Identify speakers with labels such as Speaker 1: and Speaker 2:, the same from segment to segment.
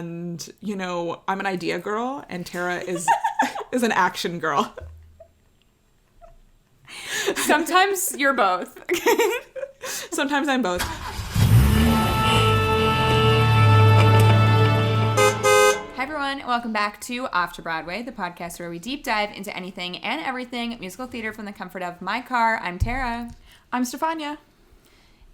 Speaker 1: and, you know, I'm an idea girl, and Tara is is an action girl.
Speaker 2: Sometimes you're both.
Speaker 1: Sometimes I'm both.
Speaker 2: Hi everyone, and welcome back to Off to Broadway, the podcast where we deep dive into anything and everything musical theater from the comfort of my car. I'm Tara.
Speaker 1: I'm Stefania.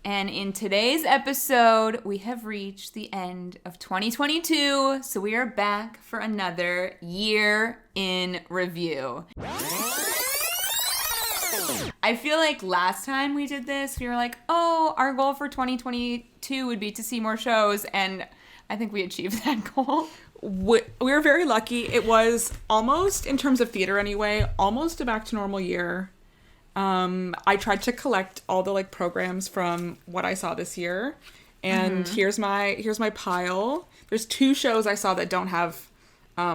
Speaker 2: And in today's episode, we have reached the end of 2022, so we are back for another year in review. I feel like last time we did this, we were like, oh, our goal for 2022 would be to see more shows, and I think we achieved that goal.
Speaker 1: We were very lucky. It was almost, in terms of theater anyway, almost a back to normal year. I tried to collect all the programs from what I saw this year, and here's my pile. There's 2 shows I saw that don't have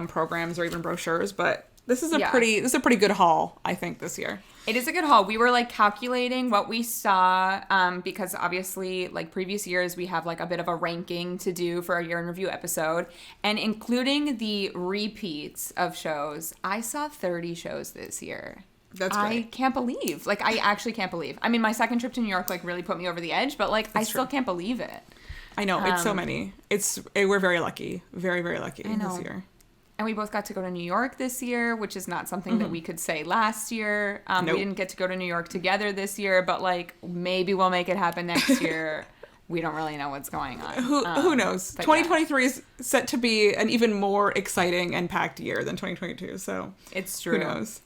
Speaker 1: programs or even brochures, but this is a pretty good haul, I think, this year.
Speaker 2: It is a good haul. We were calculating what we saw because obviously previous years we have a bit of a ranking to do for our year in review episode, and including the repeats of shows, I saw 30 shows this year.
Speaker 1: That's great.
Speaker 2: I can't believe. I actually can't believe. I mean, my second trip to New York really put me over the edge, but I still can't believe it.
Speaker 1: I know, it's so many. We're very lucky. Very, very lucky this year.
Speaker 2: And we both got to go to New York this year, which is not something that we could say last year. Nope. We didn't get to go to New York together this year, but maybe we'll make it happen next year. We don't really know what's going on.
Speaker 1: Who knows? 2023 is set to be an even more exciting and packed year than 2022. So
Speaker 2: it's true.
Speaker 1: Who knows?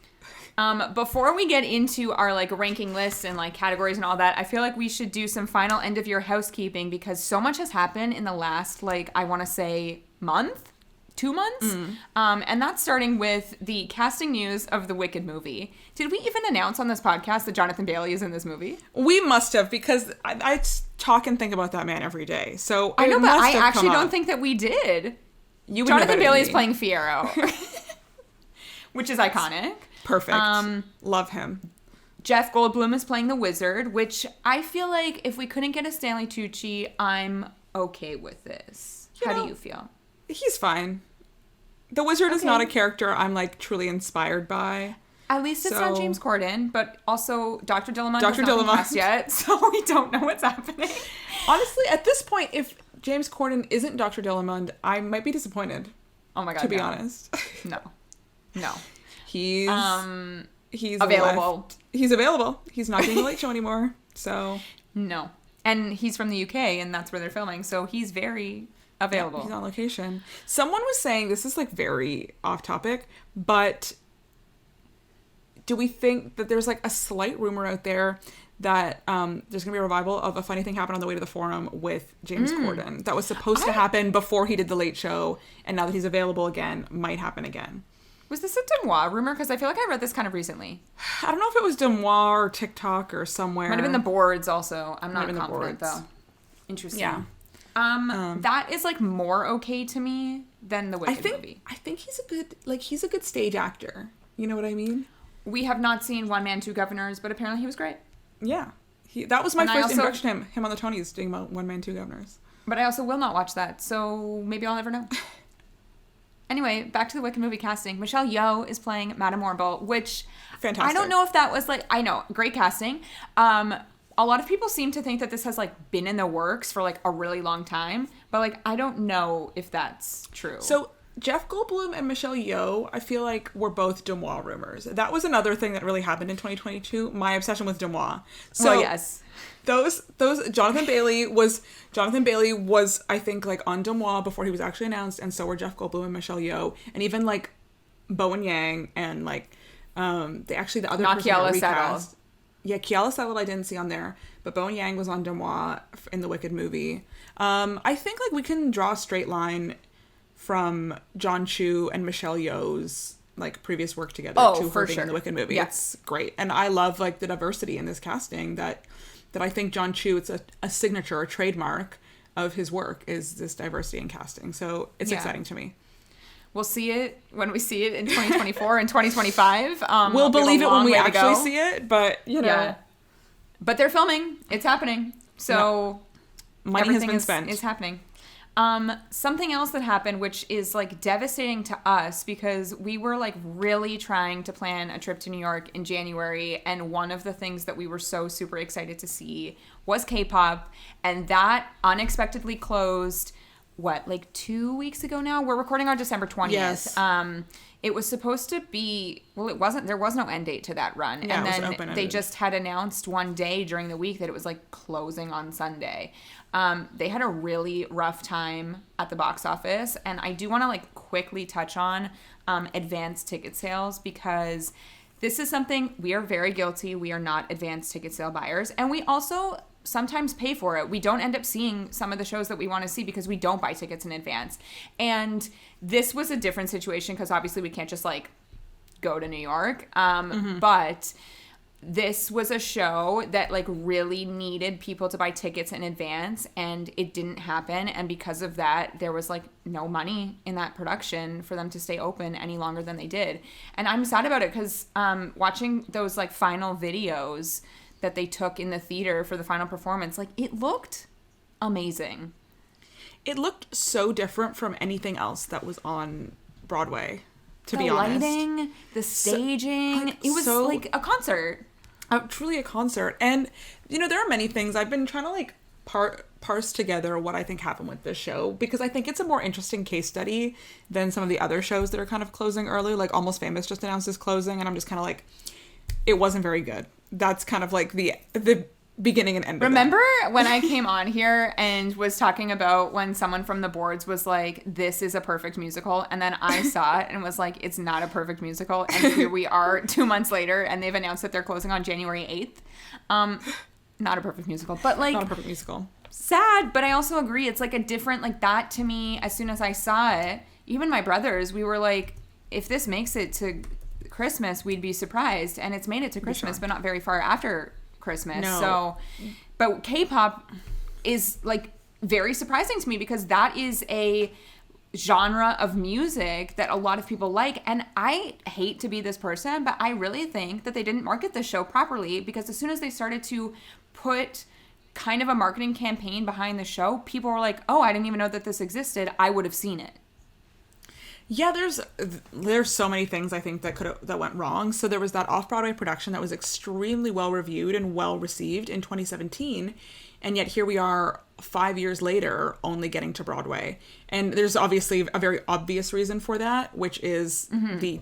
Speaker 2: Before we get into our ranking lists and categories and all that, I feel we should do some final end of year housekeeping because so much has happened in the last I want to say month. 2 months. And that's starting with the casting news of the Wicked movie. Did we even announce on this podcast that Jonathan Bailey is in this movie?
Speaker 1: We must have, because I talk and think about that man every day. So
Speaker 2: I know, but I actually don't think that we did. Jonathan Bailey is playing Fiyero, which is iconic.
Speaker 1: Perfect. Love him.
Speaker 2: Jeff Goldblum is playing the Wizard, which I feel if we couldn't get a Stanley Tucci, I'm okay with this. How do you feel?
Speaker 1: He's fine. The Wizard is not a character I'm truly inspired by.
Speaker 2: At least it's not James Corden, but also Dr. Dillamont has not been cast yet, so we don't know what's happening.
Speaker 1: Honestly, at this point, if James Corden isn't Dr. Dillamont, I might be disappointed.
Speaker 2: Oh my god!
Speaker 1: To be honest,
Speaker 2: no.
Speaker 1: He's
Speaker 2: available.
Speaker 1: He's available. He's not doing the Late Show anymore, so
Speaker 2: no. And he's from the UK, and that's where they're filming, so he's very available.
Speaker 1: Yeah, he's on location. Someone was saying, this is very off topic, but do we think that there's a slight rumor out there that there's going to be a revival of A Funny Thing Happened on the Way to the Forum with James Corden? That was supposed to happen before he did the Late Show, and now that he's available again, might happen again.
Speaker 2: Was this a Demois rumor? Because I feel I read this kind of recently.
Speaker 1: I don't know if it was Demois or TikTok or somewhere.
Speaker 2: Might have been the boards also. I'm not confident though. Interesting.
Speaker 1: Yeah.
Speaker 2: That is more okay to me than the Wicked movie.
Speaker 1: I think he's a good stage actor. You know what I mean?
Speaker 2: We have not seen One Man, Two Governors, but apparently he was great.
Speaker 1: Yeah. That was my first introduction to him on the Tonys, doing One Man, Two Governors.
Speaker 2: But I also will not watch that, so maybe I'll never know. Anyway, back to the Wicked movie casting. Michelle Yeoh is playing Madame Morrible, which
Speaker 1: fantastic.
Speaker 2: I don't know if that was I know, great casting. A lot of people seem to think that this has been in the works for a really long time, but I don't know if that's true.
Speaker 1: So Jeff Goldblum and Michelle Yeoh, I feel were both Demois rumors. That was another thing that really happened in 2022. My obsession with Demois. So
Speaker 2: yes,
Speaker 1: those Jonathan Bailey was I think on Demois before he was actually announced, and so were Jeff Goldblum and Michelle Yeoh, and even Bowen Yang and the other
Speaker 2: not
Speaker 1: person that recast.
Speaker 2: Settle.
Speaker 1: Yeah, Keala Settle I didn't see on there, but Bowen Yang was on Demois in the Wicked movie. I think we can draw a straight line from John Chu and Michelle Yeoh's previous work together to her being in the Wicked movie.
Speaker 2: Yeah.
Speaker 1: It's great, and I love the diversity in this casting that I think John Chu, it's a signature, a trademark of his work is this diversity in casting. So it's exciting to me.
Speaker 2: We'll see it when we see it in 2024 and 2025.
Speaker 1: We'll believe it when we actually see it, but
Speaker 2: Yeah. But they're filming. It's happening. So
Speaker 1: money has been spent.
Speaker 2: Is happening. Something else that happened, which is like devastating to us because we were like really trying to plan a trip to New York in January. And one of the things that we were so super excited to see was K-pop. And that unexpectedly closed, like 2 weeks ago now? We're recording on December 20th.
Speaker 1: Yes.
Speaker 2: It was supposed to be, well, it wasn't, there was no end date to that run.
Speaker 1: Yeah,
Speaker 2: and
Speaker 1: it was
Speaker 2: then
Speaker 1: open-ended.
Speaker 2: they just had announced one day during the week that it was like closing on Sunday. They had a really rough time at the box office. And I do want to like quickly touch on advanced ticket sales because this is something we are very guilty. We are not advanced ticket sale buyers. And we also sometimes pay for it. We don't end up seeing some of the shows that we want to see because we don't buy tickets in advance. And this was a different situation because obviously we can't just like go to New York. But this was a show that like really needed people to buy tickets in advance and it didn't happen. And because of that, there was like no money in that production for them to stay open any longer than they did. And I'm sad about it because watching those like final videos that they took in the theater for the final performance, like it looked amazing.
Speaker 1: It looked so different from anything else that was on Broadway, to be honest.
Speaker 2: The lighting, the staging, it was like a concert.
Speaker 1: Truly a concert. And, you know, there are many things I've been trying to like parse together what I think happened with this show because I think it's a more interesting case study than some of the other shows that are kind of closing early. Like Almost Famous just announced its closing and I'm just kind of like, it wasn't very good. That's kind of like the beginning and end of
Speaker 2: Remember when I came on here and was talking about when someone from the boards was like, this is a perfect musical, and then I saw it and was like, it's not a perfect musical, and here we are 2 months later and they've announced that they're closing on January 8th. Not a perfect musical, but like,
Speaker 1: not a perfect musical.
Speaker 2: Sad, but I also agree it's like a different, like that to me, as soon as I saw it, even my brothers, we were like, if this makes it to Christmas, we'd be surprised, and it's made it to Christmas,
Speaker 1: sure.
Speaker 2: but not very far after Christmas.
Speaker 1: No.
Speaker 2: So, but K-pop is like very surprising to me because that is a genre of music that a lot of people like, and I hate to be this person, but I really think that they didn't market the show properly because as soon as they started to put kind of a marketing campaign behind the show, people were like, oh, I didn't even know that this existed. I would have seen it.
Speaker 1: Yeah, there's so many things I think that went wrong. So there was that off-Broadway production that was extremely well reviewed and well received in 2017, and yet here we are 5 years later only getting to Broadway. And there's obviously a very obvious reason for that, which is the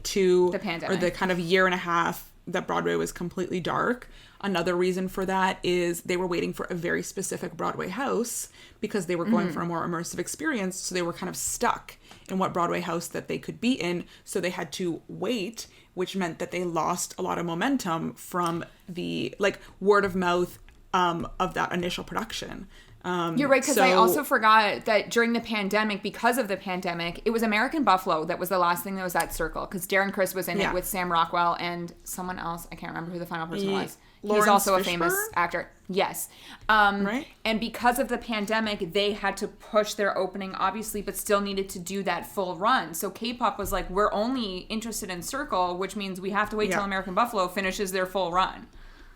Speaker 1: pandemic, or the kind of year and a half that Broadway was completely dark. Another reason for that is they were waiting for a very specific Broadway house because they were going for a more immersive experience. So they were kind of stuck in what Broadway house that they could be in. So they had to wait, which meant that they lost a lot of momentum from the like word of mouth of that initial production.
Speaker 2: You're right, because I also forgot that during the pandemic, because of the pandemic, it was American Buffalo that was the last thing that was at Circle, because Darren Criss was in it with Sam Rockwell and someone else. I can't remember who the final person was. He's also a famous actor. Yes.
Speaker 1: Right.
Speaker 2: And because of the pandemic, they had to push their opening, obviously, but still needed to do that full run. So K-pop was like, we're only interested in Circle, which means we have to wait till American Buffalo finishes their full run.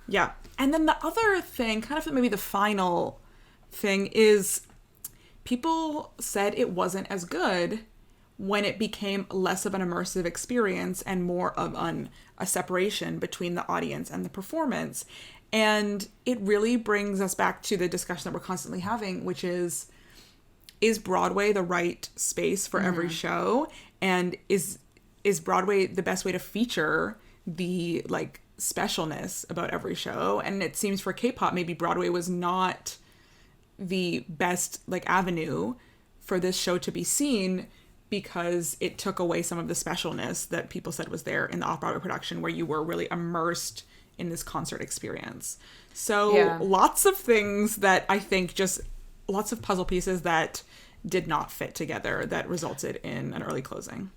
Speaker 1: Yeah. And then the other thing, kind of maybe the final thing, is people said it wasn't as good when it became less of an immersive experience and more of a separation between the audience and the performance. And it really brings us back to the discussion that we're constantly having, which is Broadway the right space for every show? And is Broadway the best way to feature the like specialness about every show? And it seems for K-pop, maybe Broadway was not the best like avenue for this show to be seen, because it took away some of the specialness that people said was there in the off-Broadway production, where you were really immersed in this concert experience. So lots of things that I think, just lots of puzzle pieces that did not fit together that resulted in an early closing.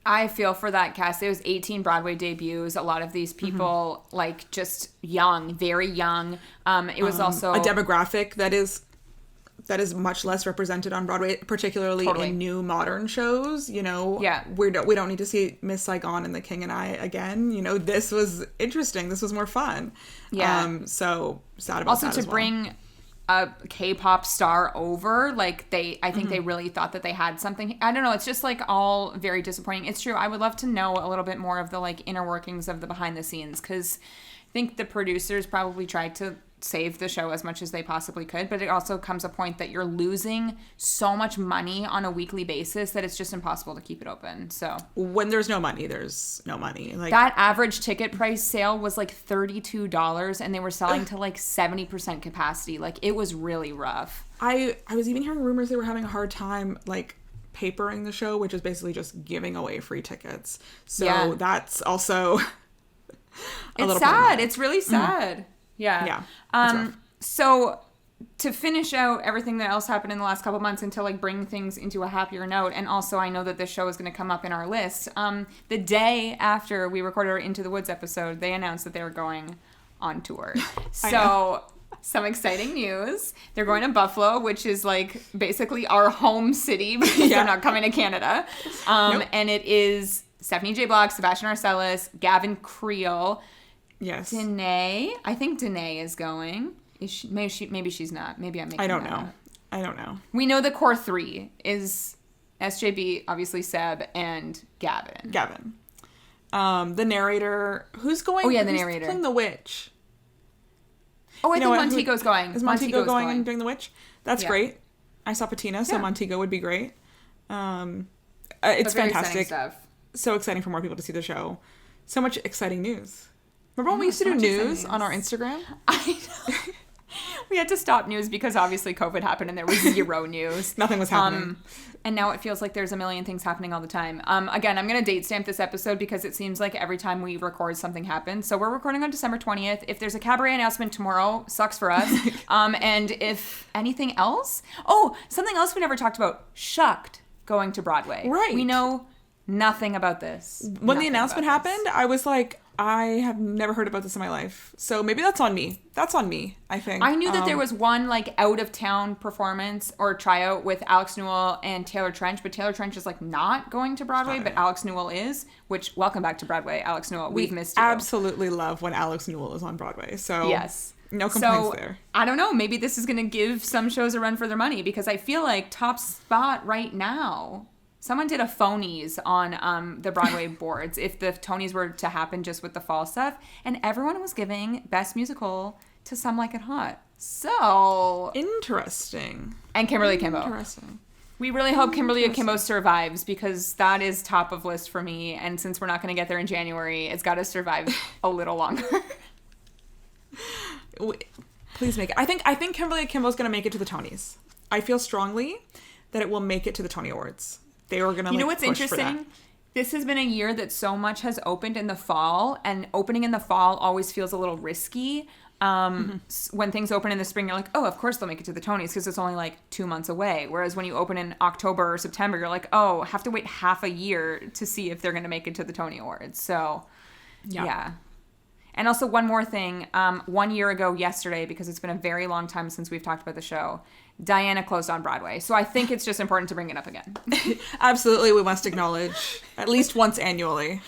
Speaker 2: I feel for that cast. There was 18 Broadway debuts. A lot of these people, like, just young, very young. It was also
Speaker 1: a demographic that is much less represented on Broadway, particularly in new modern shows. You know, we don't need to see Miss Saigon and The King and I again. You know, this was interesting. This was more fun. Yeah. So sad about
Speaker 2: also
Speaker 1: that
Speaker 2: to
Speaker 1: as well.
Speaker 2: bring a K-pop star over. Like I think they really thought that they had something. I don't know. It's just like all very disappointing. It's true. I would love to know a little bit more of the like inner workings of the behind the scenes, because I think the producers probably tried to save the show as much as they possibly could, but it also comes a point that you're losing so much money on a weekly basis that it's just impossible to keep it open. So
Speaker 1: when there's no money, there's no money. Like
Speaker 2: that average ticket price sale was like $32, and they were selling to like 70% capacity. Like it was really rough.
Speaker 1: I was even hearing rumors they were having a hard time like papering the show, which is basically just giving away free tickets. So that's also
Speaker 2: it's sad. It's really sad. Yeah. So to finish out everything that else happened in the last couple months and to like bring things into a happier note, and also I know that this show is going to come up in our list. The day after we recorded our Into the Woods episode, they announced that they were going on tour. So some exciting news. They're going to Buffalo, which is like basically our home city because they're not coming to Canada. And it is Stephanie J. Block, Sebastian Arcelus, Gavin Creel.
Speaker 1: Yes.
Speaker 2: Danae. I think Danae is going. Is she, maybe she's not. Maybe I'm making
Speaker 1: I don't
Speaker 2: that
Speaker 1: know.
Speaker 2: up.
Speaker 1: I don't know.
Speaker 2: We know the core three is SJB, obviously Seb, and Gavin.
Speaker 1: The narrator. Who's going?
Speaker 2: Oh, yeah, the
Speaker 1: who's
Speaker 2: narrator.
Speaker 1: playing the witch.
Speaker 2: Oh, I think Montego's going.
Speaker 1: Is Montego going and doing the witch? That's great. I saw Patina, so Montego would be great. It's fantastic.
Speaker 2: Stuff.
Speaker 1: So exciting for more people to see the show. So much exciting news. Remember when we used to do news on our Instagram?
Speaker 2: I know. We had to stop news because obviously COVID happened and there was zero news.
Speaker 1: Nothing was happening.
Speaker 2: And now it feels like there's a million things happening all the time. Again, I'm going to date stamp this episode because it seems like every time we record something happens. So we're recording on December 20th. If there's a cabaret announcement tomorrow, sucks for us. And if anything else... Oh, something else we never talked about. Shucked going to Broadway.
Speaker 1: Right.
Speaker 2: We know nothing about this.
Speaker 1: When the announcement happened, I was like... I have never heard about this in my life. So maybe that's on me. That's on me, I think.
Speaker 2: I knew that there was one like out of town performance or tryout with Alex Newell and Taylor Trench, but Taylor Trench is like not going to Broadway, but Alex Newell is, which welcome back to Broadway, Alex Newell. We've missed you.
Speaker 1: Absolutely love when Alex Newell is on Broadway. So
Speaker 2: yes.
Speaker 1: No complaints there.
Speaker 2: I don't know. Maybe this is going to give some shows a run for their money because I feel like top spot right now. Someone did a phonies on the Broadway boards if the Tonys were to happen just with the fall stuff, and everyone was giving Best Musical to Some Like It Hot. So
Speaker 1: interesting.
Speaker 2: And Kimberly Kimbo.
Speaker 1: Interesting.
Speaker 2: We really hope Kimberly Kimbo survives because that is top of list for me. And since we're not going to get there in January, it's got to survive a little longer.
Speaker 1: Please make it. I think Kimberly Kimbo's going to make it to the Tonys. I feel strongly that it will make it to the Tony Awards. They were going to,
Speaker 2: you know what's interesting? This has been a year that so much has opened in the fall, and opening in the fall always feels a little risky. When things open in the spring, you're like, oh, of course they'll make it to the Tonys because it's only like 2 months away. Whereas when you open in October or September, you're like, oh, have to wait half a year to see if they're going to make it to the Tony Awards. So, yeah. And also one more thing. 1 year ago yesterday, because it's been a very long time since we've talked about the show, Diana closed on Broadway. So I think it's just important to bring it up again.
Speaker 1: Absolutely. We must acknowledge at least once annually.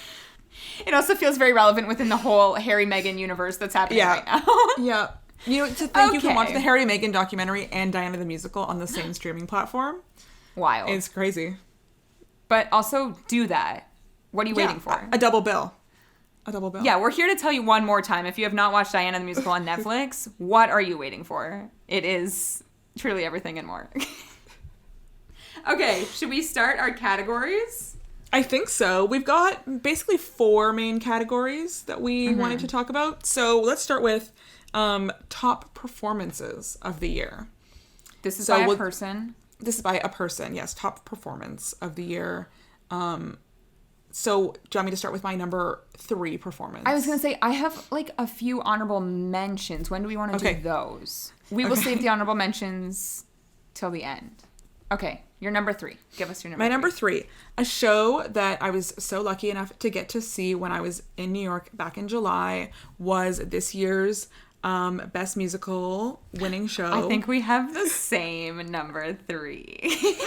Speaker 2: It also feels very relevant within the whole Harry Meghan universe that's happening right now.
Speaker 1: Yeah. You know, to think you can watch the Harry Meghan documentary and Diana the musical on the same streaming platform.
Speaker 2: Wild.
Speaker 1: It's crazy.
Speaker 2: But also do that. What are you waiting for?
Speaker 1: A double bill. A double bill.
Speaker 2: Yeah, we're here to tell you one more time. If you have not watched Diana the musical on Netflix, what are you waiting for? It is truly everything and more. Okay, should we start our categories?
Speaker 1: I think so. We've got basically 4 main categories that we wanted to talk about. So let's start with top performances of the year.
Speaker 2: This is by a person.
Speaker 1: This is by a person, yes. Top performance of the year. So do you want me to start with my number 3 performance?
Speaker 2: I was going to say, I have like a few honorable mentions. When do we want to do those? We will save the honorable mentions till the end. Okay, your number 3. Give us your number 3.
Speaker 1: My number 3. A show that I was so lucky enough to get to see when I was in New York back in July was this year's Best Musical winning show.
Speaker 2: I think we have the same number 3.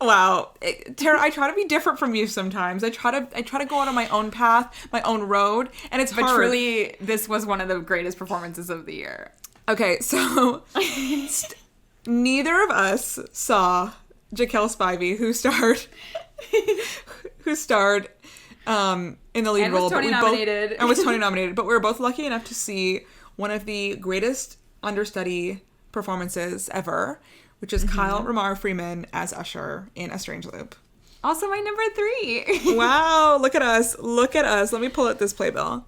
Speaker 1: Wow. Tara, I try to be different from you sometimes. I try to go out on my own path, my own road, and it's hard.
Speaker 2: But truly, this was one of the greatest performances of the year.
Speaker 1: Okay, so neither of us saw Jaquel Spivey, who starred in the lead
Speaker 2: And
Speaker 1: role,
Speaker 2: was Tony nominated.
Speaker 1: and was Tony nominated. But we were both lucky enough to see one of the greatest understudy performances ever, which is Kyle Ramar Freeman as Usher in A Strange Loop.
Speaker 2: Also my number 3.
Speaker 1: Wow, look at us. Look at us. Let me pull out this playbill.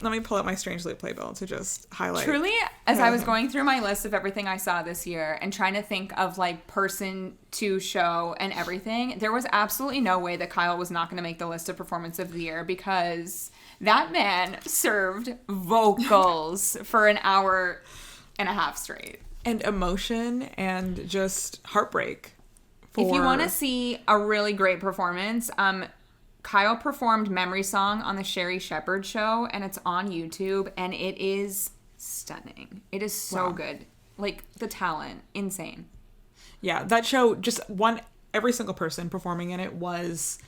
Speaker 1: Let me pull out my Strange Loop playbill to just highlight.
Speaker 2: Truly, as I was going through my list of everything I saw this year and trying to think of like person to show and everything, there was absolutely no way that Kyle was not going to make the list of performance of the year, because that man served vocals for an hour and a half straight.
Speaker 1: And emotion and just heartbreak.
Speaker 2: If you want to see a really great performance, Kyle performed Memory Song on the Sherry Shepherd show, and it's on YouTube, and it is stunning. It is so good. Like, the talent, insane.
Speaker 1: Yeah, that show, just every single person performing in it was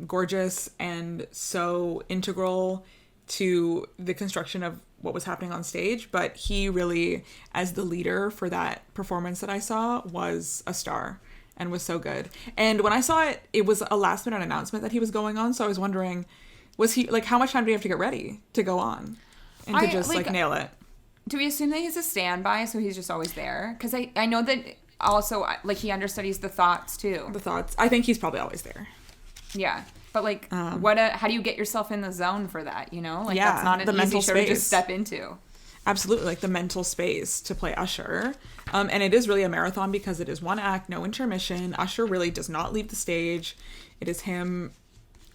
Speaker 1: gorgeous and so integral to the construction of what was happening on stage. But he really, as the leader for that performance that I saw, was a star. And was so good. And when I saw it, it was a last minute announcement that he was going on. So I was wondering, was he, like, how much time do you have to get ready to go on? And to just, like, nail it?
Speaker 2: Do we assume that he's a standby, so he's just always there? Because I know that also, like, he understudies the thoughts, too.
Speaker 1: The thoughts. I think he's probably always there.
Speaker 2: Yeah. But, like, how do you get yourself in the zone for that, you know? Like,
Speaker 1: yeah,
Speaker 2: that's not an easy show to just step into.
Speaker 1: Absolutely, like the mental space to play Usher. And it is really a marathon because it is one act, no intermission. Usher really does not leave the stage. It is him,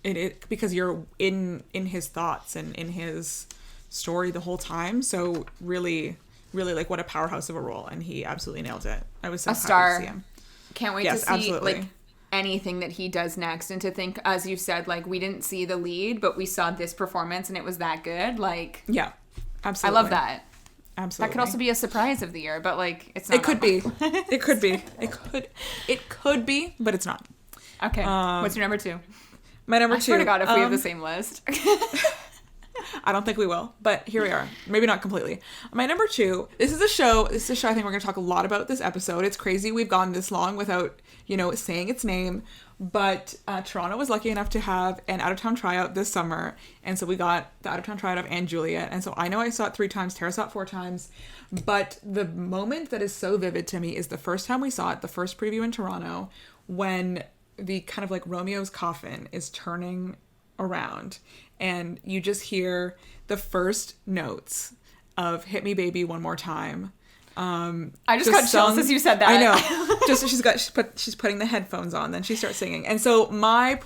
Speaker 1: because you're in his thoughts and in his story the whole time. So really, really, like, what a powerhouse of a role. And he absolutely nailed it. I was so happy to see him.
Speaker 2: Can't wait to see, like, anything that he does next. And to think, as you said, like, we didn't see the lead, but we saw this performance and it was that good. Like,
Speaker 1: yeah. Absolutely.
Speaker 2: I love that.
Speaker 1: Absolutely.
Speaker 2: That could also be a surprise of the year, but, like, it's not.
Speaker 1: It could be. It could be. It could be, but it's not.
Speaker 2: Okay. What's your number 2?
Speaker 1: My number 2.
Speaker 2: I swear to God, if we have the same list.
Speaker 1: I don't think we will, but here we are. Maybe not completely. My number 2, this is a show I think we're going to talk a lot about this episode. It's crazy we've gone this long without, saying its name. But Toronto was lucky enough to have an out-of-town tryout this summer. And so we got the out-of-town tryout of Anne Juliet. And so I know I saw it 3 times. Tara saw it 4 times. But the moment that is so vivid to me is the first time we saw it, the first preview in Toronto, when the kind of like Romeo's coffin is turning around. And you just hear the first notes of Hit Me Baby One More Time.
Speaker 2: I just got chills as you said that.
Speaker 1: I know. She's putting the headphones on, then she starts singing. And so my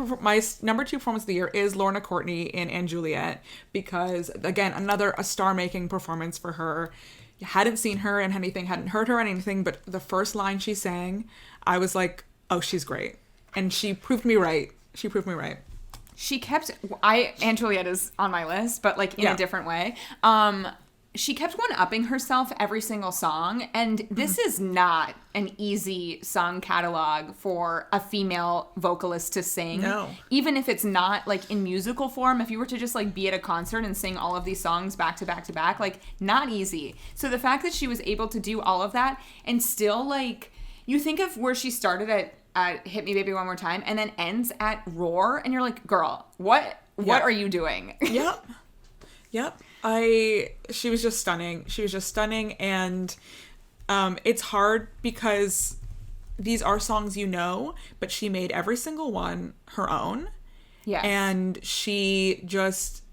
Speaker 1: number 2 performance of the year is Lorna Courtney in Anne Juliet, because again, a star-making performance for her. Hadn't seen her in anything, hadn't heard her in anything, but the first line she sang, I was like, oh, she's great. And she proved me right.
Speaker 2: Anne Juliet is on my list, but, like, in a different way. She kept one-upping herself every single song, and this is not an easy song catalog for a female vocalist to sing.
Speaker 1: No.
Speaker 2: Even if it's not, like, in musical form, if you were to just, like, be at a concert and sing all of these songs back to back to back, like, not easy. So the fact that she was able to do all of that and still, like, you think of where she started at Hit Me Baby One More Time and then ends at Roar, and you're like, girl, what are you doing?
Speaker 1: Yep. She was just stunning. And it's hard because these are songs but she made every single one her own.
Speaker 2: Yes.
Speaker 1: And she just,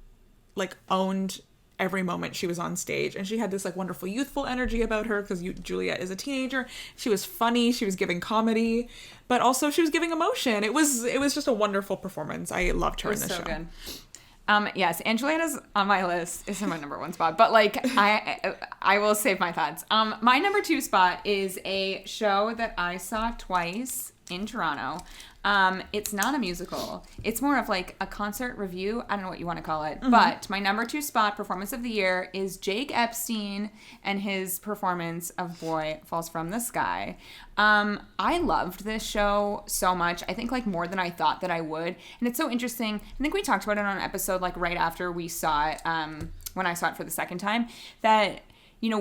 Speaker 1: like, owned every moment she was on stage. And she had this, like, wonderful youthful energy about her because Juliet is a teenager. She was funny. She was giving comedy, but also she was giving emotion. It was just a wonderful performance. I loved her in this show.
Speaker 2: Good. Yes, Anne Juliet is on my list. It's in my number 1 spot, but, like, I will save my thoughts. My number 2 spot is a show that I saw twice in Toronto. It's not a musical. It's more of, like, a concert review. I don't know what you want to call it. Mm-hmm. But my number 2 spot, performance of the year, is Jake Epstein and his performance of Boy Falls from the Sky. I loved this show so much. I think, like, more than I thought that I would. And it's so interesting. I think we talked about it on an episode, like, right after we saw it, when I saw it for the second time, that,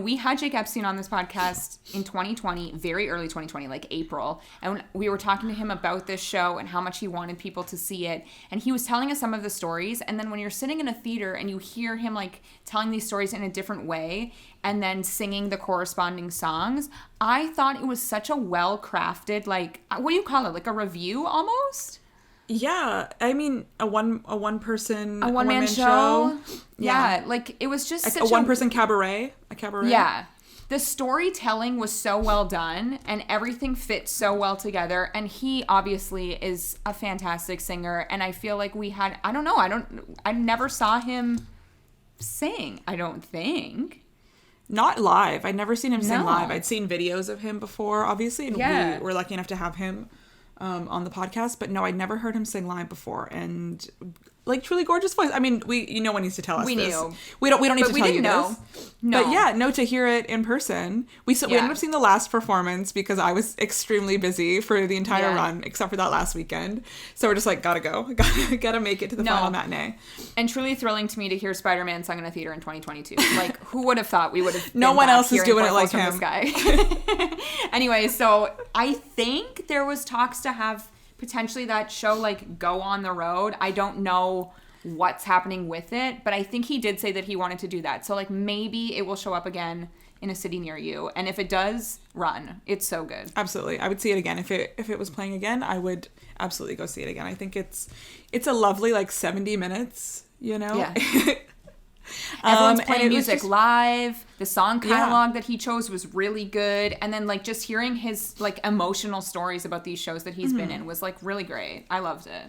Speaker 2: we had Jake Epstein on this podcast in 2020, very early 2020, like April. And we were talking to him about this show and how much he wanted people to see it. And he was telling us some of the stories. And then when you're sitting in a theater and you hear him like telling these stories in a different way and then singing the corresponding songs, I thought it was such a well-crafted, like, what do you call it? Like a review almost?
Speaker 1: Yeah, I mean, a one person,
Speaker 2: a one-man show.
Speaker 1: Yeah.
Speaker 2: Yeah, like it was just
Speaker 1: a
Speaker 2: such
Speaker 1: one person cabaret. A cabaret.
Speaker 2: Yeah. The storytelling was so well done and everything fit so well together. And he obviously is a fantastic singer. And I feel like I never saw him sing, I don't think.
Speaker 1: Not live. I'd never seen him sing
Speaker 2: No.
Speaker 1: live. I'd seen videos of him before, obviously, and
Speaker 2: Yeah.
Speaker 1: we were lucky enough to have him on the podcast. But no, I'd never heard him sing live before, and like truly gorgeous voice. I mean, no one needs to tell us.
Speaker 2: We
Speaker 1: this.
Speaker 2: knew.
Speaker 1: We don't need
Speaker 2: But
Speaker 1: to
Speaker 2: we
Speaker 1: tell
Speaker 2: didn't
Speaker 1: you
Speaker 2: know.
Speaker 1: this.
Speaker 2: No.
Speaker 1: But yeah, no, to hear it in person. We ended up seeing the last performance because I was extremely busy for the entire run, except for that last weekend. So we're just like, gotta go, gotta make it to the final matinee.
Speaker 2: And truly thrilling to me to hear Spider-Man sung in a theater in 2022. Like, who would have thought we would have?
Speaker 1: No
Speaker 2: been
Speaker 1: one
Speaker 2: back
Speaker 1: else is
Speaker 2: hearing
Speaker 1: doing it
Speaker 2: Voices
Speaker 1: like
Speaker 2: from the Sky. Anyway, so I think there was talks to have potentially that show like go on the road. I don't know what's happening with it, but I think he did say that he wanted to do that. So like maybe it will show up again in a city near you, and if it does, run. It's so good.
Speaker 1: Absolutely, I would see it again if it was playing again. I would absolutely go see it again. I think it's a lovely like 70 minutes.
Speaker 2: Yeah. Everyone's playing music live. The song catalog that he chose was really good. And then like just hearing his like emotional stories about these shows that he's been in was like really great. I loved it.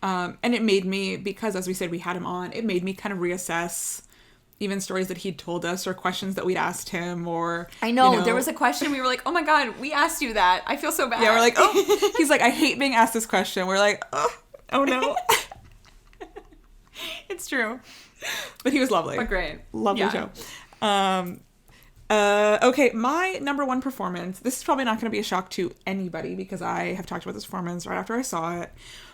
Speaker 1: And it made me, because as we said, we had him on, it made me kind of reassess even stories that he'd told us or questions that we'd asked him, or
Speaker 2: I know there was a question we were like, oh my God, we asked you that. I feel so bad.
Speaker 1: Yeah, we're like, oh, he's like, I hate being asked this question. We're like, oh no.
Speaker 2: It's true.
Speaker 1: But he was lovely.
Speaker 2: But great.
Speaker 1: Lovely show. Okay, my number one performance. This is probably not going to be a shock to anybody because I have talked about this performance right after I saw it.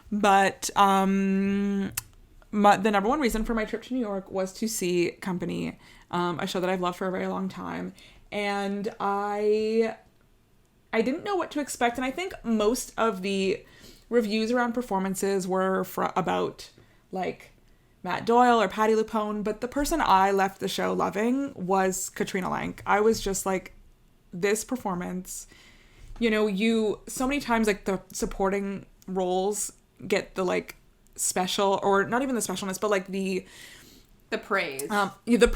Speaker 1: But the number one reason for my trip to New York was to see Company, a show that I've loved for a very long time. And I didn't know what to expect. And I think most of the reviews around performances were about like Matt Doyle or Patti LuPone, but the person I left the show loving was Katrina Lenk. I was just like, this performance, so many times like the supporting roles get the like special, or not even the specialness, but like the
Speaker 2: praise.
Speaker 1: The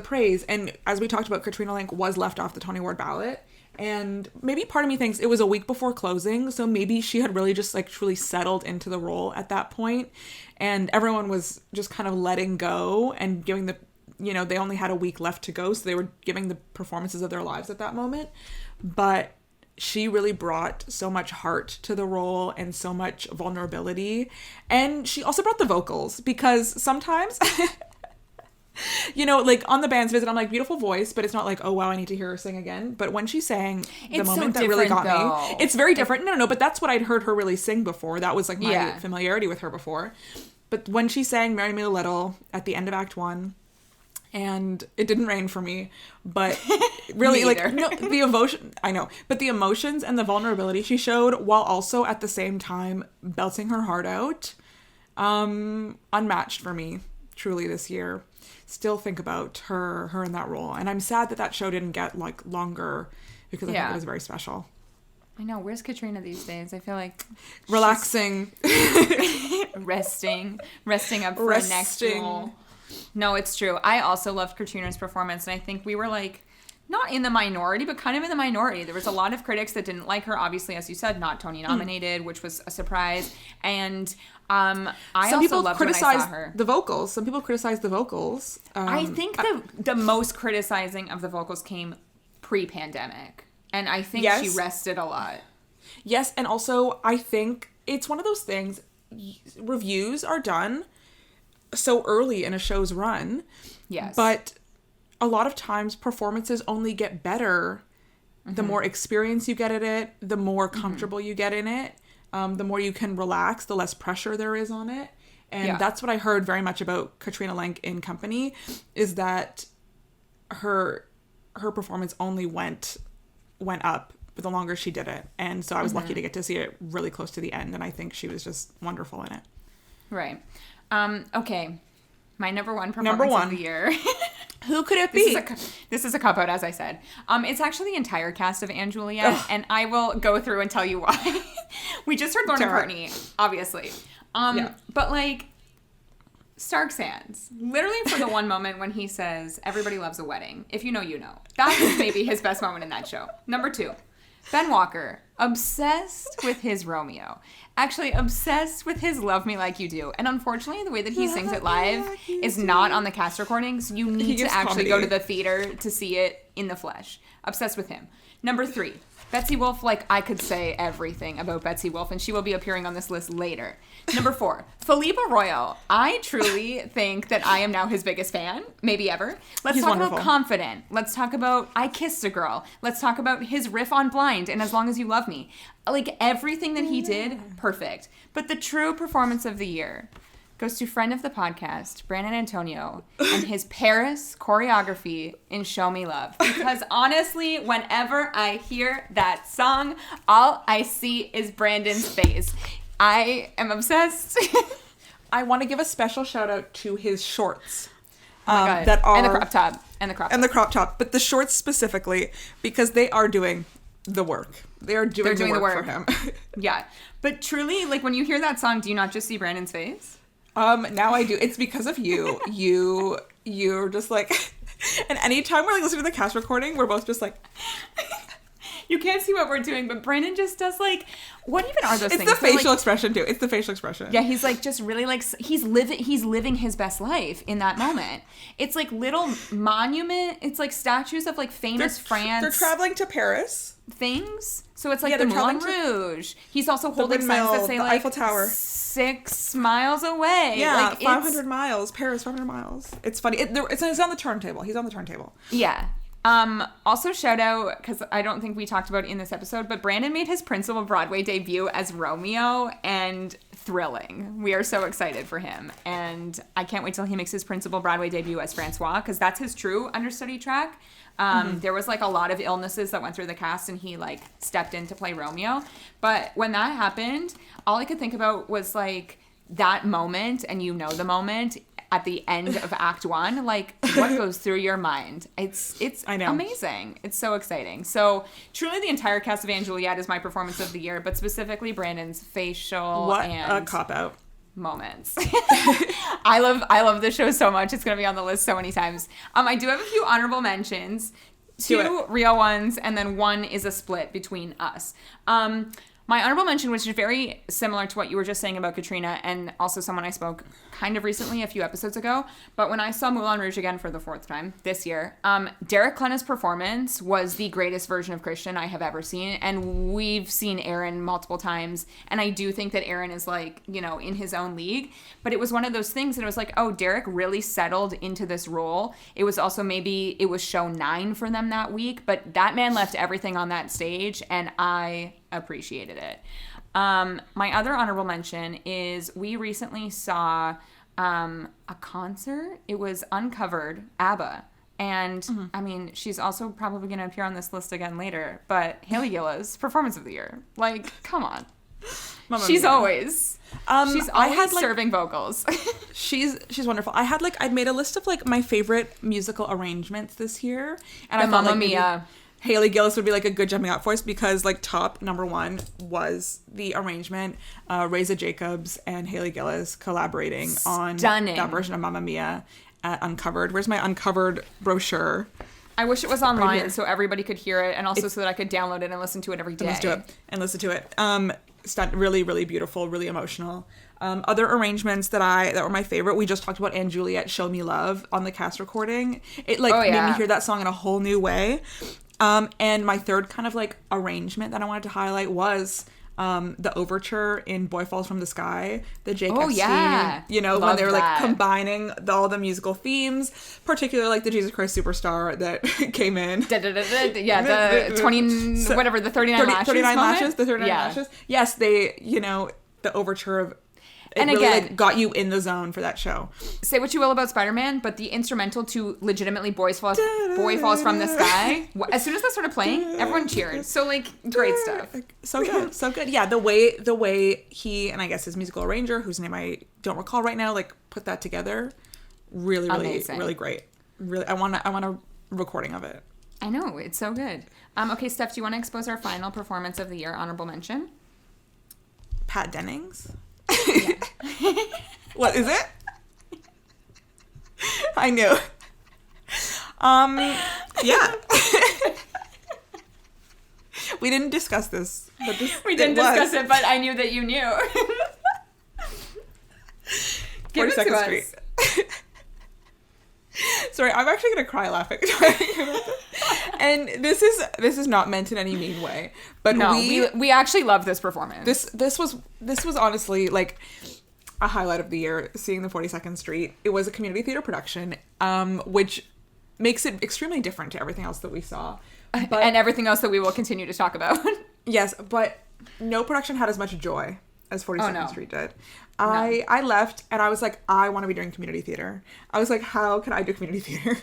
Speaker 1: praise. And as we talked about, Katrina Lenk was left off the Tony Award ballot. And maybe part of me thinks it was a week before closing, so maybe she had really just like truly settled into the role at that point, and everyone was just kind of letting go and giving they only had a week left to go, so they were giving the performances of their lives at that moment. But she really brought so much heart to the role and so much vulnerability, and she also brought the vocals, because sometimes like on the band's visit, I'm like, beautiful voice, but it's not like, oh wow, I need to hear her sing again. But when she sang, the moment that really got me, it's very different. No, but that's what I'd heard her really sing before. That was like my familiarity with her before. But when she sang Marry Me a Little at the end of Act 1, and it didn't rain for me, but really like the emotion, I know, but the emotions and the vulnerability she showed, while also at the same time belting her heart out, unmatched for me truly this year. Still think about her in that role, and I'm sad that show didn't get like longer, because I think it was very special.
Speaker 2: I know. Where's Katrina these days? I feel like
Speaker 1: relaxing,
Speaker 2: resting up for a next role. No, it's true. I also loved Katrina's performance, and I think we were like not in the minority, but kind of in the minority. There was a lot of critics that didn't like her. Obviously, as you said, not Tony nominated, which was a surprise. And I also loved when I saw her.
Speaker 1: The vocals. Some people criticized the vocals.
Speaker 2: I think the most criticizing of the vocals came pre-pandemic, and I think she rested a lot.
Speaker 1: Yes, and also I think it's one of those things. Reviews are done so early in a show's run.
Speaker 2: Yes,
Speaker 1: but a lot of times performances only get better the more experience you get at it, the more comfortable you get in it, the more you can relax, the less pressure there is on it. And that's what I heard very much about Katrina Lenk in Company, is that her her performance only went up the longer she did it. And so I was lucky to get to see it really close to the end. And I think she was just wonderful in it.
Speaker 2: Right. Okay. My number one performance of the year.
Speaker 1: Who could it be?
Speaker 2: This is a cop-out, as I said. It's actually the entire cast of & Juliet, and I will go through and tell you why. We just heard Lorna McCartney, obviously. But, like, Stark Sands, literally for the one moment when he says, everybody loves a wedding. If you know, you know. That was maybe his best moment in that show. Number 2, Ben Walker, obsessed with his Romeo. Actually, obsessed with his Love Me Like You Do. And unfortunately, the way that he sings it live is not on the cast recordings. You need to actually go to the theater to see it in the flesh. Obsessed with him. Number 3, Betsy Wolfe. Like, I could say everything about Betsy Wolfe, and she will be appearing on this list later. Number 4, Felipe Arroyo. I truly think that I am now his biggest fan, maybe ever. Let's talk about Confident. Let's talk about I Kissed a Girl. Let's talk about his riff on Blind and As Long As You Love Me. Like, everything that he did, perfect. But the true performance of the year goes to friend of the podcast, Brandon Antonio, and his Paris choreography in Show Me Love. Because honestly, whenever I hear that song, all I see is Brandon's face. I am obsessed.
Speaker 1: I want to give a special shout out to his shorts.
Speaker 2: Oh my God.
Speaker 1: That are,
Speaker 2: and the crop top. And the crop top.
Speaker 1: But the shorts specifically, because they are doing the work. They're doing the work for him.
Speaker 2: Yeah. But truly, like, when you hear that song, do you not just see Brandon's face?
Speaker 1: Now I do. It's because of you. You're just like, and anytime we're like listening to the cast recording, we're both just like,
Speaker 2: you can't see what we're doing, but Brandon just does like, what even are those things?
Speaker 1: It's the facial expression too. It's the facial expression.
Speaker 2: Yeah, he's like just really like he's living his best life in that moment. It's like little monument. It's like statues of like famous France.
Speaker 1: They're traveling to Paris.
Speaker 2: Things. So it's like the Moulin Rouge. He's also holding signs that say
Speaker 1: the
Speaker 2: like
Speaker 1: Eiffel Tower.
Speaker 2: 6 miles away.
Speaker 1: Yeah,
Speaker 2: like
Speaker 1: 500 miles. Paris, 500 miles. It's funny. It's on the turntable. He's on the turntable.
Speaker 2: Yeah. Also shout out, because I don't think we talked about it in this episode, but Brandon made his Principal Broadway debut as Romeo, and thrilling. We are so excited for him. And I can't wait till he makes his Principal Broadway debut as Francois, because that's his true understudy track. There was like a lot of illnesses that went through the cast, and he like stepped in to play Romeo. But when that happened, all I could think about was like that moment, and you know the moment at the end of Act 1, like what goes through your mind? It's
Speaker 1: I know.
Speaker 2: Amazing. It's so exciting. So truly the entire cast of & Juliet is my performance of the year, but specifically Brandon's facial and
Speaker 1: a cop-out
Speaker 2: moments. I love this show so much. It's going to be on the list so many times. I do have a few honorable mentions. 2 real ones, and then 1 is a split between us. My honorable mention, which is very similar to what you were just saying about Katrina, and also someone I spoke kind of recently, a few episodes ago, but when I saw Moulin Rouge again for the 4th time this year, Derek Kleno's performance was the greatest version of Christian I have ever seen, and we've seen Aaron multiple times, and I do think that Aaron is like, you know, in his own league, but it was one of those things that it was like, oh, Derek really settled into this role. It was also maybe it was show 9 for them that week, but that man left everything on that stage, and I appreciated it. My other honorable mention is we recently saw a concert. It was Uncovered, ABBA. And I mean, she's also probably going to appear on this list again later, but Hailey Gillis, performance of the year. Like, come on. She's always serving vocals.
Speaker 1: she's wonderful. I'd made a list of like my favorite musical arrangements this year, and I thought
Speaker 2: Mamma Mia.
Speaker 1: Hailey Gillis would be like a good jumping out voice, because like top number 1 was the arrangement, Reza Jacobs and Hailey Gillis collaborating on that version of Mamma Mia at Uncovered. Where's my Uncovered brochure?
Speaker 2: I wish it was online so everybody could hear it, and also so that I could download it and listen to it every day.
Speaker 1: Listen to it. Really, really beautiful, really emotional. Other arrangements that were my favorite, we just talked about & Juliet, Show Me Love on the cast recording. It made me hear that song in a whole new way. And my third kind of like arrangement that I wanted to highlight was the overture in Boy Falls from the Sky, the Jake Epstein, you know, when they were like combining all the musical themes, particularly like the Jesus Christ Superstar that came in.
Speaker 2: The 20, whatever, the 39 lashes.
Speaker 1: 39 lashes, the 39 lashes. Yes, they, you know, the overture of It
Speaker 2: And
Speaker 1: really,
Speaker 2: again,
Speaker 1: like, got you in the zone for that show.
Speaker 2: say what you will about Spider-Man, but the instrumental to legitimately Boy Falls from the Sky, as soon as that started playing, everyone cheered. So, like, great stuff.
Speaker 1: So good, so good. Yeah, the way he, and I guess his musical arranger, whose name I don't recall right now, like, put that together, really,
Speaker 2: Amazing.
Speaker 1: really great. Really, I want a recording of it.
Speaker 2: I know, it's so good. Okay, Steph, do you want to expose our final performance of the year, honorable mention?
Speaker 1: Pat Dennings?
Speaker 2: Yeah.
Speaker 1: What is it? I knew. Yeah. We didn't discuss this, but
Speaker 2: We didn't discuss it, but I knew that you knew. Give it to
Speaker 1: 42nd
Speaker 2: us.
Speaker 1: Street. Sorry, I'm actually gonna cry laughing. And this is not meant in any mean way, but
Speaker 2: No, we actually love this performance.
Speaker 1: This was honestly like a highlight of the year. Seeing the 42nd Street, it was a community theater production, which makes it extremely different to everything else that we saw,
Speaker 2: and everything else that we will continue to talk about.
Speaker 1: Yes, but no production had as much joy as 42nd Street did. I left and I was like, I want to be doing community theater. I was like, how can I do community theater?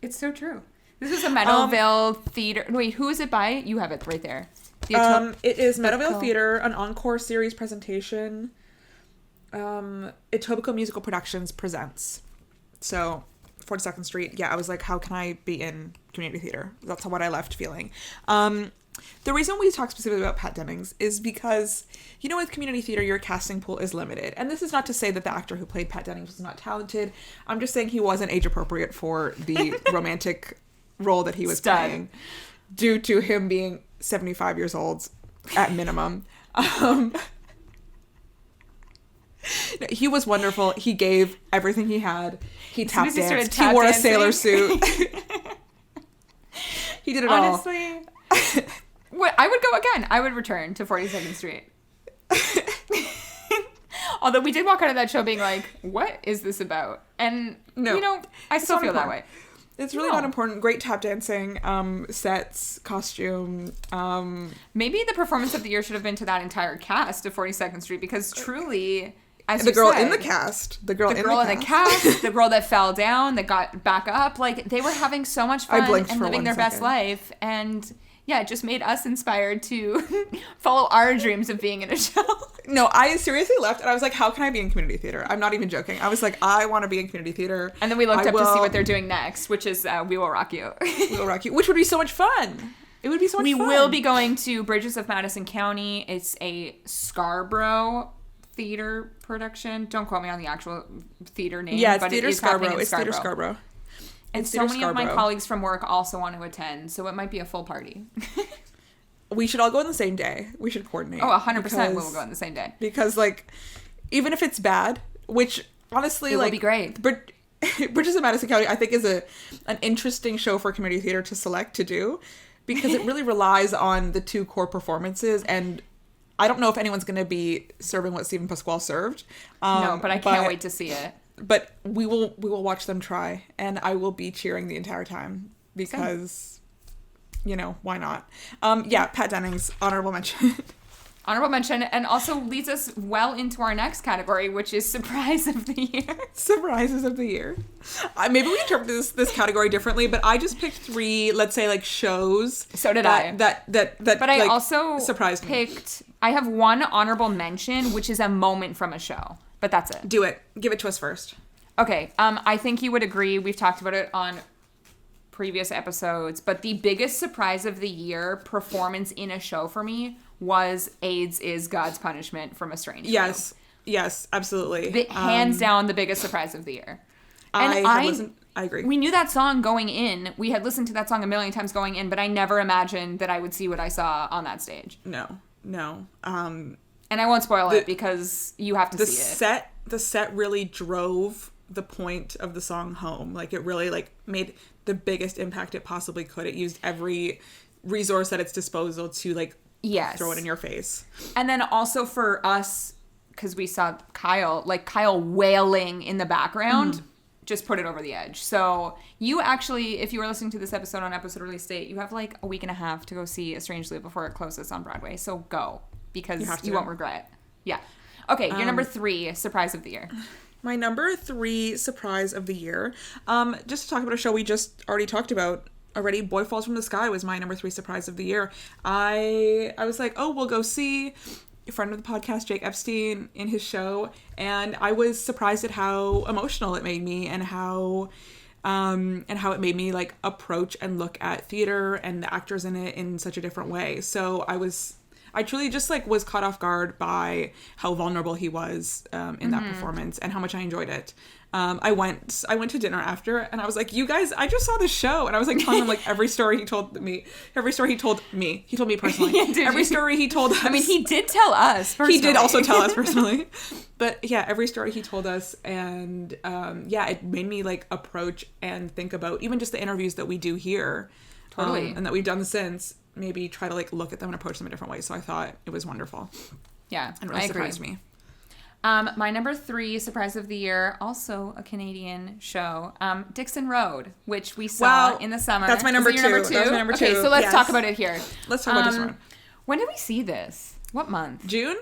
Speaker 2: It's so true. This is a Meadowvale theater. Wait, who is it by? You have it right there.
Speaker 1: It is Meadowvale Theater, an encore series presentation. Etobicoke Musical Productions presents. So, 42nd Street. Yeah, I was like, how can I be in community theater? That's what I left feeling. The reason we talk specifically about Pat Dennings is because, you know, with community theater, your casting pool is limited. And this is not to say that the actor who played Pat Dennings was not talented. I'm just saying he wasn't age appropriate for the romantic role that he was playing, due to him being 75 years old at minimum. He was wonderful. He gave everything he had. He tap danced. He wore a sailor suit. He did it
Speaker 2: Honestly, I would go again. I would return to 42nd Street. Although we did walk out of that show being like, what is this about? And,
Speaker 1: No,
Speaker 2: you know, I still feel that way.
Speaker 1: It's really not important. Great tap dancing, sets, costume.
Speaker 2: Maybe the performance of the year should have been to that entire cast of 42nd Street, because truly, as
Speaker 1: The
Speaker 2: you
Speaker 1: girl
Speaker 2: said,
Speaker 1: in the cast. The girl in the
Speaker 2: cast, the girl that fell down, that got back up. Like, they were having so much fun and living their best life. And yeah, it just made us inspired to follow our dreams of being in a show.
Speaker 1: No, I seriously left and I was like, how can I be in community theater? I'm not even joking. I was like, I want to be in community theater.
Speaker 2: And then we looked up to see what they're doing next, which is We Will Rock You.
Speaker 1: We Will Rock You, which would be so much fun. It would be so much fun.
Speaker 2: We will be going to Bridges of Madison County. It's a Scarborough theater production. Don't quote me on the actual theater name.
Speaker 1: Yeah, it's
Speaker 2: but
Speaker 1: Theater
Speaker 2: it is
Speaker 1: Scarborough.
Speaker 2: It's
Speaker 1: Theater Scarborough.
Speaker 2: And so many of my colleagues from work also want to attend, so it might be a full party.
Speaker 1: We should all go on the same day. We should coordinate.
Speaker 2: Oh, 100% we will go on the same day.
Speaker 1: Because, like, even if it's bad, which honestly,
Speaker 2: it
Speaker 1: like,
Speaker 2: will be great.
Speaker 1: Bridges of Madison County, I think, is an interesting show for community theater to select to do, because it really relies on the two core performances, and I don't know if anyone's going to be serving what Stephen Pasquale served.
Speaker 2: No, but I can't wait to see it.
Speaker 1: But we will watch them try, and I will be cheering the entire time because, you know, why not? Yeah, Pat Dennings, honorable mention.
Speaker 2: Honorable mention, and also leads us well into our next category, which is Surprise of the Year.
Speaker 1: Surprises of the year. Maybe we interpret this category differently, but I just picked 3, let's say, like, shows.
Speaker 2: So did I.
Speaker 1: But
Speaker 2: I also
Speaker 1: surprised
Speaker 2: picked. I have one honorable mention, which is a moment from a show, but that's it.
Speaker 1: Do it. Give it to us first.
Speaker 2: Okay. I think you would agree. We've talked about it on previous episodes, but the biggest surprise of the year performance in a show for me was AIDS is God's Punishment from A Strange World.
Speaker 1: Yes, absolutely.
Speaker 2: Hands down the biggest surprise of the year. And
Speaker 1: I agree.
Speaker 2: We knew that song going in. We had listened to that song a million times going in, but I never imagined that I would see what I saw on that stage.
Speaker 1: No.
Speaker 2: And I won't spoil it because you have to see it.
Speaker 1: The set really drove the point of the song home. Like, it really, like, made the biggest impact it possibly could. It used every resource at its disposal to, like, throw it in your face.
Speaker 2: And then also for us, because we saw Kyle wailing in the background, just put it over the edge. So you actually, if you were listening to this episode on episode release date, you have like a week and a half to go see A Strange Loop before it closes on Broadway. So go, because you won't regret. Yeah. Okay, your number 3 surprise of the year.
Speaker 1: My number 3 surprise of the year, just to talk about a show we just already talked about already, Boy Falls from the Sky was my number 3 surprise of the year. I was like, oh, we'll go see a friend of the podcast, Jake Epstein, in his show, and I was surprised at how emotional it made me and how it made me like approach and look at theater and the actors in it in such a different way. So I truly just like was caught off guard by how vulnerable he was in that performance and how much I enjoyed it. I went to dinner after and I was like, you guys, I just saw this show, and I was like telling him like every story he told me personally. Every story he told us.
Speaker 2: I mean, he did tell us personally.
Speaker 1: He did also tell us personally. But yeah, every story he told us, and it made me like approach and think about even just the interviews that we do here.
Speaker 2: Totally.
Speaker 1: And that we've done since, maybe try to like look at them and approach them a different way. So I thought it was wonderful.
Speaker 2: Yeah,
Speaker 1: and really surprised me.
Speaker 2: My number 3 surprise of the year, also a Canadian show, Dixon Road, which we saw in the summer.
Speaker 1: That's my number 2. That's my number 2.
Speaker 2: Okay, so let's talk about it here.
Speaker 1: Let's talk about Dixon Road.
Speaker 2: When did we see this? What month?
Speaker 1: June?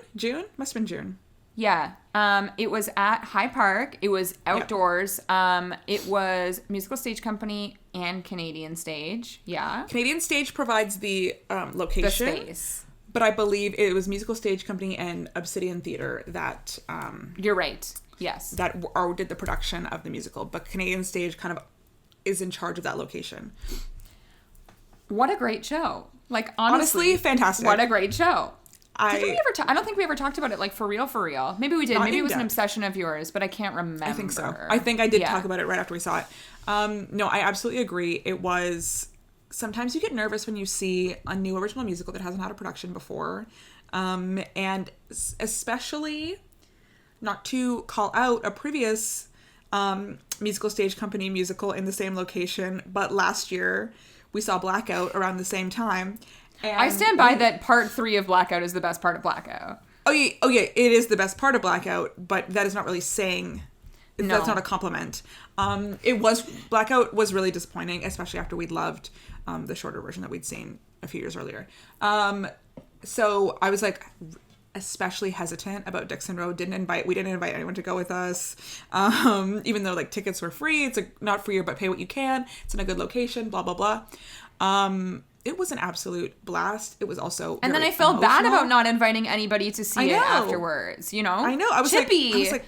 Speaker 1: Must have been June.
Speaker 2: Yeah. It was at High Park. It was outdoors. Yep. It was Musical Stage Company and Canadian Stage. Yeah.
Speaker 1: Canadian Stage provides the location.
Speaker 2: The space.
Speaker 1: But I believe it was Musical Stage Company and Obsidian Theatre that...
Speaker 2: You're right. Yes.
Speaker 1: That did the production of the musical. But Canadian Stage kind of is in charge of that location.
Speaker 2: What a great show. Like,
Speaker 1: honestly fantastic.
Speaker 2: What a great show.
Speaker 1: Did
Speaker 2: we ever I don't think we ever talked about it, like, for real. Maybe we did. Maybe it was an obsession of yours, but I can't remember.
Speaker 1: I think so. I think I did talk about it right after we saw it. No, I absolutely agree. It was... Sometimes you get nervous when you see a new original musical that hasn't had a production before. And especially, not to call out a previous Musical Stage Company musical in the same location, but last year we saw Blackout around the same time. And
Speaker 2: I stand by that part 3 of Blackout is the best part of Blackout.
Speaker 1: Oh yeah, it is the best part of Blackout, but that is not really saying... No. That's not a compliment. Blackout was really disappointing, especially after we'd loved the shorter version that we'd seen a few years earlier. So I was like especially hesitant about Dixon Road. We didn't invite anyone to go with us. Even though like tickets were free. It's not free, but pay what you can. It's in a good location, blah, blah, blah. It was an absolute blast. It was also
Speaker 2: and then I felt bad about not inviting anybody to see it afterwards, you know?
Speaker 1: I know. I was
Speaker 2: Chippy.
Speaker 1: like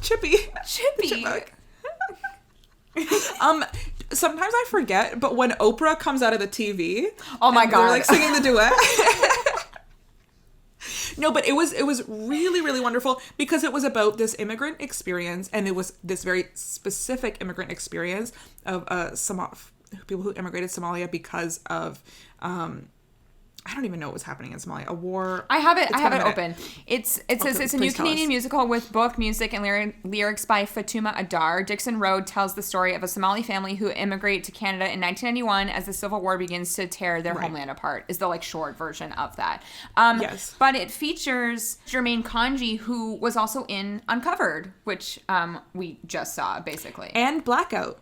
Speaker 1: Chippy. Sometimes I forget, but when Oprah comes out of the TV,
Speaker 2: oh my god,
Speaker 1: they're like singing the duet. No, but it was really, really wonderful because it was about this immigrant experience, and it was this very specific immigrant experience of people who immigrated Somalia because of I don't even know what was happening in Somalia. A war.
Speaker 2: I have it open. It says it's a new Canadian musical with book, music, and lyrics by Fatuma Adar. Dixon Road tells the story of a Somali family who immigrate to Canada in 1991 as the Civil War begins to tear their homeland apart. Is the like short version of that.
Speaker 1: Yes. But
Speaker 2: it features Jermaine Conji, who was also in Uncovered, which we just saw basically,
Speaker 1: and Blackout.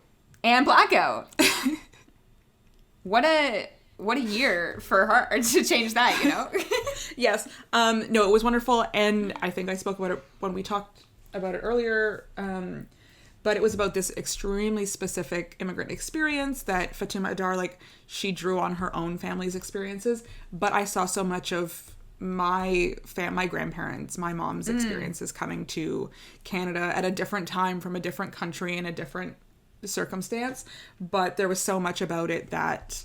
Speaker 2: What a year for her to change that, you know?
Speaker 1: Yes. No, it was wonderful. And I think I spoke about it when we talked about it earlier. But it was about this extremely specific immigrant experience that Fatuma Adar, like, she drew on her own family's experiences. But I saw so much of my grandparents, my mom's experiences coming to Canada at a different time from a different country in a different circumstance, but there was so much about it that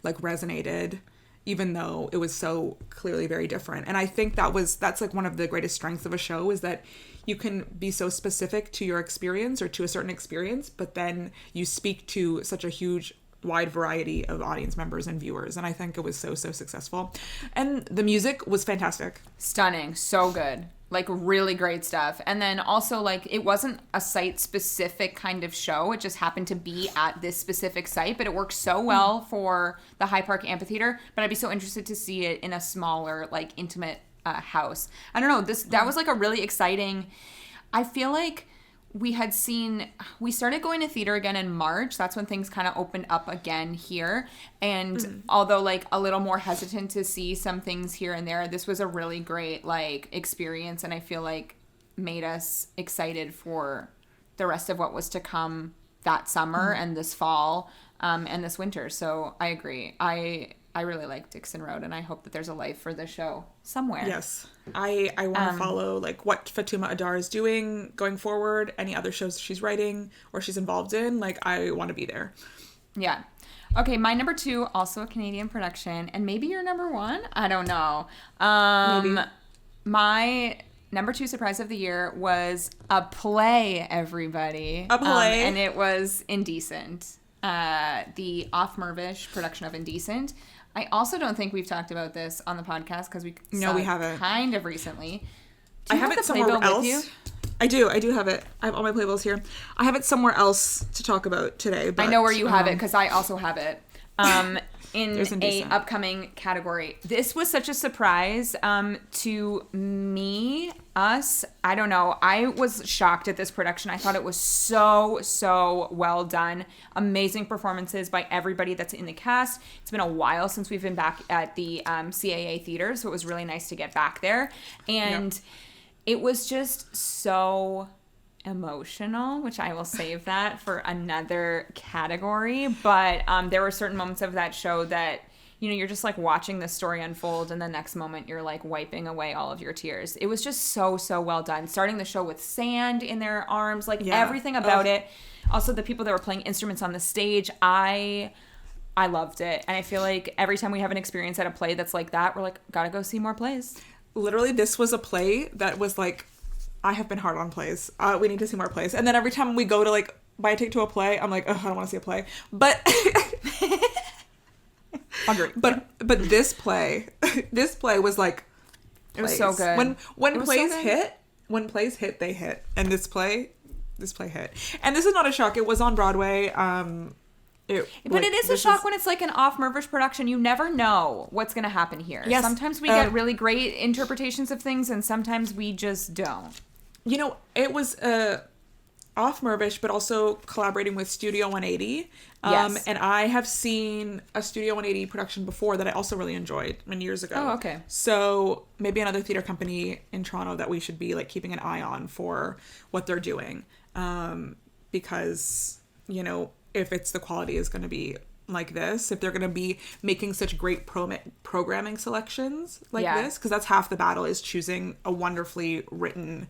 Speaker 1: like resonated, even though it was so clearly very different. And I think that's like one of the greatest strengths of a show, is that you can be so specific to your experience or to a certain experience, but then you speak to such a huge wide variety of audience members and viewers. And I think it was so successful, and the music was fantastic,
Speaker 2: stunning, so good. Like, really great stuff. And then also, like, it wasn't a site-specific kind of show. It just happened to be at this specific site, but it worked so well for the High Park Amphitheater. But I'd be so interested to see it in a smaller, like, intimate house. I don't know. That was, like, a really exciting... I feel like we started going to theater again in March. That's when things kind of opened up again here. And although like a little more hesitant to see some things here and there, this was a really great like experience. And I feel like made us excited for the rest of what was to come that summer and this fall and this winter. So I agree. I really like Dixon Road, and I hope that there's a life for the show somewhere.
Speaker 1: Yes. I want to follow like what Fatuma Adar is doing going forward, any other shows she's writing or she's involved in. Like, I want to be there.
Speaker 2: Yeah. Okay, my number 2, also a Canadian production, and maybe your number 1? I don't know.
Speaker 1: Maybe.
Speaker 2: My number 2 surprise of the year was a play, everybody.
Speaker 1: A play.
Speaker 2: And it was Indecent. The Off Mirvish production of Indecent. I also don't think we've talked about this on the podcast because we
Speaker 1: haven't.
Speaker 2: Kind of recently.
Speaker 1: I have it somewhere else. With you? I do have it. I have all my playbills here. I have it somewhere else to talk about today. But,
Speaker 2: I know where you have it because I also have it. In a upcoming category. This was such a surprise to me, us. I don't know. I was shocked at this production. I thought it was so well done. Amazing performances by everybody that's in the cast. It's been a while since we've been back at the CAA Theater, so it was really nice to get back there. And it was just so emotional, which I will save that for another category, but there were certain moments of that show that, you know, you're just like watching the story unfold and the next moment you're like wiping away all of your tears. It was just so well done, starting the show with sand in their arms, like everything about it. Also the people that were playing instruments on the stage, I loved it, and I feel like every time we have an experience at a play that's like that, we're like, gotta go see more plays.
Speaker 1: Literally, this was a play that was like, I have been hard on plays. We need to see more plays. And then every time we go to like buy a ticket to a play, I'm like, oh, I don't want to see a play. But
Speaker 2: Agree.
Speaker 1: But this play was like,
Speaker 2: it was so good.
Speaker 1: When plays hit, they hit. And this play hit. And this is not a shock. It was on Broadway.
Speaker 2: But it is a shock when it's like an Off Mirvish production. You never know what's going to happen here.
Speaker 1: Yes.
Speaker 2: Sometimes we get really great interpretations of things, and sometimes we just don't.
Speaker 1: You know, it was Off Mirvish, but also collaborating with Studio 180.
Speaker 2: Yes.
Speaker 1: And I have seen a Studio 180 production before that I also really enjoyed many years ago.
Speaker 2: Oh, okay.
Speaker 1: So maybe another theater company in Toronto that we should be like keeping an eye on for what they're doing. Because, you know, if it's the quality is going to be like this, if they're going to be making such great programming selections like this, because that's half the battle, is choosing a wonderfully written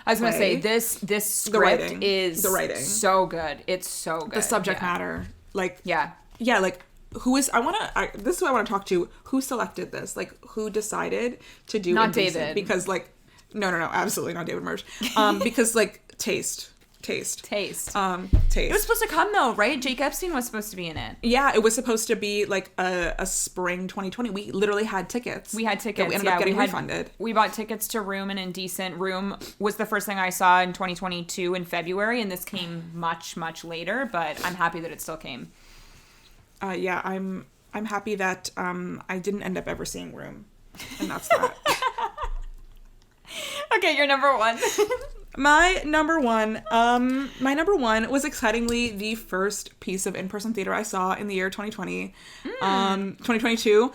Speaker 2: I was going to say, this script is
Speaker 1: the writing.
Speaker 2: So good. It's so good.
Speaker 1: The subject matter. Like,
Speaker 2: yeah,
Speaker 1: like, who is, this is who I want to talk to. Who selected this? Like, who decided to do
Speaker 2: Not
Speaker 1: Indecent?
Speaker 2: David.
Speaker 1: Because, like, no, absolutely not David Mersch. Because, like, taste. It
Speaker 2: was supposed to come though, right? Jake Epstein was supposed to be in it.
Speaker 1: Yeah, it was supposed to be like a spring 2020. We literally had tickets.
Speaker 2: We had tickets.
Speaker 1: We ended up getting refunded.
Speaker 2: We bought tickets to Room and Indecent. Room was the first thing I saw in 2022 in February, and this came much later. But I'm happy that it still came.
Speaker 1: Yeah, I'm happy that I didn't end up ever seeing Room, and that's that.
Speaker 2: Okay, your number 1.
Speaker 1: My number one was excitingly the first piece of in-person theater I saw in the year 2020, 2022.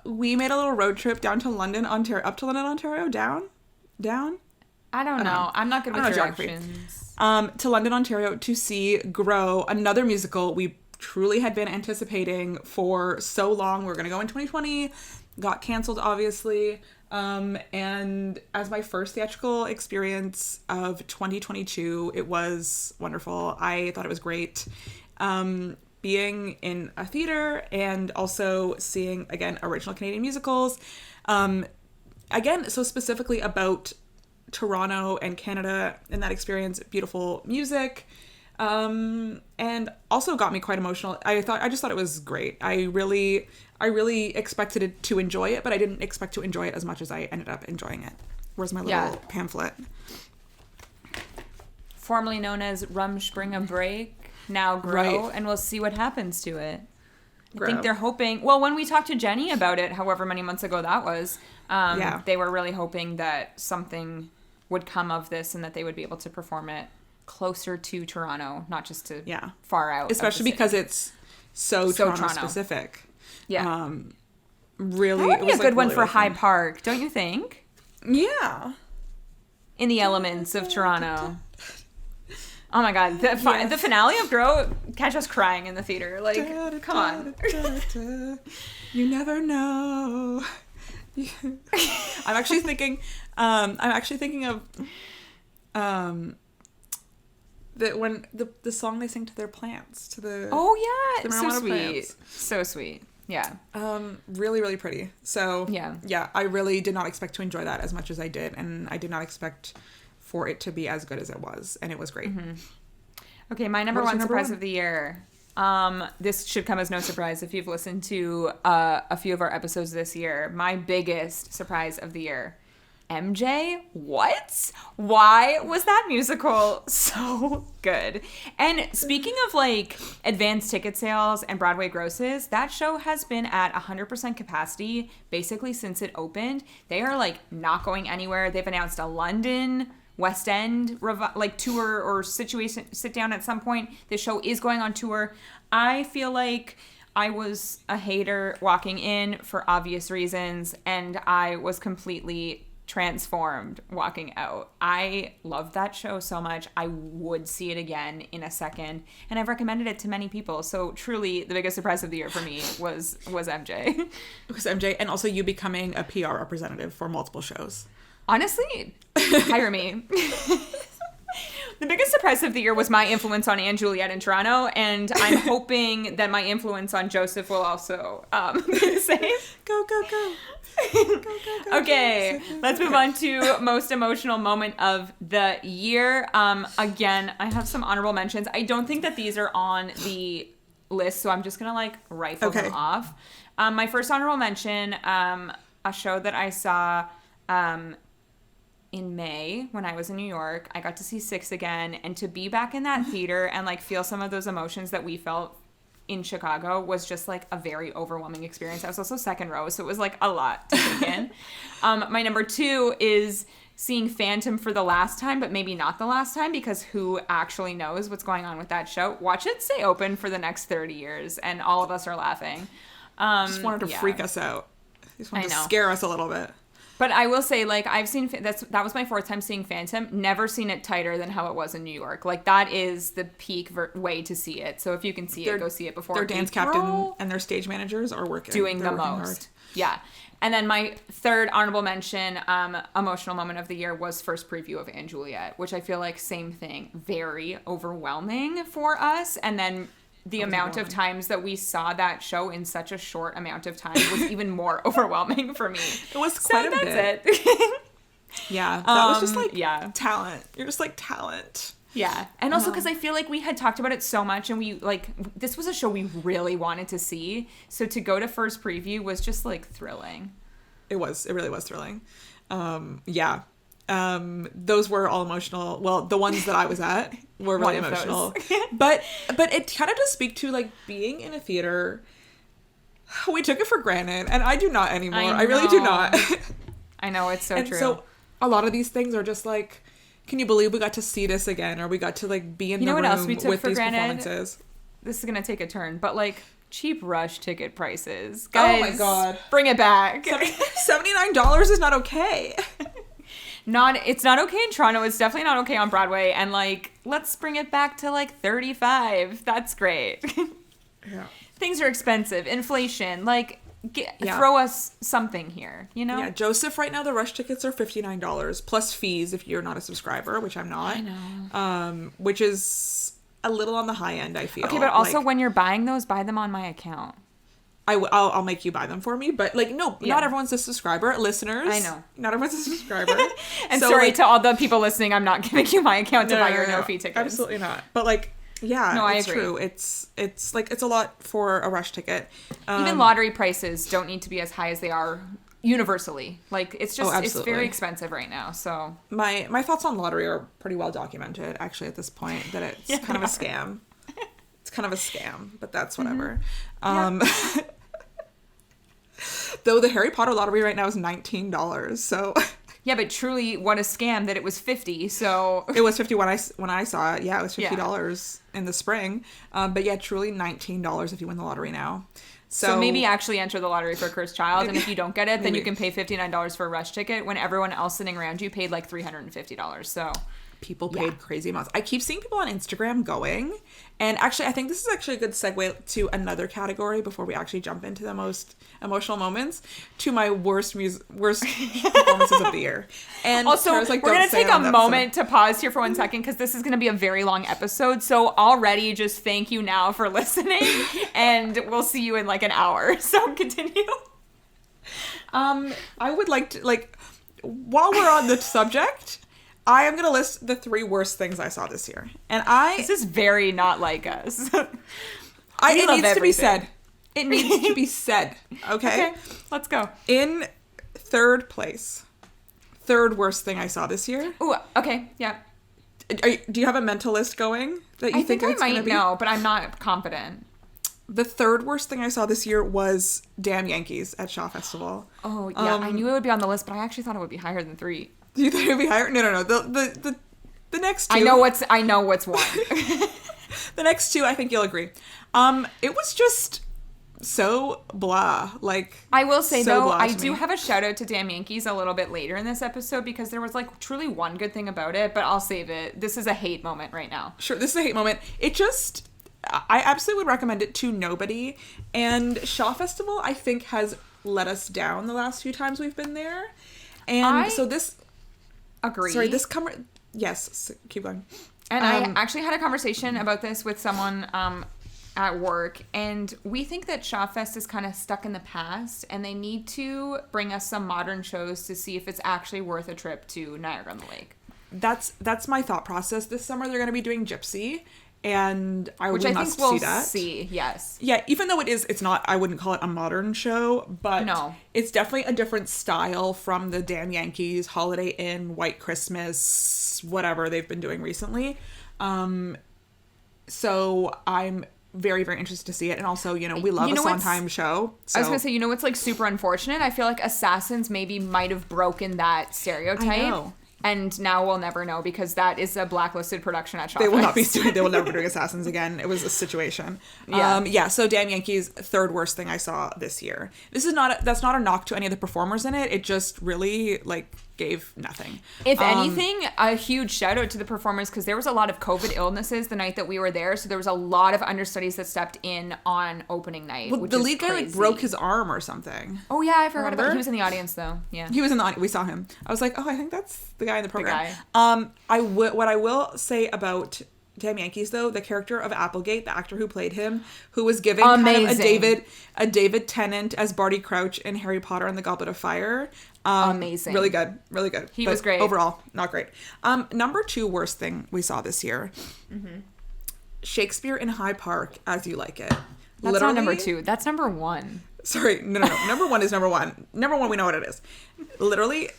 Speaker 1: We made a little road trip down to London, Ontario, down?
Speaker 2: I don't know. I'm not good with directions.
Speaker 1: To London, Ontario to see Grow, another musical we truly had been anticipating for so long. We're going to go in 2020, got canceled, obviously. And as my first theatrical experience of 2022, it was wonderful. I thought it was great. Being in a theater and also seeing, again, original Canadian musicals. Again, so specifically about Toronto and Canada in that experience, beautiful music. And also got me quite emotional. I just thought it was great. I really expected it to enjoy it, but I didn't expect to enjoy it as much as I ended up enjoying it. Where's my little pamphlet?
Speaker 2: Formerly known as Rumspringa Break, now Grow, and we'll see what happens to it. I think they're hoping, well, when we talked to Jenny about it, however many months ago that was, they were really hoping that something would come of this and that they would be able to perform it closer to Toronto, not just to far out.
Speaker 1: Especially because it's so Toronto specific.
Speaker 2: Yeah.
Speaker 1: Really,
Speaker 2: that would be a good one
Speaker 1: really
Speaker 2: for High
Speaker 1: fun.
Speaker 2: Park, don't you think?
Speaker 1: Yeah.
Speaker 2: In the elements of Toronto. Oh my god, the finale of Grow, catch us crying in the theater. Like, come on.
Speaker 1: You never know. I'm actually thinking of that when the song they sing to their plants, to the
Speaker 2: so sweet,
Speaker 1: plants.
Speaker 2: So sweet. Yeah.
Speaker 1: Really, really pretty. So
Speaker 2: yeah,
Speaker 1: I really did not expect to enjoy that as much as I did, and I did not expect for it to be as good as it was, and it was great.
Speaker 2: Mm-hmm. Okay, my number one surprise of the year. This should come as no surprise if you've listened to a few of our episodes this year. My biggest surprise of the year. MJ? What? Why was that musical so good? And speaking of like advanced ticket sales and Broadway grosses, that show has been at 100% capacity basically since it opened. They are like not going anywhere. They've announced a London West End tour or sit down at some point. The show is going on tour. I feel like I was a hater walking in for obvious reasons, and I was completely transformed walking out. I loved that show so much. I would see it again in a second, and I've recommended it to many people. So truly the biggest surprise of the year for me was MJ. It
Speaker 1: was MJ, and also you becoming a PR representative for multiple shows.
Speaker 2: Honestly, hire me. The biggest surprise of the year was my influence on Anne Juliet in Toronto, and I'm hoping that my influence on Joseph will also be the same.
Speaker 1: Go, go, go.
Speaker 2: Okay, let's move on to most emotional moment of the year. Again, I have some honorable mentions. I don't think that these are on the list, so I'm just gonna like rifle them off. My first honorable mention, a show that I saw in May when I was in New York. I got to see Six again, and to be back in that theater and like feel some of those emotions that we felt in Chicago was just like a very overwhelming experience. I was also second row, so it was like a lot to take in. My number two is seeing Phantom for the last time, but maybe not the last time, because who actually knows what's going on with that show? Watch it stay open for the next 30 years, and all of us are laughing.
Speaker 1: Just wanted to freak us out. Just wanted to scare us a little bit.
Speaker 2: But I will say, like, I've seen, that was my fourth time seeing Phantom. Never seen it tighter than how it was in New York. Like, that is the peak way to see it. So if you can see it, go see it before.
Speaker 1: Their dance captain and their stage managers are
Speaker 2: doing the most.
Speaker 1: Hard.
Speaker 2: Yeah. And then my third honorable mention, emotional moment of the year, was first preview of Anne Juliet, which I feel like same thing, very overwhelming for us. And then the amount of times that we saw that show in such a short amount of time was even more overwhelming for me.
Speaker 1: It was quite a bit.
Speaker 2: That's it.
Speaker 1: Yeah, that was just like talent. You're just like talent.
Speaker 2: Yeah, and also because I feel like we had talked about it so much, and we like this was a show we really wanted to see. So to go to first preview was just like thrilling.
Speaker 1: It was. It really was thrilling. Yeah. Those were all emotional. Well, the ones that I was at were really emotional. but it kind of does speak to like being in a theater. We took it for granted, and I do not anymore. I really do not.
Speaker 2: I know, it's so true.
Speaker 1: So a lot of these things are just like, can you believe we got to see this again, or we got to like be in the room with these performances?
Speaker 2: This is gonna take a turn, but like cheap rush ticket prices, guys.
Speaker 1: Oh my god,
Speaker 2: bring it back.
Speaker 1: $79 is not okay.
Speaker 2: It's not okay in Toronto. It's definitely not okay on Broadway. And like, let's bring it back to like 35. That's great.
Speaker 1: Yeah.
Speaker 2: Things are expensive. Inflation. Like, throw us something here, you know?
Speaker 1: Yeah, Joseph, right now the rush tickets are $59 plus fees if you're not a subscriber, which I'm not.
Speaker 2: I know.
Speaker 1: Which is a little on the high end, I feel.
Speaker 2: Okay, but also when you're buying those, buy them on my account.
Speaker 1: I'll make you buy them for me, but like not everyone's a subscriber. Listeners,
Speaker 2: I know,
Speaker 1: not everyone's a subscriber.
Speaker 2: And so, sorry to all the people listening, I'm not giving you my account to buy your no fee tickets.
Speaker 1: Absolutely not. But like, yeah, it's true. It's like it's a lot for a rush ticket.
Speaker 2: Even lottery prices don't need to be as high as they are universally. Like it's just it's very expensive right now. So
Speaker 1: my thoughts on lottery are pretty well documented actually at this point. That it's kind of a scam. It's kind of a scam, but that's whatever. Though the Harry Potter lottery right now is $19, so
Speaker 2: Yeah, but truly, what a scam that it was 50. So
Speaker 1: it was 50 when I saw it. Yeah, it was $50 in the spring. But yeah, truly $19 if you win the lottery now.
Speaker 2: So maybe actually enter the lottery for Cursed Child, and if you don't get it, then
Speaker 1: Maybe.
Speaker 2: you can pay $59 for a rush ticket when everyone else sitting around you paid like $350. So
Speaker 1: people paid crazy amounts. I keep seeing people on Instagram going, and actually I think this is actually a good segue to another category before we actually jump into the most emotional moments, to my worst performances of the year. And
Speaker 2: also,
Speaker 1: Tara's like,
Speaker 2: we're going
Speaker 1: "Don't
Speaker 2: to
Speaker 1: say
Speaker 2: take
Speaker 1: it
Speaker 2: a
Speaker 1: on the
Speaker 2: moment to pause here for 1 second because this is going to be a very long episode. So already just thank you now for listening, and we'll see you in like an hour. So continue.
Speaker 1: I would like to, like, while we're on the subject, I am going to list the 3 worst things I saw this year. And
Speaker 2: This is very not like us.
Speaker 1: it
Speaker 2: love
Speaker 1: needs to be
Speaker 2: everything.
Speaker 1: said. It needs to be said. Okay?
Speaker 2: Okay, let's go.
Speaker 1: In third place, third worst thing I saw this year.
Speaker 2: Ooh, okay, yeah.
Speaker 1: Do you have a mental list going that you
Speaker 2: I think I
Speaker 1: it's gonna
Speaker 2: might
Speaker 1: be?
Speaker 2: know, but I'm not confident.
Speaker 1: The third worst thing I saw this year was Damn Yankees at Shaw Festival.
Speaker 2: Oh, yeah, I knew it would be on the list, but I actually thought it would be higher than 3.
Speaker 1: Do you think it would be higher? No. The next 2.
Speaker 2: I know what's one.
Speaker 1: The next 2, I think you'll agree. It was just so blah. Like,
Speaker 2: I will say,
Speaker 1: so
Speaker 2: though,
Speaker 1: blah
Speaker 2: I
Speaker 1: to
Speaker 2: do
Speaker 1: me.
Speaker 2: have a shout out to Damn Yankees a little bit later in this episode because there was like truly one good thing about it, but I'll save it. This is a hate moment right now.
Speaker 1: Sure, this is a hate moment. I absolutely would recommend it to nobody. And Shaw Festival, I think, has let us down the last few times we've been there. And so this...
Speaker 2: Agree.
Speaker 1: Sorry, yes, keep going.
Speaker 2: And I actually had a conversation about this with someone at work, and we think that Shawfest is kind of stuck in the past, and they need to bring us some modern shows to see if it's actually worth a trip to Niagara-on-the-Lake.
Speaker 1: That's my thought process. This summer they're going to be doing Gypsy, and
Speaker 2: Which
Speaker 1: we
Speaker 2: I
Speaker 1: must
Speaker 2: think we'll
Speaker 1: see that.
Speaker 2: see, yes.
Speaker 1: Yeah, even though it's not, I wouldn't call it a modern show, but
Speaker 2: No.
Speaker 1: it's definitely a different style from the Damn Yankees, Holiday Inn, White Christmas, whatever they've been doing recently. So I'm very, very interested to see it. And also, we love a Sondheim show. So.
Speaker 2: I was going to say, what's like super unfortunate? I feel like Assassins maybe might have broken that stereotype.
Speaker 1: I know.
Speaker 2: And now we'll never know because that is a blacklisted production at Shawfest.
Speaker 1: They will not be doing. They will never be doing Assassins again. It was a situation.
Speaker 2: Yeah.
Speaker 1: So Damn Yankees, third worst thing I saw this year. That's not a knock to any of the performers in it. It just really gave nothing.
Speaker 2: If anything, a huge shout out to the performers because there was a lot of COVID illnesses the night that we were there. So there was a lot of understudies that stepped in on opening night.
Speaker 1: Well,
Speaker 2: which
Speaker 1: the
Speaker 2: is
Speaker 1: lead guy
Speaker 2: crazy.
Speaker 1: broke his arm or something.
Speaker 2: Oh yeah, I forgot about.
Speaker 1: Remember?
Speaker 2: He was in the audience though. Yeah.
Speaker 1: He was in the audience. We saw him. I was like, oh, I think that's the guy in the program.
Speaker 2: guy.
Speaker 1: What I will say about Damn Yankees though, the character of Applegate, the actor who played him, who was giving kind of a David Tennant as Barty Crouch in Harry Potter and the Goblet of Fire.
Speaker 2: Amazing.
Speaker 1: Really good. Really good.
Speaker 2: He was great.
Speaker 1: Overall, not great. Number 2 worst thing we saw this year. Mm-hmm. Shakespeare in Hyde Park, As You Like It.
Speaker 2: That's not number 2. That's number 1.
Speaker 1: Sorry. No. Number 1 is number 1. Number 1, we know what it is. Literally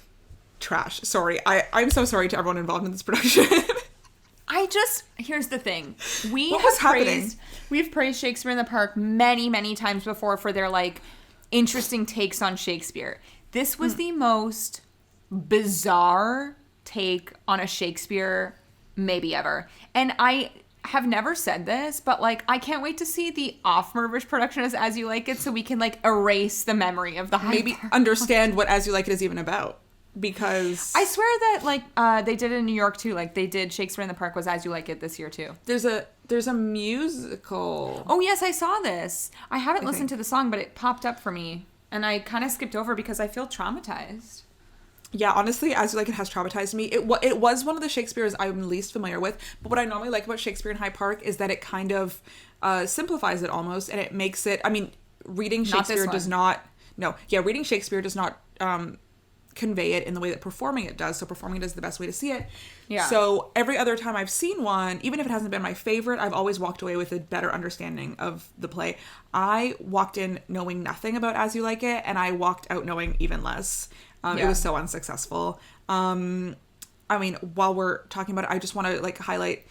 Speaker 1: trash. Sorry. I'm so sorry to everyone involved in this production.
Speaker 2: Here's the thing. We've praised Shakespeare in the Park many, many times before for their interesting takes on Shakespeare. This was the most bizarre take on a Shakespeare maybe ever. And I have never said this, but I can't wait to see the off-Mervish production As You Like It so we can erase the memory of the Hyde
Speaker 1: Maybe
Speaker 2: Park.
Speaker 1: understand what As You Like It is even about. Because
Speaker 2: I swear that they did it in New York too. They did Shakespeare in the Park was As You Like It this year too.
Speaker 1: there's a musical.
Speaker 2: Oh yes, I saw this. I haven't listened to the song, but it popped up for me, and I kind of skipped over because I feel traumatized.
Speaker 1: Yeah, honestly, As You Like It has traumatized me. It was one of the Shakespeares I'm least familiar with, but what I normally like about Shakespeare in Hyde Park is that it kind of simplifies it almost, and it makes it. I mean, reading Shakespeare does not. No, yeah, reading Shakespeare does not convey it in the way that performing it does. So performing it is the best way to see it.
Speaker 2: Yeah.
Speaker 1: So every other time I've seen one, even if it hasn't been my favorite, I've always walked away with a better understanding of the play. I walked in knowing nothing about As You Like It, and I walked out knowing even less. It was so unsuccessful. I mean, while we're talking about it, I just want to highlight,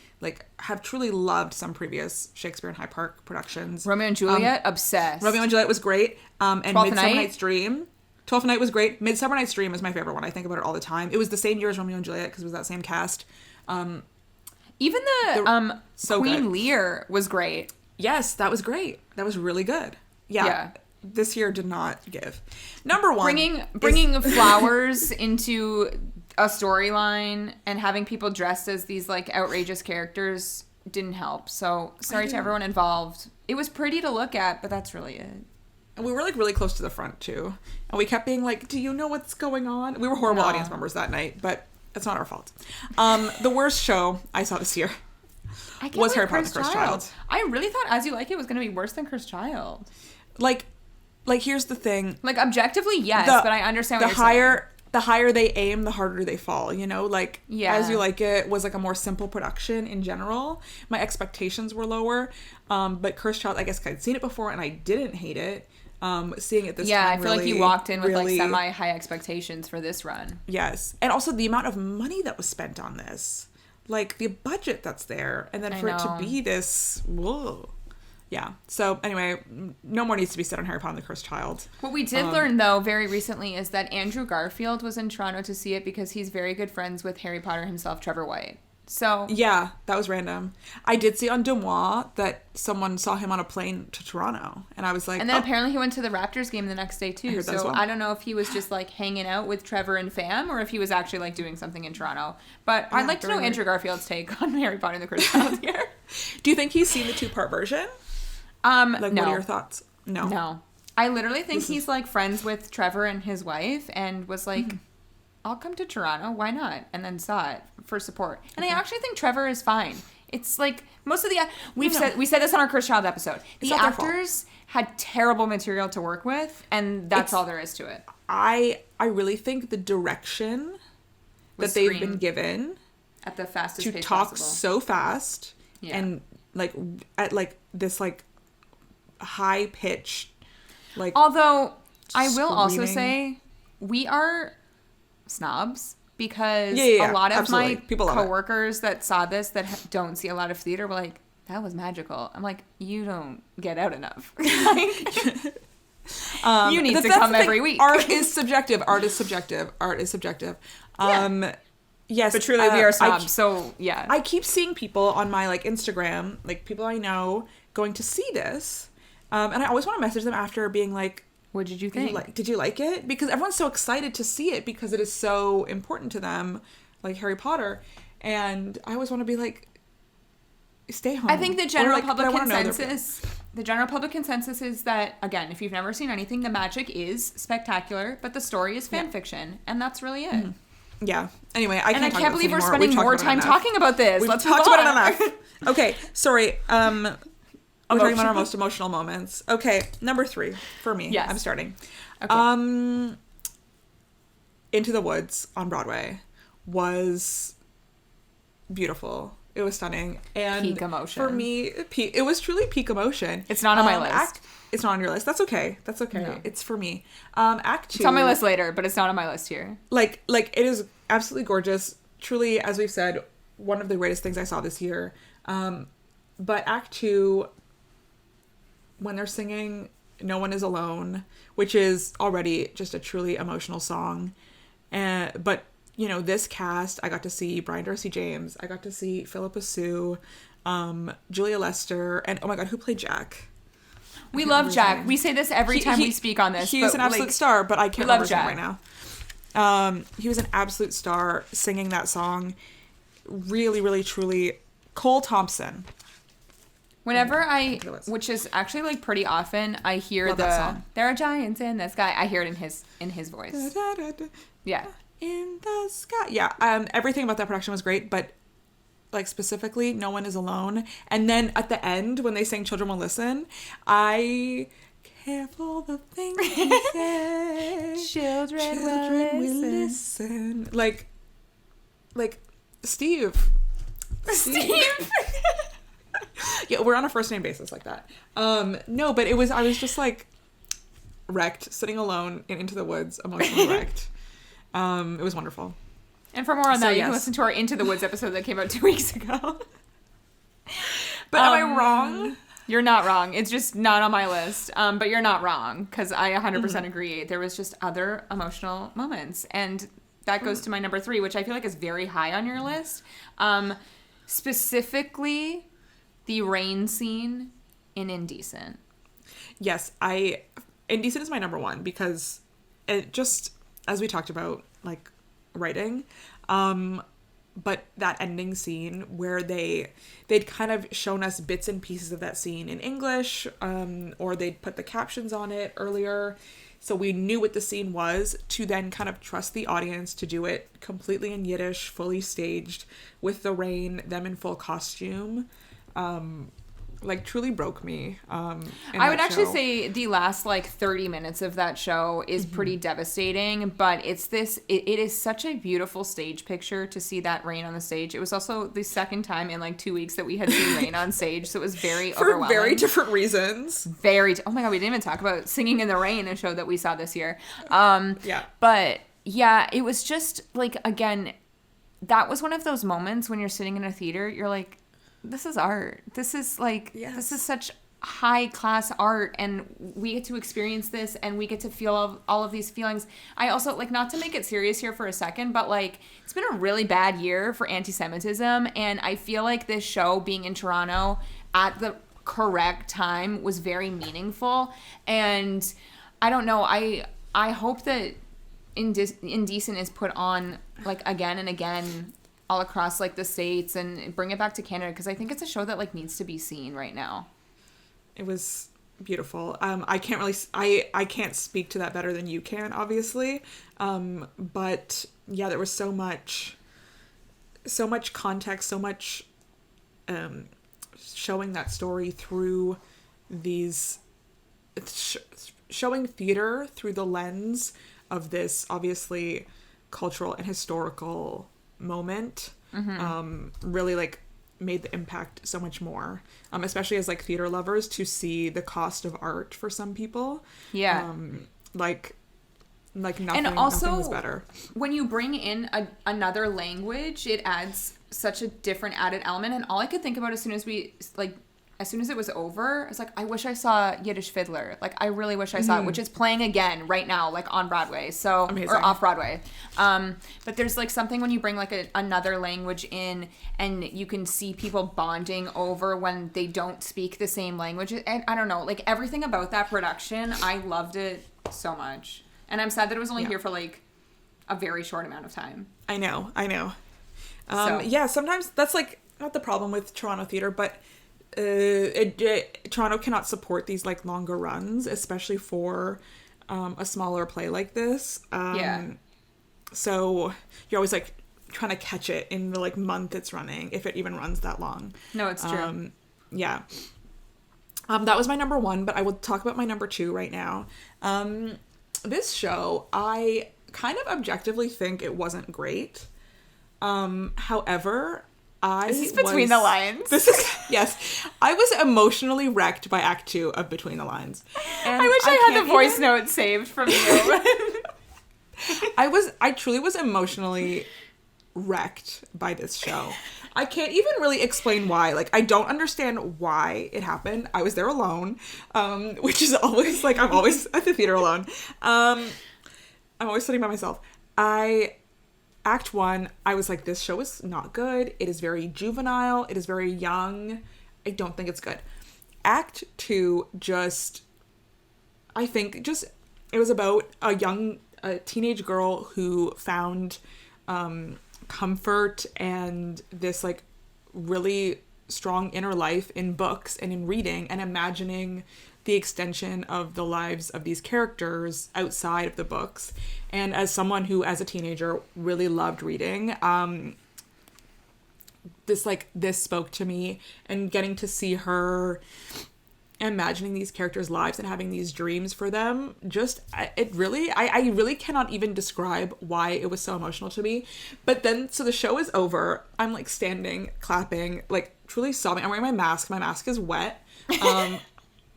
Speaker 1: have truly loved some previous Shakespeare in Hyde Park productions.
Speaker 2: Romeo and Juliet, obsessed.
Speaker 1: Romeo and Juliet was great. And
Speaker 2: Twelfth
Speaker 1: Midsummer
Speaker 2: Night?
Speaker 1: Night's Dream. Twelfth Night was great. Midsummer Night's Dream is my favorite one. I think about it all the time. It was the same year as Romeo and Juliet because it was that same cast.
Speaker 2: Even the
Speaker 1: so
Speaker 2: Queen
Speaker 1: good.
Speaker 2: Lear was great.
Speaker 1: Yes, that was great. That was really good. Yeah. This year did not give. Number one.
Speaker 2: Bringing flowers into a storyline and having people dressed as these like outrageous characters didn't help. So sorry to everyone involved. It was pretty to look at, but that's really it.
Speaker 1: And we were like really close to the front too. And we kept being like, do you know what's going on? We were horrible audience members that night, but it's not our fault. The worst show I saw this year was Harry Potter and the Cursed Child.
Speaker 2: I really thought As You Like It was going to be worse than Cursed Child.
Speaker 1: Like here's the thing.
Speaker 2: Like objectively, yes, but I understand what you're saying.
Speaker 1: The higher they aim, the harder they fall, you know? Like, As You Like It was like a more simple production in general. My expectations were lower. But Cursed Child, I guess I'd seen it before and I didn't hate it. Seeing it this time,
Speaker 2: yeah, I feel like you walked in with
Speaker 1: really,
Speaker 2: like semi-high expectations for this run.
Speaker 1: Yes. And also the amount of money that was spent on this. Like, the budget that's there. And then for it to be this, whoa. Yeah. So, anyway, no more needs to be said on Harry Potter and the Cursed Child.
Speaker 2: What we did learn, though, very recently is that Andrew Garfield was in Toronto to see it because he's very good friends with Harry Potter himself, Trevor White. So...
Speaker 1: Yeah, that was random. I did see on Demois that someone saw him on a plane to Toronto. And I was like...
Speaker 2: And then apparently he went to the Raptors game the next day, too. So I don't know if he was just, like, hanging out with Trevor and fam or if he was actually, like, doing something in Toronto. But I'd like to know Andrew Garfield's take on Harry Potter and the Cursed Child here.
Speaker 1: Do you think he's seen the 2-part version? No. What are your thoughts?
Speaker 2: No. I literally think he's like friends with Trevor and his wife and was like, I'll come to Toronto. Why not? And then saw it for support. And I actually think Trevor is fine. It's like most of the we said this on our Cursed Child episode. The actors had terrible material to work with, and that's all there is to it.
Speaker 1: I really think the direction that they've been given
Speaker 2: at the fastest pace
Speaker 1: to talk
Speaker 2: possible.
Speaker 1: So fast and like at like this like high pitch, like,
Speaker 2: although I will also say we are snobs because a lot of my coworkers that saw this that don't see a lot of theater were like, that was magical. I'm like, you don't get out enough. You need to come every week.
Speaker 1: Art is subjective. Yes,
Speaker 2: but truly we are snobs. So yeah,
Speaker 1: I keep seeing people on my like Instagram, like people I know, going to see this. And I always want to message them after being like,
Speaker 2: what did you think?
Speaker 1: Did you like it? Because everyone's so excited to see it because it is so important to them, like Harry Potter. And I always want to be like, stay home.
Speaker 2: I think the general public consensus is that, again, if you've never seen anything, the magic is spectacular, but the story is fan fiction. And that's really it. Mm-hmm.
Speaker 1: Yeah. Anyway, I can't
Speaker 2: believe we're spending more time talking about this.
Speaker 1: Let's talk about it enough. Okay. Sorry. We're talking about our most emotional moments. Okay, number 3 for me.
Speaker 2: Yes.
Speaker 1: I'm starting.
Speaker 2: Okay.
Speaker 1: Into the Woods on Broadway was beautiful. It was stunning. And
Speaker 2: peak emotion.
Speaker 1: For me, it was truly peak emotion.
Speaker 2: It's not on my list.
Speaker 1: It's not on your list. That's okay. No. It's for me. Act 2.
Speaker 2: It's on my list later, but it's not on my list here.
Speaker 1: Like it is absolutely gorgeous. Truly, as we've said, one of the greatest things I saw this year. But Act 2... when they're singing No One Is Alone, which is already just a truly emotional song. But, you know, this cast, I got to see Brian Darcy James. I got to see Philippa Sue, Julia Lester, and oh my God, who played Jack?
Speaker 2: We love Jack. We say this every time we speak on this.
Speaker 1: He's an absolute star, but I can't remember his name right now. He was an absolute star singing that song. Really, really, truly. Cole Thompson.
Speaker 2: Whenever which is actually like pretty often, I hear there are giants in the sky. I hear it in his voice.
Speaker 1: Da, da, da, da.
Speaker 2: Yeah.
Speaker 1: In the sky. Yeah. Everything about that production was great, but like specifically, No One Is Alone. And then at the end, when they sang Children Will Listen, careful the things you say.
Speaker 2: Children will listen.
Speaker 1: Like Steve. Yeah, we're on a first name basis like that. No, but I was just like wrecked, sitting alone in Into the Woods, emotionally wrecked. It was wonderful.
Speaker 2: And for more on that, you can listen to our Into the Woods episode that came out 2 weeks ago.
Speaker 1: But am I wrong?
Speaker 2: You're not wrong. It's just not on my list. But you're not wrong, because I 100% agree. There was just other emotional moments. And that goes to my number 3, which I feel like is very high on your list. Specifically, the rain scene in Indecent.
Speaker 1: Yes, Indecent is my number 1 because it just, as we talked about, like, writing, but that ending scene where they'd kind of shown us bits and pieces of that scene in English, or they'd put the captions on it earlier, so we knew what the scene was, to then kind of trust the audience to do it completely in Yiddish, fully staged, with the rain, them in full costume, like, truly broke me.
Speaker 2: I would actually say the last, like, 30 minutes of that show is pretty devastating, but it is such a beautiful stage picture to see that rain on the stage. It was also the second time in, like, 2 weeks that we had seen rain on stage, so it was very overwhelming.
Speaker 1: For very different reasons.
Speaker 2: Oh my god, we didn't even talk about Singing in the Rain, a show that we saw this year.
Speaker 1: Yeah.
Speaker 2: But, yeah, it was just, like, again, that was one of those moments when you're sitting in a theater, you're like, this is art. This is like, This is such high class art, and we get to experience this, and we get to feel all of these feelings. I also, like, not to make it serious here for a second, but, like, it's been a really bad year for anti-Semitism, and I feel like this show being in Toronto at the correct time was very meaningful. And I don't know, I hope that Indecent is put on, like, again and again all across, like, the States, and bring it back to Canada, because I think it's a show that, like, needs to be seen right now.
Speaker 1: It was beautiful. I can't speak to that better than you can, obviously. But yeah, there was so much context, so much showing that story through these, showing theater through the lens of this obviously cultural and historical moment. Really, like, made the impact so much more, especially as, like, theater lovers, to see the cost of art for some people. Like nothing, and also, nothing was better.
Speaker 2: When you bring in another language, it adds such a different added element. And all I could think about as soon as it was over, it's like, I wish I saw Yiddish Fiddler. Like, I really wish I saw it, which is playing again right now, like, on Broadway. So, amazing. Or off Broadway. But there's, like, something when you bring, like, another language in, and you can see people bonding over when they don't speak the same language. And I don't know, like, everything about that production, I loved it so much. And I'm sad that it was only here for, like, a very short amount of time.
Speaker 1: I know. Yeah, sometimes that's, like, not the problem with Toronto theater, but Toronto cannot support these, like, longer runs, especially for a smaller play like this. So you're always, like, trying to catch it in the, like, month it's running, if it even runs that long.
Speaker 2: No, it's true.
Speaker 1: Yeah. That was my number 1, but I will talk about my number 2 right now. This show, I kind of objectively think it wasn't great. However,
Speaker 2: This is Between the Lines.
Speaker 1: Yes. I was emotionally wrecked by Act 2 of Between the Lines.
Speaker 2: And I wish I had the voice note saved from you.
Speaker 1: I truly was emotionally wrecked by this show. I can't even really explain why. Like, I don't understand why it happened. I was there alone, which is always, like, I'm always at the theater alone. I'm always sitting by myself. Act 1, I was like, this show is not good. It is very juvenile. It is very young. I don't think it's good. Act 2 it was about a teenage girl who found comfort and this, like, really strong inner life in books and in reading and imagining the extension of the lives of these characters outside of the books. And as someone who, as a teenager, really loved reading, this spoke to me, and getting to see her imagining these characters' lives and having these dreams for them, I really cannot even describe why it was so emotional to me. But then, so the show is over, I'm, like, standing, clapping, like, truly sobbing. I'm wearing my mask is wet.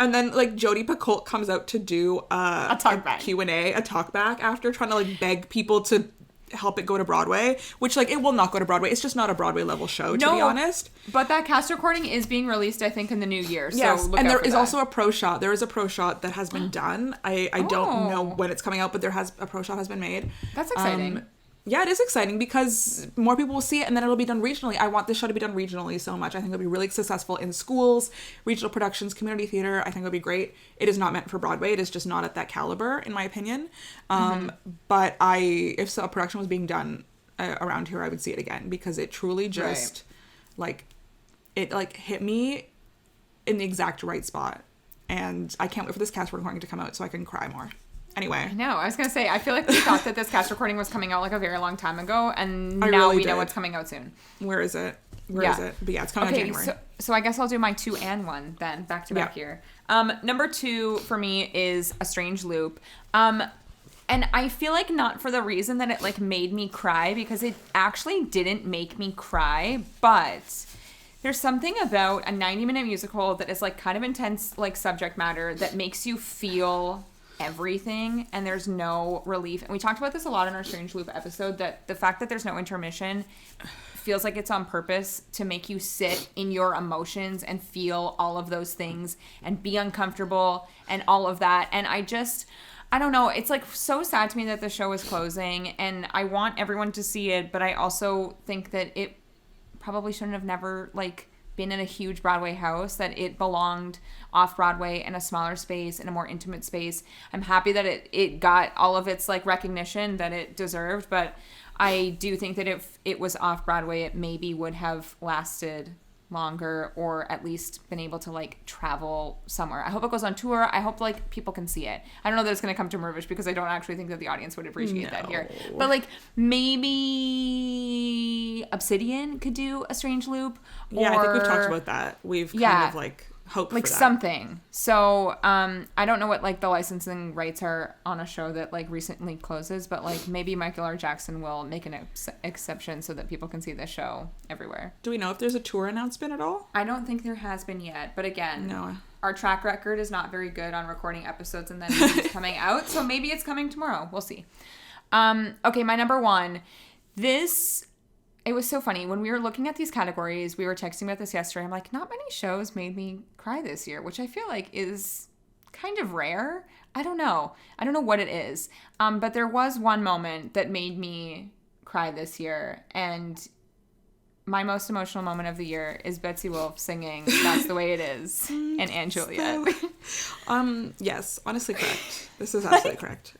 Speaker 1: And then, like, Jodi Picoult comes out to do a Q&A, a talk back after, trying to, like, beg people to help it go to Broadway, which like it will not go to Broadway. It's just not a Broadway level show, to be honest.
Speaker 2: But that cast recording is being released, I think, in the new year. So
Speaker 1: yes,
Speaker 2: look
Speaker 1: and
Speaker 2: out
Speaker 1: there
Speaker 2: for
Speaker 1: is
Speaker 2: that.
Speaker 1: also a pro shot. There is a pro shot that has been done. I don't know when it's coming out, but a pro shot has been made.
Speaker 2: That's exciting.
Speaker 1: Yeah, it is exciting because more people will see it and then it'll be done regionally. I want this show to be done regionally so much. I think it'll be really successful in schools, regional productions, community theater. I think it'll be great. It is not meant for Broadway. It is just not at that caliber, in my opinion. But if a production was being done around here, I would see it again because it truly just it hit me in the exact right spot. And I can't wait for this cast recording to come out so I can cry more. Anyway.
Speaker 2: No, I was going to say, I feel like we thought that this cast recording was coming out like a very long time ago, and now
Speaker 1: really
Speaker 2: we know
Speaker 1: did.
Speaker 2: it's coming out soon.
Speaker 1: Where is it? Where is it? But yeah, it's coming out in January.
Speaker 2: So I guess I'll do my 2 and 1 then, back to back here. Number 2 for me is A Strange Loop. And I feel like not for the reason that it like made me cry, because it actually didn't make me cry, but there's something about a 90-minute musical that is like kind of intense like subject matter that makes you feel everything, and there's no relief. And we talked about this a lot in our Strange Loop episode, that the fact that there's no intermission feels like it's on purpose to make you sit in your emotions and feel all of those things and be uncomfortable and all of that. And I don't know, it's like so sad to me that the show is closing, and I want everyone to see it, but I also think that it probably shouldn't have never like been in a huge Broadway house, that it belonged off Broadway in a smaller space, in a more intimate space. I'm happy that it got all of its like recognition that it deserved, but I do think that if it was off Broadway, it maybe would have lasted longer, or at least been able to like travel somewhere. I hope it goes on tour. I hope like people can see it. I don't know that it's going to come to Mirvish, because I don't actually think that the audience would appreciate that here. But like maybe Obsidian could do A Strange Loop.
Speaker 1: Yeah, I think we've talked about that. We've kind of like hoped
Speaker 2: like
Speaker 1: for that.
Speaker 2: Something. So I don't know what like the licensing rights are on a show that like recently closes, but like maybe Michael R. Jackson will make an exception so that people can see this show everywhere.
Speaker 1: Do we know if there's a tour announcement at all?
Speaker 2: I don't think there has been yet, but again, our track record is not very good on recording episodes and then it's coming out, so maybe it's coming tomorrow. We'll see. Okay, my number 1. It was so funny. When we were looking at these categories, we were texting about this yesterday. I'm like, not many shows made me cry this year, which I feel like is kind of rare. I don't know what it is. But there was one moment that made me cry this year. And my most emotional moment of the year is Betsy Wolfe singing That's the Way It Is and Anne Juliet.
Speaker 1: Yes, honestly correct. This is absolutely correct.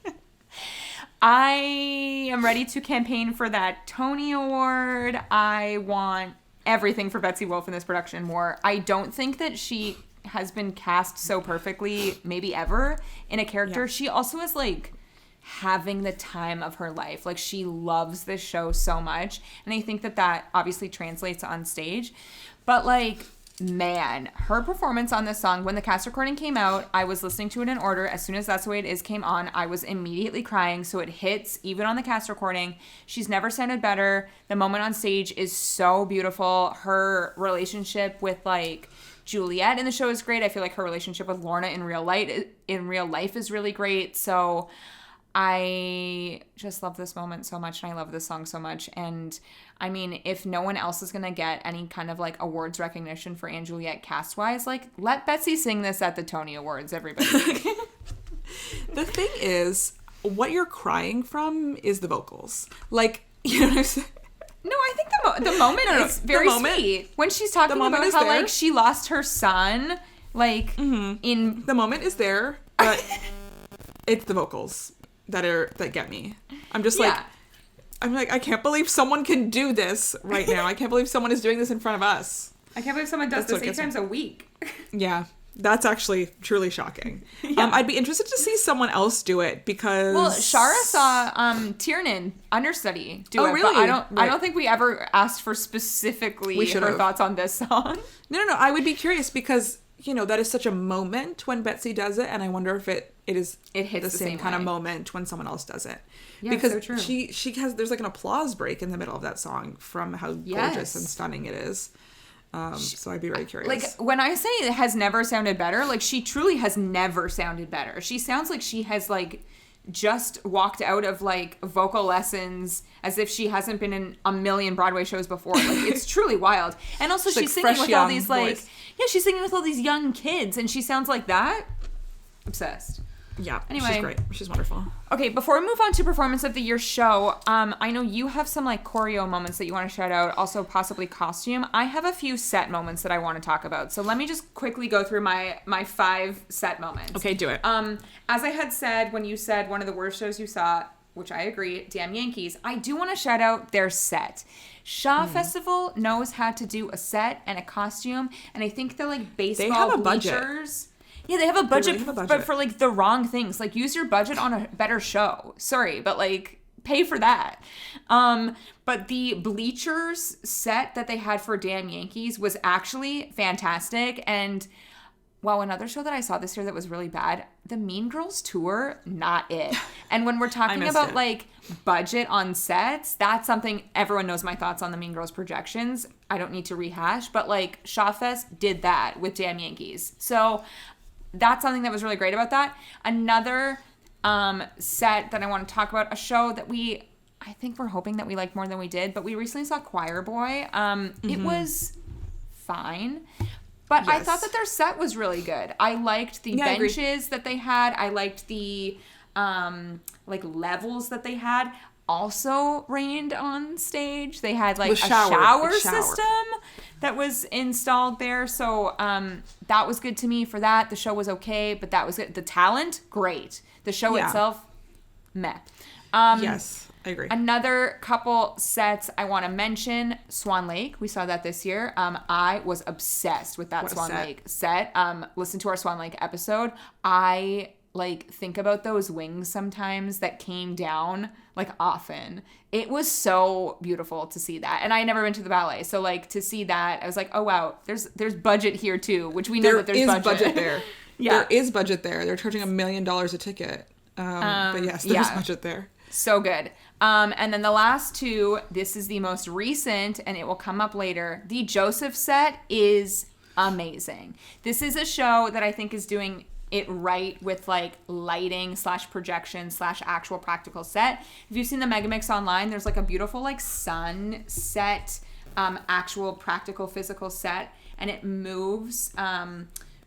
Speaker 2: I am ready to campaign for that Tony Award. I want everything for Betsy Wolfe in this production more. I don't think that she has been cast so perfectly, maybe ever, in a character. Yeah. She also is like having the time of her life. Like she loves this show so much. And I think that obviously translates on stage. But like, man, her performance on this song, when the cast recording came out, I was listening to it in order. As soon as That's the Way It Is came on, I was immediately crying. So it hits even on the cast recording. She's never sounded better. The moment on stage is so beautiful. Her relationship with like Juliet in the show is great. I feel like her relationship with Lorna in real life is really great. So I just love this moment so much, and I love this song so much. And I mean, if no one else is going to get any kind of like awards recognition for Anne Juliet cast-wise, like let Betsy sing this at the Tony Awards, everybody.
Speaker 1: The thing is, what you're crying from is the vocals. Like, you know what I'm saying?
Speaker 2: No, I think the moment is very sweet. When she's talking about how like she lost her son, like in...
Speaker 1: The moment is there, but it's the vocals that get me. I'm just like... I'm like, I can't believe someone can do this right now. I can't believe someone is doing this in front of us.
Speaker 2: I can't believe someone does this 8 times a week.
Speaker 1: Yeah, that's actually truly shocking. Yeah. I'd be interested to see someone else do it because...
Speaker 2: Well, Shara saw Tiernan, understudy, do it.
Speaker 1: Really?
Speaker 2: But I don't think we ever asked for specifically her thoughts on this song.
Speaker 1: No. I would be curious because, you know, that is such a moment when Betsy does it, and I wonder if it hits the same kind of moment when someone else does it.
Speaker 2: Yeah,
Speaker 1: because
Speaker 2: so true.
Speaker 1: there's like an applause break in the middle of that song from how gorgeous and stunning it is. So I'd be very curious.
Speaker 2: Like when I say it has never sounded better, like she truly has never sounded better. She sounds like she has like just walked out of like vocal lessons as if she hasn't been in a million Broadway shows before. Like, it's truly wild. And also she's
Speaker 1: like
Speaker 2: singing with all these
Speaker 1: voice.
Speaker 2: she's singing with all these young kids and she sounds like that. Obsessed.
Speaker 1: Yeah.
Speaker 2: Anyway.
Speaker 1: She's great. She's wonderful.
Speaker 2: Okay, before we move on to Performance of the Year show, I know you have some like choreo moments that you want to shout out, also possibly costume. I have a few set moments that I want to talk about. So let me just quickly go through my 5 set moments.
Speaker 1: Okay, do it.
Speaker 2: As I had said when you said one of the worst shows you saw, which I agree, Damn Yankees, I do want to shout out their set. Shaw Festival knows how to do a set and a costume, and I think the like baseball
Speaker 1: have a budget.
Speaker 2: bleachers. Yeah, they have a budget,
Speaker 1: really have a budget.
Speaker 2: but for like the wrong things. Like, use your budget on a better show. Sorry, but like pay for that. But the bleachers set that they had for Damn Yankees was actually fantastic. And wow, another show that I saw this year that was really bad, the Mean Girls tour, not it. And when we're talking about like budget on sets, that's something everyone knows my thoughts on the Mean Girls projections. I don't need to rehash, but like Shawfest did that with Damn Yankees. So that's something that was really great about that. Another set that I want to talk about, a show that I think we're hoping that we like more than we did, but we recently saw Choir Boy. It was fine, but I thought that their set was really good. I liked the benches that they had. I liked the like levels that they had. Also rained on stage. They had like a shower system that was installed there. So that was good to me for that. The show was okay, but that was good. The talent, great. The show itself, meh.
Speaker 1: Yes, I agree.
Speaker 2: Another couple sets I want to mention, Swan Lake. We saw that this year. I was obsessed with that Swan Lake set. Listen to our Swan Lake episode. I like think about those wings sometimes that came down like often. It was so beautiful to see that. And I had never been to the ballet. So like to see that, I was like, oh wow, there's budget here too, which we know that there's budget
Speaker 1: there. Yeah. There is budget there. They're charging $1 million a ticket. But yes, there's budget there.
Speaker 2: So good. And then the last two, this is the most recent and it will come up later. The Joseph set is amazing. This is a show that I think is doing it right with like lighting / projection / actual practical set. If you've seen the Megamix online, there's like a beautiful like sun set, actual practical physical set, and it moves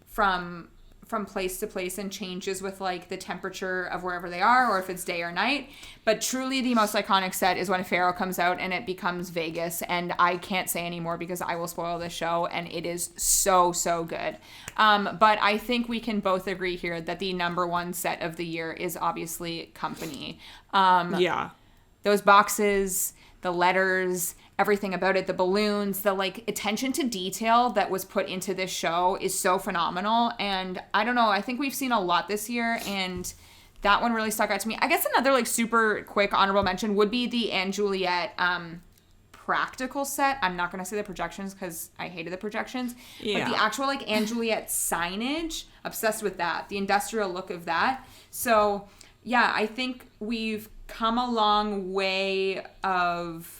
Speaker 2: from place to place and changes with like the temperature of wherever they are or if it's day or night. But truly the most iconic set is when Pharaoh comes out and it becomes Vegas, and I can't say anymore because I will spoil the show, and it is so good. But I think we can both agree here that the number one set of the year is obviously Company. Those boxes, the letters, everything about it, the balloons, the like attention to detail that was put into this show is so phenomenal. And I don't know, I think we've seen a lot this year, and that one really stuck out to me. I guess another like super quick honorable mention would be the Anne Juliet practical set. I'm not going to say the projections because I hated the projections, but the actual like Anne Juliet signage, obsessed with that, the industrial look of that. So yeah, I think we've come a long way of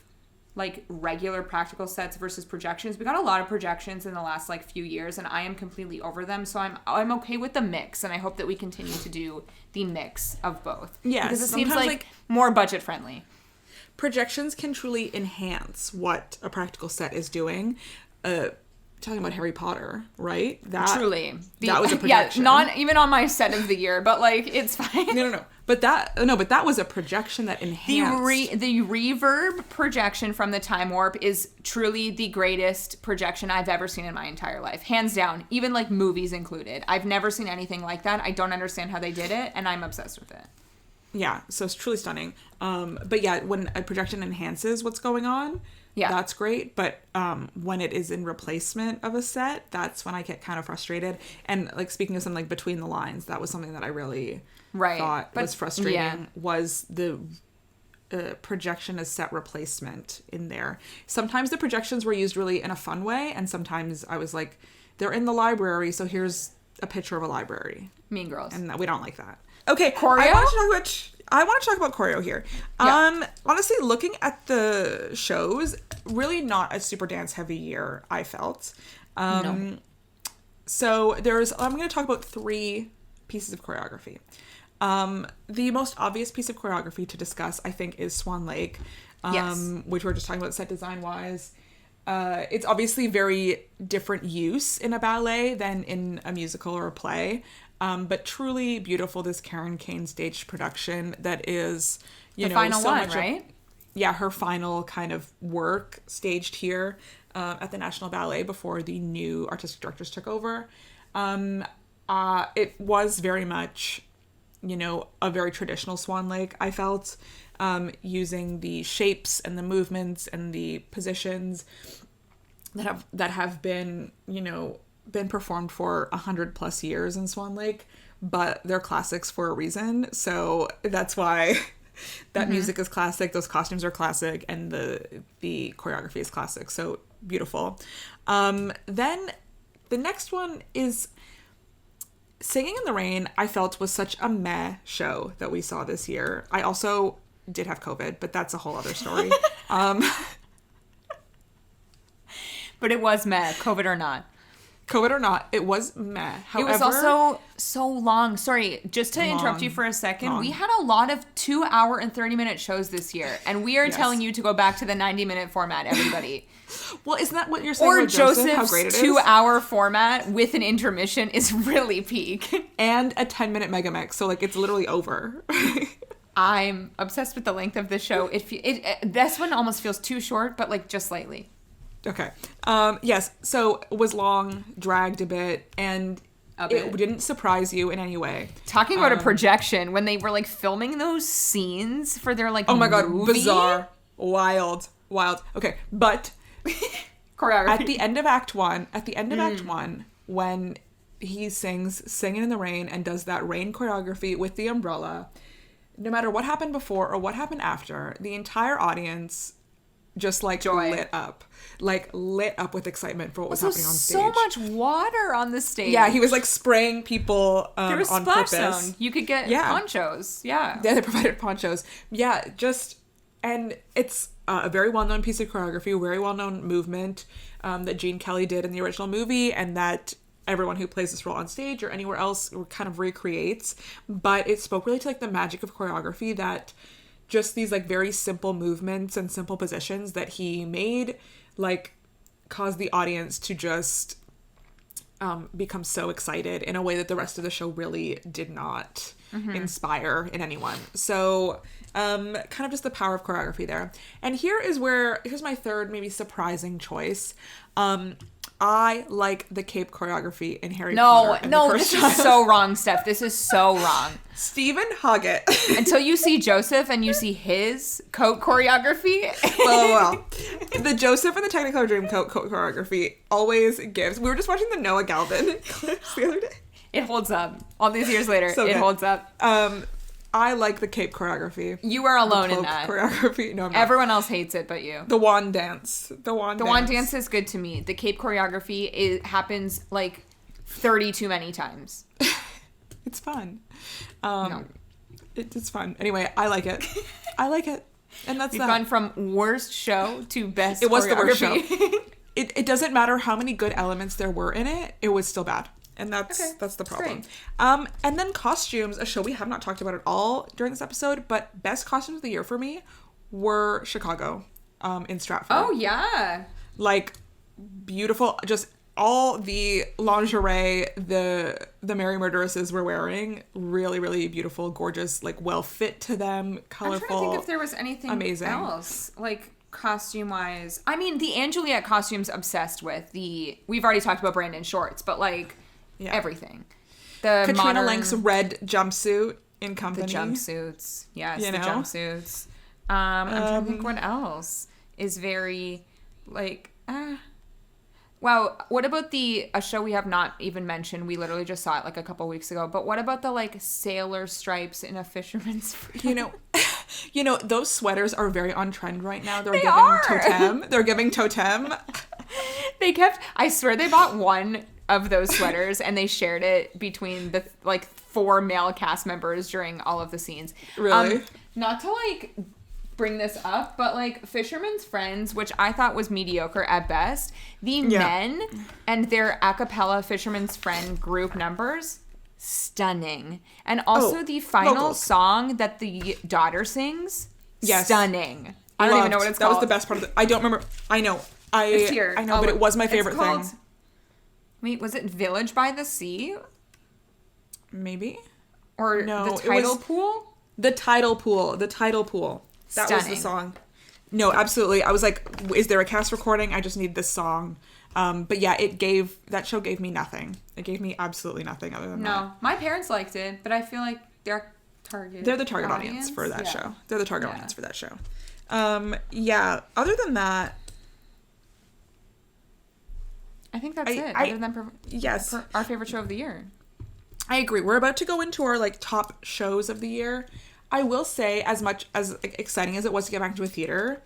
Speaker 2: like regular practical sets versus projections. We got a lot of projections in the last like few years, and I am completely over them. So I'm okay with the mix, and I hope that we continue to do the mix of both.
Speaker 1: Yes,
Speaker 2: because it seems like more budget friendly.
Speaker 1: Projections can truly enhance what a practical set is doing. Talking about Harry Potter, right? That was a projection.
Speaker 2: Yeah, not even on my set of the year, but like it's fine.
Speaker 1: No. But that was a projection that enhanced.
Speaker 2: The reverb projection from the Time Warp is truly the greatest projection I've ever seen in my entire life, hands down. Even like movies included, I've never seen anything like that. I don't understand how they did it, and I'm obsessed with it.
Speaker 1: Yeah, so it's truly stunning. But yeah, when a projection enhances what's going on, that's great. But when it is in replacement of a set, that's when I get kind of frustrated. And like speaking of something like Between the Lines, that was something that I really thought was frustrating. Was the projection as set replacement in there. Sometimes the projections were used really in a fun way, and sometimes I was like, they're in the library, so here's a picture of a library.
Speaker 2: Mean Girls.
Speaker 1: And we don't like that. Okay,
Speaker 2: choreo?
Speaker 1: I want to talk about choreo here. Yeah. Honestly, looking at the shows, really not a super dance heavy year, I felt. No. So I'm going to talk about 3 pieces of choreography. The most obvious piece of choreography to discuss, I think, is Swan Lake, which we're just talking about set design wise. It's obviously very different use in a ballet than in a musical or a play, but truly beautiful. This Karen Kane staged production that is,
Speaker 2: the final one, right?
Speaker 1: Her final kind of work staged here at the National Ballet before the new artistic directors took over. It was very much, a very traditional Swan Lake, I felt, using the shapes and the movements and the positions that have been, been performed for 100+ years in Swan Lake, but they're classics for a reason. So that's why that music is classic, those costumes are classic, and the choreography is classic. So beautiful. Then the next one is Singing in the Rain. I felt was such a meh show that we saw this year. I also did have COVID, but that's a whole other story.
Speaker 2: But it was meh, COVID or not.
Speaker 1: COVID or not, it was meh. However,
Speaker 2: it was also so long. Sorry, just to interrupt you for a second. We had a lot of 2-hour and 30-minute shows this year, and we are telling you to go back to the 90-minute format, everybody.
Speaker 1: Well, isn't that what you're saying?
Speaker 2: Or
Speaker 1: about Joseph's
Speaker 2: how great it is? 2-hour format with an intermission is really peak.
Speaker 1: And a 10-minute megamix, so it's literally over.
Speaker 2: I'm obsessed with the length of the show. This one almost feels too short, but just slightly.
Speaker 1: Okay. Yes. So it was long, dragged a bit, and it didn't surprise you in any way.
Speaker 2: Talking about a projection, when they were filming those scenes for their
Speaker 1: oh my god,
Speaker 2: movie?
Speaker 1: Bizarre, wild. Okay, but
Speaker 2: choreography
Speaker 1: at the end of Act 1, when he sings "Singing in the Rain" and does that rain choreography with the umbrella, no matter what happened before or what happened after, the entire audience just
Speaker 2: joy.
Speaker 1: lit up with excitement for what was happening on stage.
Speaker 2: So much water on the stage.
Speaker 1: Yeah, he was spraying people
Speaker 2: there was
Speaker 1: on
Speaker 2: splash
Speaker 1: purpose.
Speaker 2: Zone. You could get ponchos. Yeah,
Speaker 1: they provided ponchos. Yeah, and it's a very well-known piece of choreography, a very well-known movement that Gene Kelly did in the original movie, and that everyone who plays this role on stage or anywhere else kind of recreates. But it spoke really to the magic of choreography, that just these very simple movements and simple positions that he made caused the audience to just become so excited in a way that the rest of the show really did not inspire in anyone. So kind of just the power of choreography there. And here's my third maybe surprising choice. I like the cape choreography in Harry Potter.
Speaker 2: No, this is so wrong, Steph. This is so wrong.
Speaker 1: Stephen Hoggett.
Speaker 2: Until you see Joseph and you see his coat choreography.
Speaker 1: Well. The Joseph and the Technicolor Dreamcoat choreography always gives. We were just watching the Noah Galvin clips the other day.
Speaker 2: It holds up. All these years later, it holds up.
Speaker 1: I like the cape choreography.
Speaker 2: You are alone in that.
Speaker 1: Choreography. No, I'm not.
Speaker 2: Everyone else hates it but you.
Speaker 1: The wand dance. The wand
Speaker 2: dance is good to me. The cape choreography happens 30 too many times.
Speaker 1: It's fun.
Speaker 2: No.
Speaker 1: It's fun. Anyway, I like it. And that's
Speaker 2: We've gone from worst show to best.
Speaker 1: It was the worst show. It doesn't matter how many good elements there were in it. It was still bad. And that's the problem. And then costumes, a show we have not talked about at all during this episode, but best costumes of the year for me were Chicago, in Stratford.
Speaker 2: Oh, yeah.
Speaker 1: Beautiful, just all the lingerie the Merry Murderesses were wearing, really, really beautiful, gorgeous, well fit to them, colorful.
Speaker 2: I'm trying to think if there was anything
Speaker 1: amazing
Speaker 2: else, costume wise. I mean, the Anne Juliet costumes obsessed with. We've already talked about Brandon Shorts, but everything. The
Speaker 1: Katrina Lank's red jumpsuit in Company.
Speaker 2: The jumpsuits. Yes, the jumpsuits. I'm trying to think what else is very Wow, what about a show we have not even mentioned? We literally just saw it a couple weeks ago. But what about the sailor stripes in a fisherman's freedom?
Speaker 1: Those sweaters are very on trend right now. They're giving totem.
Speaker 2: I swear they bought one of those sweaters and they shared it between the 4 male cast members during all of the scenes.
Speaker 1: Really?
Speaker 2: Not to bring this up, but Fisherman's Friends, which I thought was mediocre at best, men and their a cappella Fisherman's Friend group numbers, stunning. And also the final
Speaker 1: vocals.
Speaker 2: song that the daughter sings,
Speaker 1: Yes.
Speaker 2: stunning. I don't even know what it's called.
Speaker 1: That was the best part of it. I don't remember. I know.
Speaker 2: It's here.
Speaker 1: I know, but it was my favorite thing.
Speaker 2: Wait, was it Village by the Sea?
Speaker 1: Maybe?
Speaker 2: Or
Speaker 1: No,
Speaker 2: the title pool?
Speaker 1: The title pool. The title pool. That was the song. No, absolutely. I was like, is there a cast recording? I just need this song. But yeah, that show gave me nothing. It gave me absolutely nothing other than that.
Speaker 2: No, my parents liked it, but I feel like they're
Speaker 1: the target audience for that show. They're the target audience for that show. Yeah, other than that,
Speaker 2: I think that's it. Other than
Speaker 1: yes,
Speaker 2: our favorite show of the year.
Speaker 1: I agree. We're about to go into our like top shows of the year. I will say, as much as exciting as it was to get back into a theater,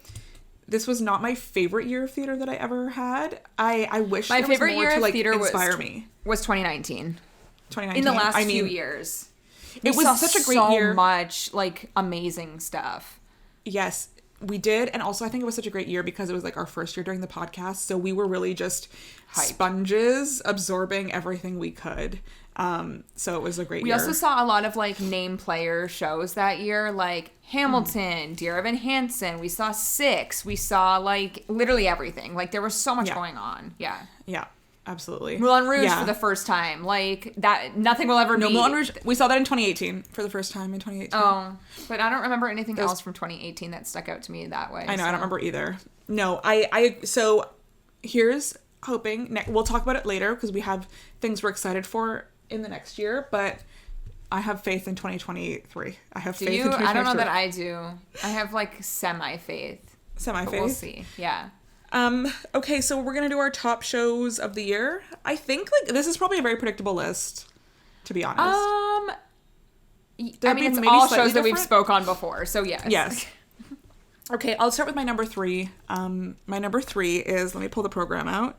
Speaker 1: this was not my favorite year of theater that I ever had. I wish
Speaker 2: my
Speaker 1: there was
Speaker 2: favorite
Speaker 1: more
Speaker 2: year
Speaker 1: to
Speaker 2: of
Speaker 1: like
Speaker 2: theater
Speaker 1: inspire me.
Speaker 2: Was 2019.
Speaker 1: 2019.
Speaker 2: In the last few years,
Speaker 1: it was such a great year.
Speaker 2: So much like amazing stuff.
Speaker 1: Yes, we did. And also I think it was such a great year because it was like our first year doing the podcast. So we were really just sponges absorbing everything we could. So it was a great year.
Speaker 2: We also saw a lot of like name player shows that year, like Hamilton, Dear Evan Hansen. We saw Six. We saw like literally everything. Like there was so much going on. Yeah.
Speaker 1: Yeah. Absolutely.
Speaker 2: Moulin Rouge for the first time. Like that, nothing will ever be.
Speaker 1: No, Moulin Rouge, we saw that in 2018 for the first time in 2018.
Speaker 2: Oh, but I don't remember anything else from 2018 that stuck out to me that way.
Speaker 1: I know, I don't remember either. No, so here's hoping, we'll talk about it later because we have things we're excited for in the next year, but I have faith in 2023. I have faith in 2023.
Speaker 2: I don't know that I do. I have like semi-faith.
Speaker 1: Semi-faith?
Speaker 2: We'll see. Yeah.
Speaker 1: Okay, so we're gonna do our top shows of the year. I think like this is probably a very predictable list, to be honest.
Speaker 2: I mean, it's all shows that we've spoke on before, so yes.
Speaker 1: Yes. Okay, I'll start with my number 3. My number 3 is, let me pull the program out.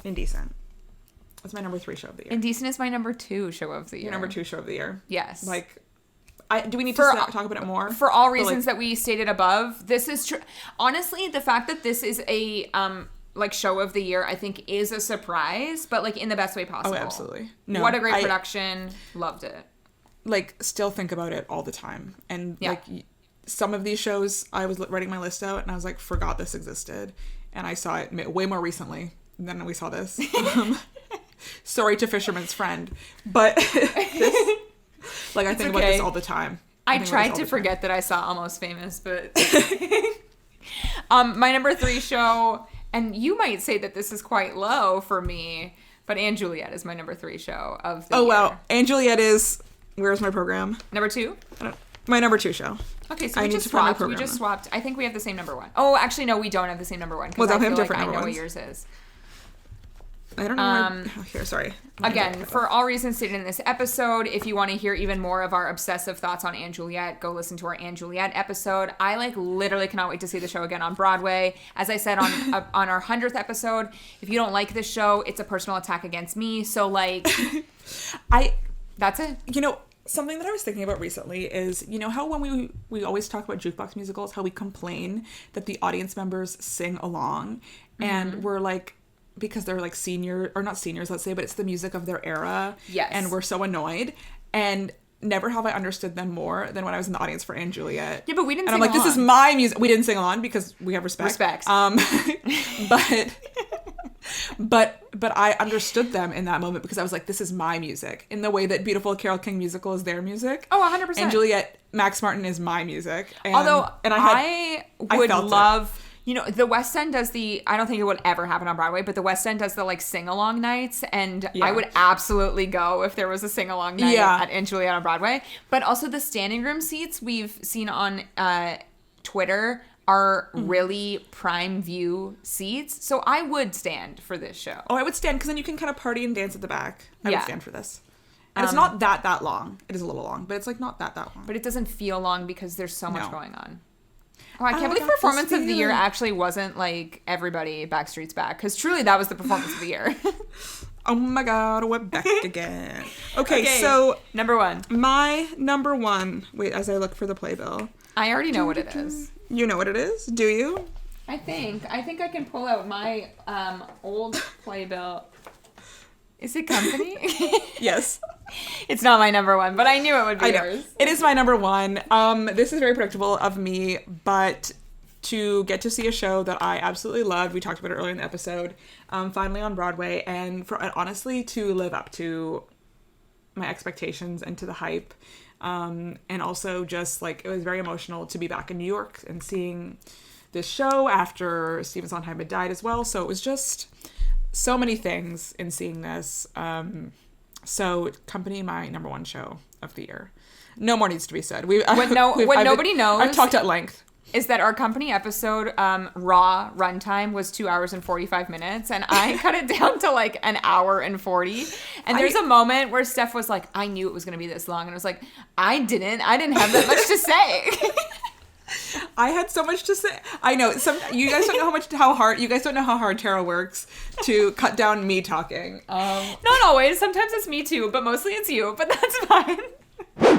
Speaker 1: Indecent. That's my number 3 show of the year.
Speaker 2: Indecent is my number 2 show of the year.
Speaker 1: Your number 2 show of the year.
Speaker 2: Yes.
Speaker 1: Like, do we need to talk about it more?
Speaker 2: For all reasons that we stated above, this is true. Honestly, the fact that this is a like show of the year, I think is a surprise, but like in the best way possible.
Speaker 1: Oh, absolutely. No,
Speaker 2: what a great production. Loved it.
Speaker 1: Like, still think about it all the time. And like some of these shows, I was writing my list out and I was like, forgot this existed. And I saw it way more recently than we saw this. Sorry to Fisherman's Friend, but this, like, I think about this all the time.
Speaker 2: I tried to forget that I saw Almost Famous, but my number 3 show, and you might say that this is quite low for me, but Anne Juliet is my number 3 show of the year.
Speaker 1: Wow. Anne Juliet is, where's my program?
Speaker 2: Number 2?
Speaker 1: My number 2 show.
Speaker 2: Okay, so we just swapped. I think we have the same number 1. Oh, actually, no, we don't have the same number 1.
Speaker 1: Well,
Speaker 2: I
Speaker 1: we have
Speaker 2: feel
Speaker 1: different
Speaker 2: like
Speaker 1: number
Speaker 2: I know
Speaker 1: ones.
Speaker 2: what yours is.
Speaker 1: I don't know. Here, sorry.
Speaker 2: Again, for all reasons stated in this episode, if you want to hear even more of our obsessive thoughts on Anne Juliet, go listen to our Anne Juliet episode. I like literally cannot wait to see the show again on Broadway. As I said on on our 100th episode, if you don't like this show, it's a personal attack against me. So like, that's it.
Speaker 1: You know, something that I was thinking about recently is, you know how when we always talk about jukebox musicals, how we complain that the audience members sing along, and we're like, because they're like senior, or not seniors, let's say, but it's the music of their era.
Speaker 2: Yes.
Speaker 1: And we're so annoyed. And never have I understood them more than when I was in the audience for Anne Juliet.
Speaker 2: Yeah, but we didn't
Speaker 1: sing
Speaker 2: along.
Speaker 1: And I'm like, this is my music. We didn't sing along because we have respect.
Speaker 2: Respect.
Speaker 1: But I understood them in that moment because I was like, this is my music. In the way that Beautiful Carole King musical is their music.
Speaker 2: Oh, 100%.
Speaker 1: And Juliet, Max Martin is my music. And,
Speaker 2: although
Speaker 1: I
Speaker 2: would love... You know, the West End does I don't think it would ever happen on Broadway, but the West End does the like sing-along nights, and I would absolutely go if there was a sing-along night at Anne Juliet on Broadway. But also the standing room seats we've seen on Twitter are really prime view seats. So I would stand for this show.
Speaker 1: Oh, I would stand because then you can kind of party and dance at the back. I would stand for this. And it's not that long. It is a little long, but it's like not that long.
Speaker 2: But it doesn't feel long because there's so much going on. Oh, I can't believe Performance of the Year actually wasn't like everybody Backstreet's Back, because truly that was the Performance of the Year.
Speaker 1: Oh my God, we're back again. Okay, so
Speaker 2: number 1.
Speaker 1: My number 1. Wait, as I look for the playbill.
Speaker 2: I already know what it is.
Speaker 1: You know what it is? Do you?
Speaker 2: I think I can pull out my old playbill. Is it Company?
Speaker 1: Yes.
Speaker 2: It's not my number one, but I knew it would be yours.
Speaker 1: It is my number one. This is very predictable of me, but to get to see a show that I absolutely loved, we talked about it earlier in the episode, finally on Broadway, and honestly to live up to my expectations and to the hype, and also just like it was very emotional to be back in New York and seeing this show after Stephen Sondheim had died as well. So it was just so many things in seeing this. So Company, my number one show of the year. No more needs to be said.
Speaker 2: What nobody knows,
Speaker 1: I've talked at length,
Speaker 2: is that our Company episode raw runtime was 2 hours and 45 minutes, and I cut it down to like an hour and 40. And there's a moment where Steph was like, I knew it was going to be this long, and I was like, I didn't have that much to say.
Speaker 1: I had so much to say. I know you guys don't know how hard Tara works to cut down me talking.
Speaker 2: Not always. Sometimes it's me too, but mostly it's you. But that's fine.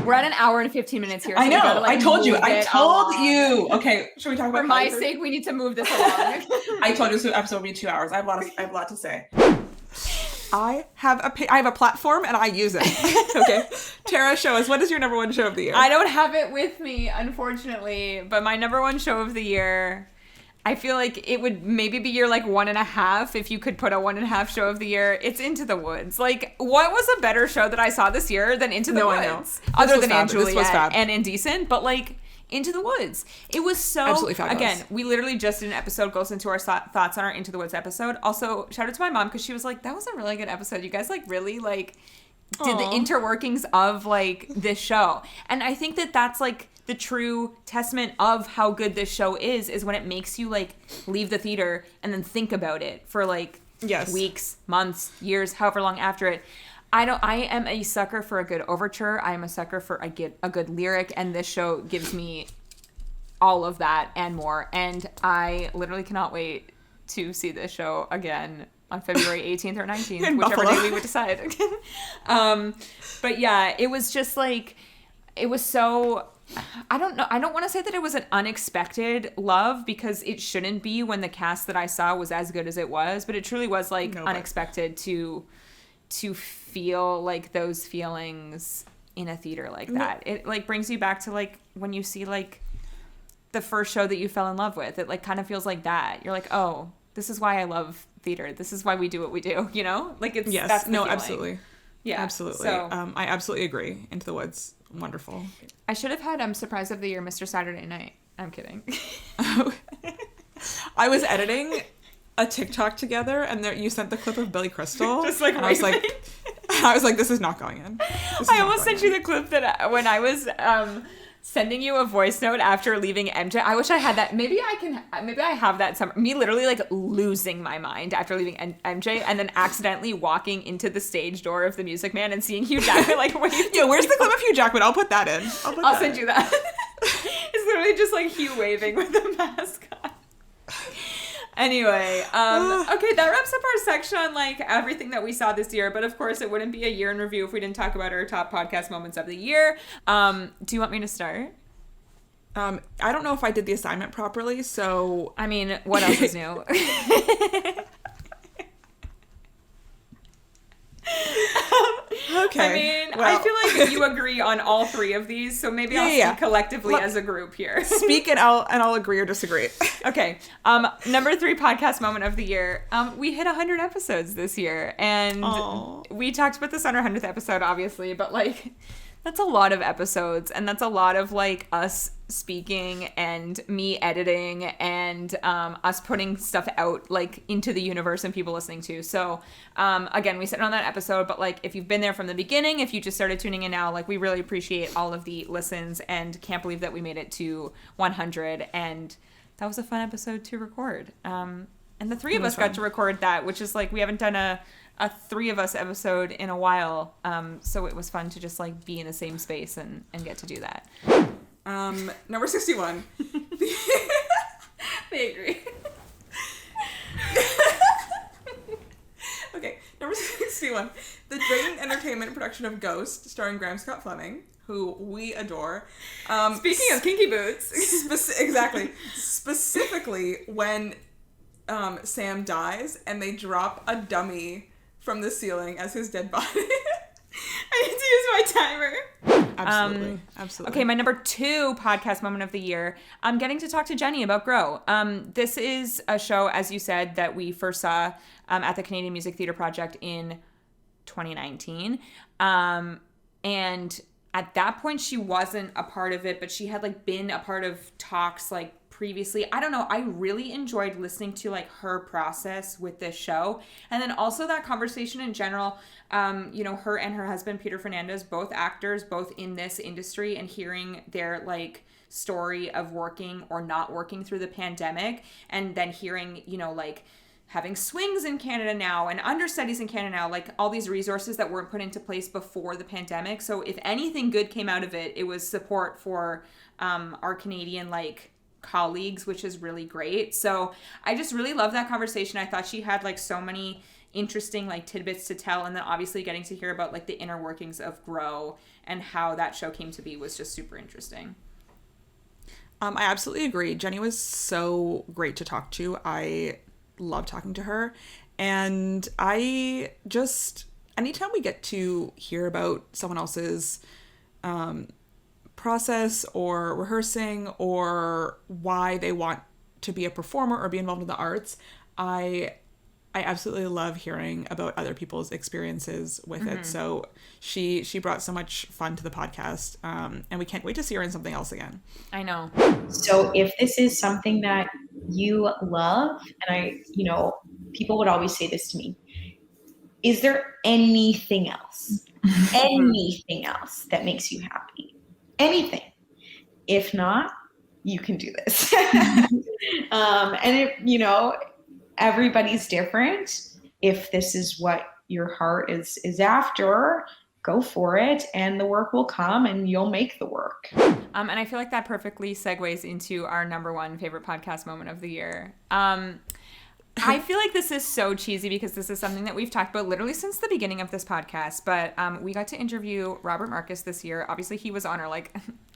Speaker 2: We're at an hour and 15 minutes here. So
Speaker 1: I know.
Speaker 2: Gotta, like,
Speaker 1: I told you.
Speaker 2: along.
Speaker 1: Okay, should we talk about
Speaker 2: For my sake, we need to move this along.
Speaker 1: I told you this episode would be 2 hours. I have a lot to say. I have a platform and I use it. Okay. Tara, show us, what is your number one show of the year?
Speaker 2: I don't have it with me, unfortunately, but my number one show of the year, I feel like it would maybe be your like 1.5 if you could put a 1.5 show of the year. It's Into the Woods. Like, what was a better show that I saw this year than Into the Woods? I know. Other than Aunt Juliet and Indecent, but like Into the Woods. It was so,
Speaker 1: absolutely fabulous.
Speaker 2: Again, we literally just did an episode, goes into our thoughts on our Into the Woods episode. Also, shout out to my mom, because she was like, that was a really good episode. You guys like really like did the interworkings of like this show. And I think that that's like the true testament of how good this show is when it makes you like leave the theater and then think about it for like weeks, months, years, however long after it. I am a sucker for a good overture. I am a sucker for a good lyric, and this show gives me all of that and more. And I literally cannot wait to see this show again on February 18th or 19th, whichever day we would decide. But yeah, it was just like, it was so, I don't know. I don't want to say that it was an unexpected love, because it shouldn't be when the cast that I saw was as good as it was, but it truly was like unexpected to feel like those feelings in a theater like that. It like brings you back to like when you see like the first show that you fell in love with. It like kind of feels like that. You're like, oh, this is why I love theater. This is why we do what we do, you know? Like it's that's the feeling.
Speaker 1: Absolutely.
Speaker 2: Yeah.
Speaker 1: Absolutely.
Speaker 2: So,
Speaker 1: I absolutely agree. Into the Woods, wonderful.
Speaker 2: I should have had Surprise of the Year, Mr. Saturday Night. I'm kidding.
Speaker 1: I was editing a TikTok together, and you sent the clip of Billy Crystal.
Speaker 2: Just like,
Speaker 1: I was like, this is not going in.
Speaker 2: I almost sent you the clip that when I was sending you a voice note after leaving MJ. I wish I had that. Maybe I have that somewhere. Me literally like losing my mind after leaving MJ, and then accidentally walking into the stage door of the Music Man and seeing Hugh Jackman like wave.
Speaker 1: Yeah, where's the clip of Hugh Jackman? I'll put that in.
Speaker 2: I'll send you that. It's literally just like Hugh waving with the mask on. Anyway, okay, that wraps up our section on like everything that we saw this year. But of course, it wouldn't be a year in review if we didn't talk about our top podcast moments of the year. Do you want me to start?
Speaker 1: I don't know if I did the assignment properly, so
Speaker 2: I mean, what else is new?
Speaker 1: Okay.
Speaker 2: I mean, I feel like you agree on all three of these, so maybe I'll speak collectively as a group here.
Speaker 1: Speak and I'll agree or disagree.
Speaker 2: Okay. Number 3 podcast moment of the year. We hit 100 episodes this year, and we talked about this on our 100th episode, obviously, but like that's a lot of episodes, and that's a lot of like us speaking and me editing and us putting stuff out like into the universe and people listening to. So again, we sit on that episode, but like if you've been there from the beginning, if you just started tuning in now, like we really appreciate all of the listens and can't believe that we made it to 100, and that was a fun episode to record. And the three of us got to record that, which is like we haven't done a 3 of us episode in a while, so it was fun to just like be in the same space and get to do that.
Speaker 1: Number 61.
Speaker 2: They agree.
Speaker 1: Okay, number 61. The Drayton Entertainment production of Ghost, starring Graham Scott Fleming, who we adore.
Speaker 2: Speaking of kinky boots.
Speaker 1: Exactly. Specifically when Sam dies and they drop a dummy from the ceiling as his dead body.
Speaker 2: I need timer.
Speaker 1: Absolutely.
Speaker 2: Okay, my number 2 podcast moment of the year. I'm getting to talk to Jenny about Grow. This is a show, as you said, that we first saw at the Canadian Music Theatre Project in 2019. And at that point, she wasn't a part of it, but she had like been a part of talks like previously. I don't know. I really enjoyed listening to like her process with this show. And then also that conversation in general, her and her husband, Peter Fernandez, both actors, both in this industry, and hearing their like story of working or not working through the pandemic, and then hearing, like having swings in Canada now and understudies in Canada now, like all these resources that weren't put into place before the pandemic. So if anything good came out of it, it was support for our Canadian like colleagues, which is really great. So I just really love that conversation. I thought she had like so many interesting like tidbits to tell, and then obviously getting to hear about like the inner workings of Grow and how that show came to be was just super interesting.
Speaker 1: I absolutely agree. Jenny was so great to talk to. I love talking to her, and I just, anytime we get to hear about someone else's process or rehearsing or why they want to be a performer or be involved in the arts, I absolutely love hearing about other people's experiences with it. So she brought so much fun to the podcast, and we can't wait to see her in something else again.
Speaker 2: I know.
Speaker 3: So if this is something that you love, and people would always say this to me, is there anything else that makes you happy? Anything. If not, you can do this. And if, everybody's different. If this is what your heart is after, go for it, and the work will come and you'll make the work.
Speaker 2: And I feel like that perfectly segues into our number 1 favorite podcast moment of the year. I feel like this is so cheesy because this is something that we've talked about literally since the beginning of this podcast, but we got to interview Robert Marcus this year. Obviously, he was on our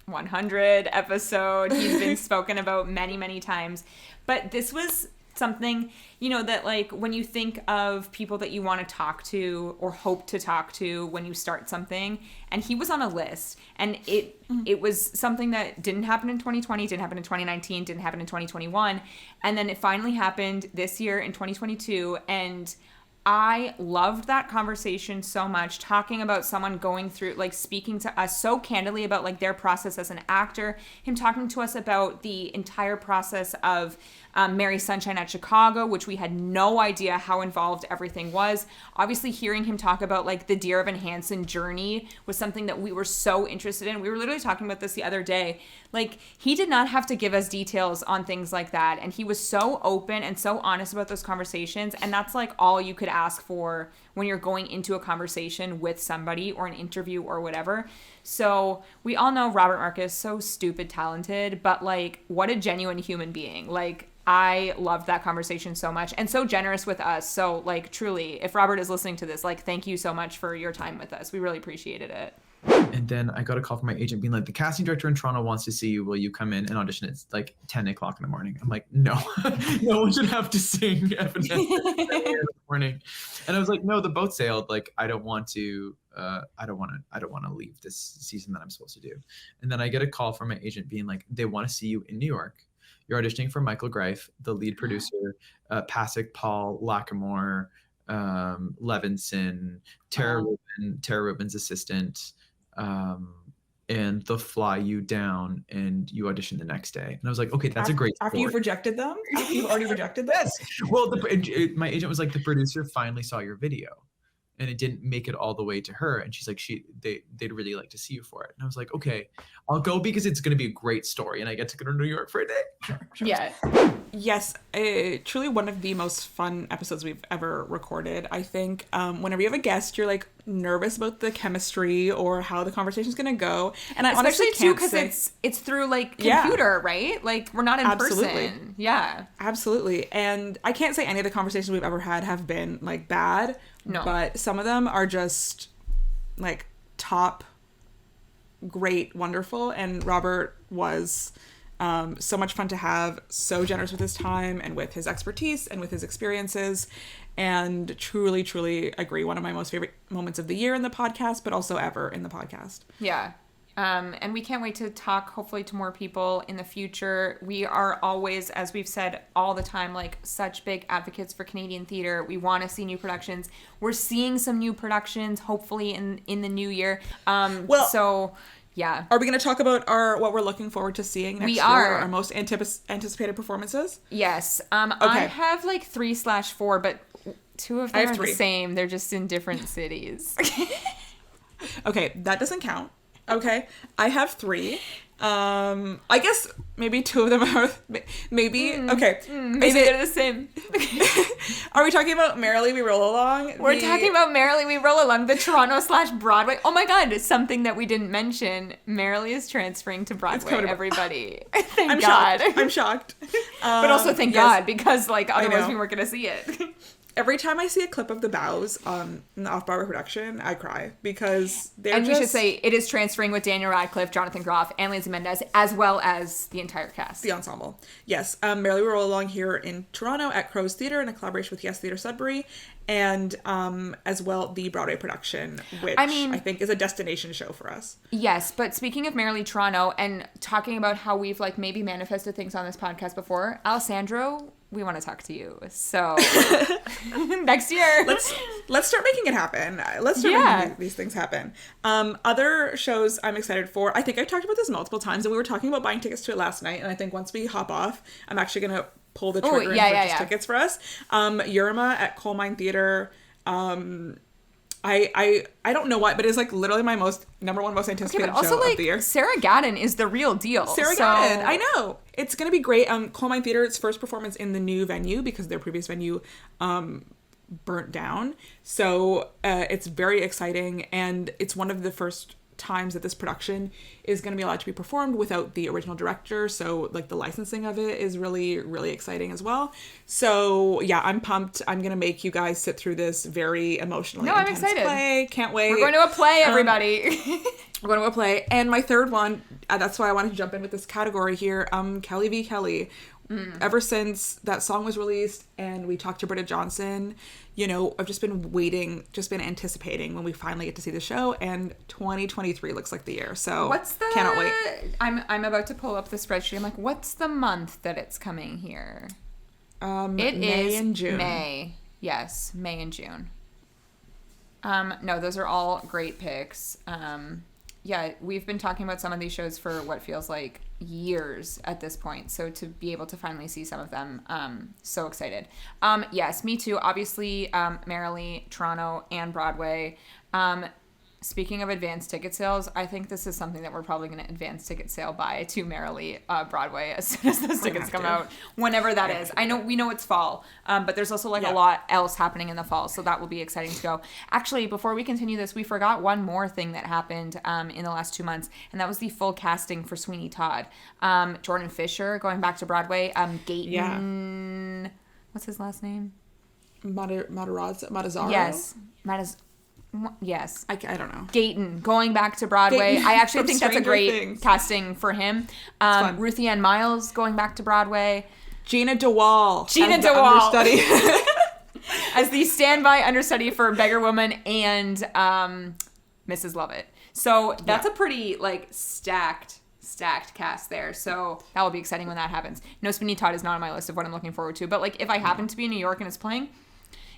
Speaker 2: 100 episode. He's been spoken about many, many times, but this was something, that when you think of people that you want to talk to or hope to talk to when you start something, and he was on a list, and it was something that didn't happen in 2020, didn't happen in 2019, didn't happen in 2021, and then it finally happened this year in 2022, and I loved that conversation so much, talking about someone going through, speaking to us so candidly about, their process as an actor, him talking to us about the entire process of Mary Sunshine at Chicago, which we had no idea how involved everything was. Obviously, hearing him talk about, the Dear Evan Hansen journey was something that we were so interested in. We were literally talking about this the other day. He did not have to give us details on things like that, and he was so open and so honest about those conversations, and that's, all you could ask for when you're going into a conversation with somebody or an interview or whatever. So we all know Robert Marcus, so stupid talented, but what a genuine human being. I loved that conversation so much, and so generous with us. So truly, if Robert is listening to this, thank you so much for your time with us. We really appreciated it.
Speaker 4: And then I got a call from my agent being like, the casting director in Toronto wants to see you. Will you come in and audition? It's 10 o'clock in the morning. I'm like, no, no one should have to sing Evan in the morning. And I was like, no, the boat sailed. I don't want to leave this season that I'm supposed to do. And then I get a call from my agent being like, they want to see you in New York. You're auditioning for Michael Greif, the lead producer, Pasek, Paul, Lackamore, Levinson, Tara Rubin's assistant, and they'll fly you down and you audition the next day. And I was like, okay, that's a great story.
Speaker 1: After you've rejected them? After you've already rejected them?
Speaker 4: Yes. Well, my agent was like, the producer finally saw your video. And it didn't make it all the way to her. And she's like, they'd really like to see you for it. And I was like, okay, I'll go because it's going to be a great story. And I get to go to New York for a day. Sure.
Speaker 2: Yeah.
Speaker 1: Yes, truly one of the most fun episodes we've ever recorded. I think whenever you have a guest, you're nervous about the chemistry or how the conversation's going to go. And I
Speaker 2: especially
Speaker 1: honestly
Speaker 2: too because it's through computer, right? We're not in person. Yeah.
Speaker 1: Absolutely. And I can't say any of the conversations we've ever had have been bad.
Speaker 2: No.
Speaker 1: But some of them are just top, great, wonderful. And Robert was So much fun to have, so generous with his time and with his expertise and with his experiences, and truly, truly agree. One of my most favorite moments of the year in the podcast, but also ever in the podcast.
Speaker 2: Yeah. And we can't wait to talk, hopefully, to more people in the future. We are always, as we've said all the time, like such big advocates for Canadian theater. We want to see new productions. We're seeing some new productions, hopefully, in the new year. So, yeah.
Speaker 1: Are we going to talk about what we're looking forward to seeing next year? Our most anticipated performances?
Speaker 2: Yes. I have like 3/4, but 2 of them are the same. They're just in different cities.
Speaker 1: Okay, that doesn't count. Okay, I have 3. I guess maybe 2 of them are maybe okay.
Speaker 2: Maybe they're the same.
Speaker 1: Are we talking about Merrily We Roll Along?
Speaker 2: We're talking about Merrily We Roll Along, the Toronto/Broadway. Oh my God, it's something that we didn't mention. Merrily is transferring to Broadway. Everybody, thank God.
Speaker 1: I'm shocked.
Speaker 2: But also thank God, because like otherwise we weren't gonna see it.
Speaker 1: Every time I see a clip of The Bows in the off-Broadway production, I cry because they're
Speaker 2: And we should say it is transferring with Daniel Radcliffe, Jonathan Groff, and Lindsay Mendez, as well as the entire cast.
Speaker 1: The ensemble. Yes. Merrily We Roll Along here in Toronto at Crow's Theatre in a collaboration with Yes Theatre Sudbury, and as well the Broadway production, which I think is a destination show for us.
Speaker 2: Yes, but speaking of Merrily Toronto and talking about how we've like maybe manifested things on this podcast before, Alessandro, we want to talk to you. So next year,
Speaker 1: let's start making it happen. Let's start making these things happen. Other shows I'm excited for. I think I talked about this multiple times, and we were talking about buying tickets to it last night. And I think once we hop off, I'm actually gonna pull the trigger and purchase tickets for us. Yerma at Coal Mine Theatre. I don't know why, but it's like literally my number one most anticipated show of the year.
Speaker 2: Sarah Gadon is the real deal.
Speaker 1: Sarah Gadon, I know. It's gonna be great. Coal Mine Theatre, its first performance in the new venue because their previous venue burnt down. So it's very exciting, and it's one of the first times that this production is going to be allowed to be performed without the original director, so like the licensing of it is really, really exciting as well. So yeah, I'm pumped. I'm going to make you guys sit through this very emotionally intense
Speaker 2: excited.
Speaker 1: Play. Can't wait.
Speaker 2: We're going to a play, everybody.
Speaker 1: We're going to a play. And my third one, that's why I wanted to jump in with this category here, Kelly v. Kelly. Ever since that song was released and we talked to Britta Johnson, I've just been waiting, just been anticipating when we finally get to see the show, and 2023 looks like the year. So cannot wait.
Speaker 2: I'm about to pull up the spreadsheet. I'm like, what's the month that it's coming here? May
Speaker 1: and June.
Speaker 2: May. Yes, May and June. No, those are all great picks. Yeah, we've been talking about some of these shows for what feels like years at this point. So to be able to finally see some of them, so excited. Yes, me too. Obviously, Merrily, Toronto, and Broadway. Speaking of advanced ticket sales, I think this is something that we're probably going to advance ticket sale buy to Merrily Broadway as soon as those tickets come out, whenever that is. We know it's fall, but there's also a lot else happening in the fall, so that will be exciting to go. Actually, before we continue this, we forgot one more thing that happened in the last 2 months, and that was the full casting for Sweeney Todd. Jordan Fisher going back to Broadway. Gayton, what's his last name?
Speaker 1: Matarazzo.
Speaker 2: Yes, Yes.
Speaker 1: I don't know.
Speaker 2: Gayton going back to Broadway. I actually think that's a great casting for him. Ruthie Ann Miles going back to Broadway.
Speaker 1: Gina DeWall.
Speaker 2: As the standby understudy for Beggar Woman and Mrs. Lovett. So that's a pretty stacked cast there. So that will be exciting when that happens. No, Sweeney Todd is not on my list of what I'm looking forward to. But if I happen to be in New York and it's playing,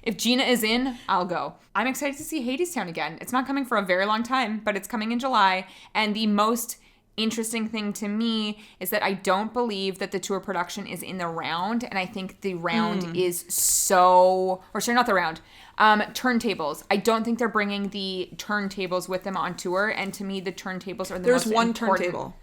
Speaker 2: if Gina is in, I'll go. I'm excited to see Hadestown again. It's not coming for a very long time, but it's coming in July. And the most interesting thing to me is that I don't believe that the tour production is in the round. And I think the round is not the round. Turntables. I don't think they're bringing the turntables with them on tour. And to me, the turntables are the most important. There's one turntable.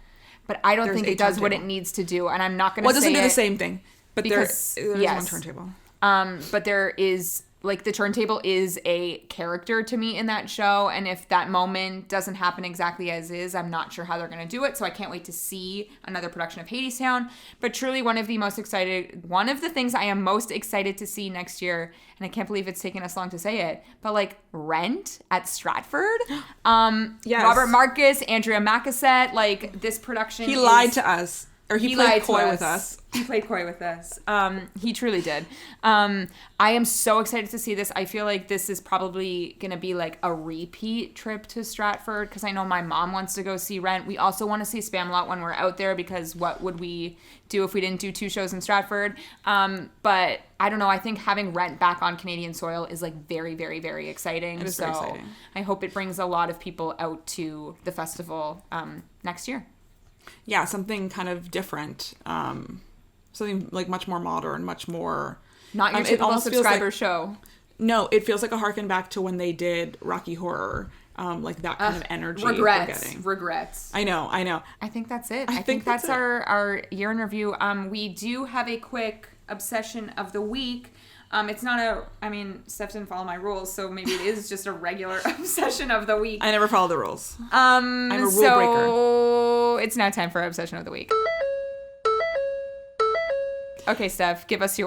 Speaker 2: But I don't think it does what it needs to do. And I'm not going to say it.
Speaker 1: Well, it doesn't do the same thing. But there's one turntable.
Speaker 2: But there is, the turntable is a character to me in that show, and if that moment doesn't happen exactly as is, I'm not sure how they're going to do it, so I can't wait to see another production of Hadestown. But truly one of the things I am most excited to see next year, and I can't believe it's taken us long to say it, but Rent at Stratford.
Speaker 1: Yes.
Speaker 2: Robert Marcus, Andrea Macassette, this production
Speaker 1: He lied to us. Or he
Speaker 2: lied
Speaker 1: played
Speaker 2: to
Speaker 1: coy with us.
Speaker 2: He played coy with us. He truly did. I am so excited to see this. I feel like this is probably going to be like a repeat trip to Stratford because I know my mom wants to go see Rent. We also want to see Spamalot when we're out there because what would we do if we didn't do 2 shows in Stratford? But I don't know. I think having Rent back on Canadian soil is like very, very, very exciting.
Speaker 1: It is very exciting.
Speaker 2: I hope it brings a lot of people out to the festival next year.
Speaker 1: Yeah, something kind of different. Something like much more modern, much more...
Speaker 2: Not your typical subscriber show.
Speaker 1: No, it feels like a harken back to when they did Rocky Horror. Like that kind of energy.
Speaker 2: Regrets.
Speaker 1: I know.
Speaker 2: I think that's it. I think that's our year in review. We do have a quick obsession of the week. It's not Steph didn't follow my rules, so maybe it is just a regular obsession of the week.
Speaker 1: I never follow the rules. I'm a rule breaker.
Speaker 2: So it's now time for obsession of the week. Okay, Steph, give us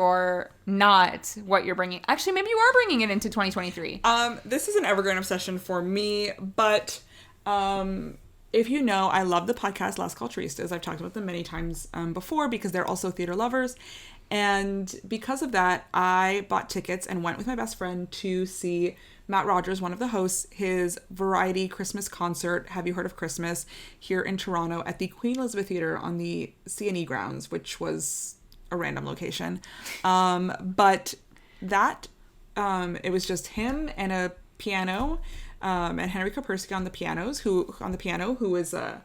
Speaker 2: not what you're bringing. Actually, maybe you are bringing it into 2023.
Speaker 1: This is an evergreen obsession for me, but if you know, I love the podcast Last Call Turistas. I've talked about them many times before because they're also theater lovers. And because of that, I bought tickets and went with my best friend to see Matt Rogers, one of the hosts, his variety Christmas concert, Have You Heard of Christmas, here in Toronto at the Queen Elizabeth Theatre on the CNE grounds, which was a random location. But that, it was just him and a piano, and Henry Kapersky on the piano, who is a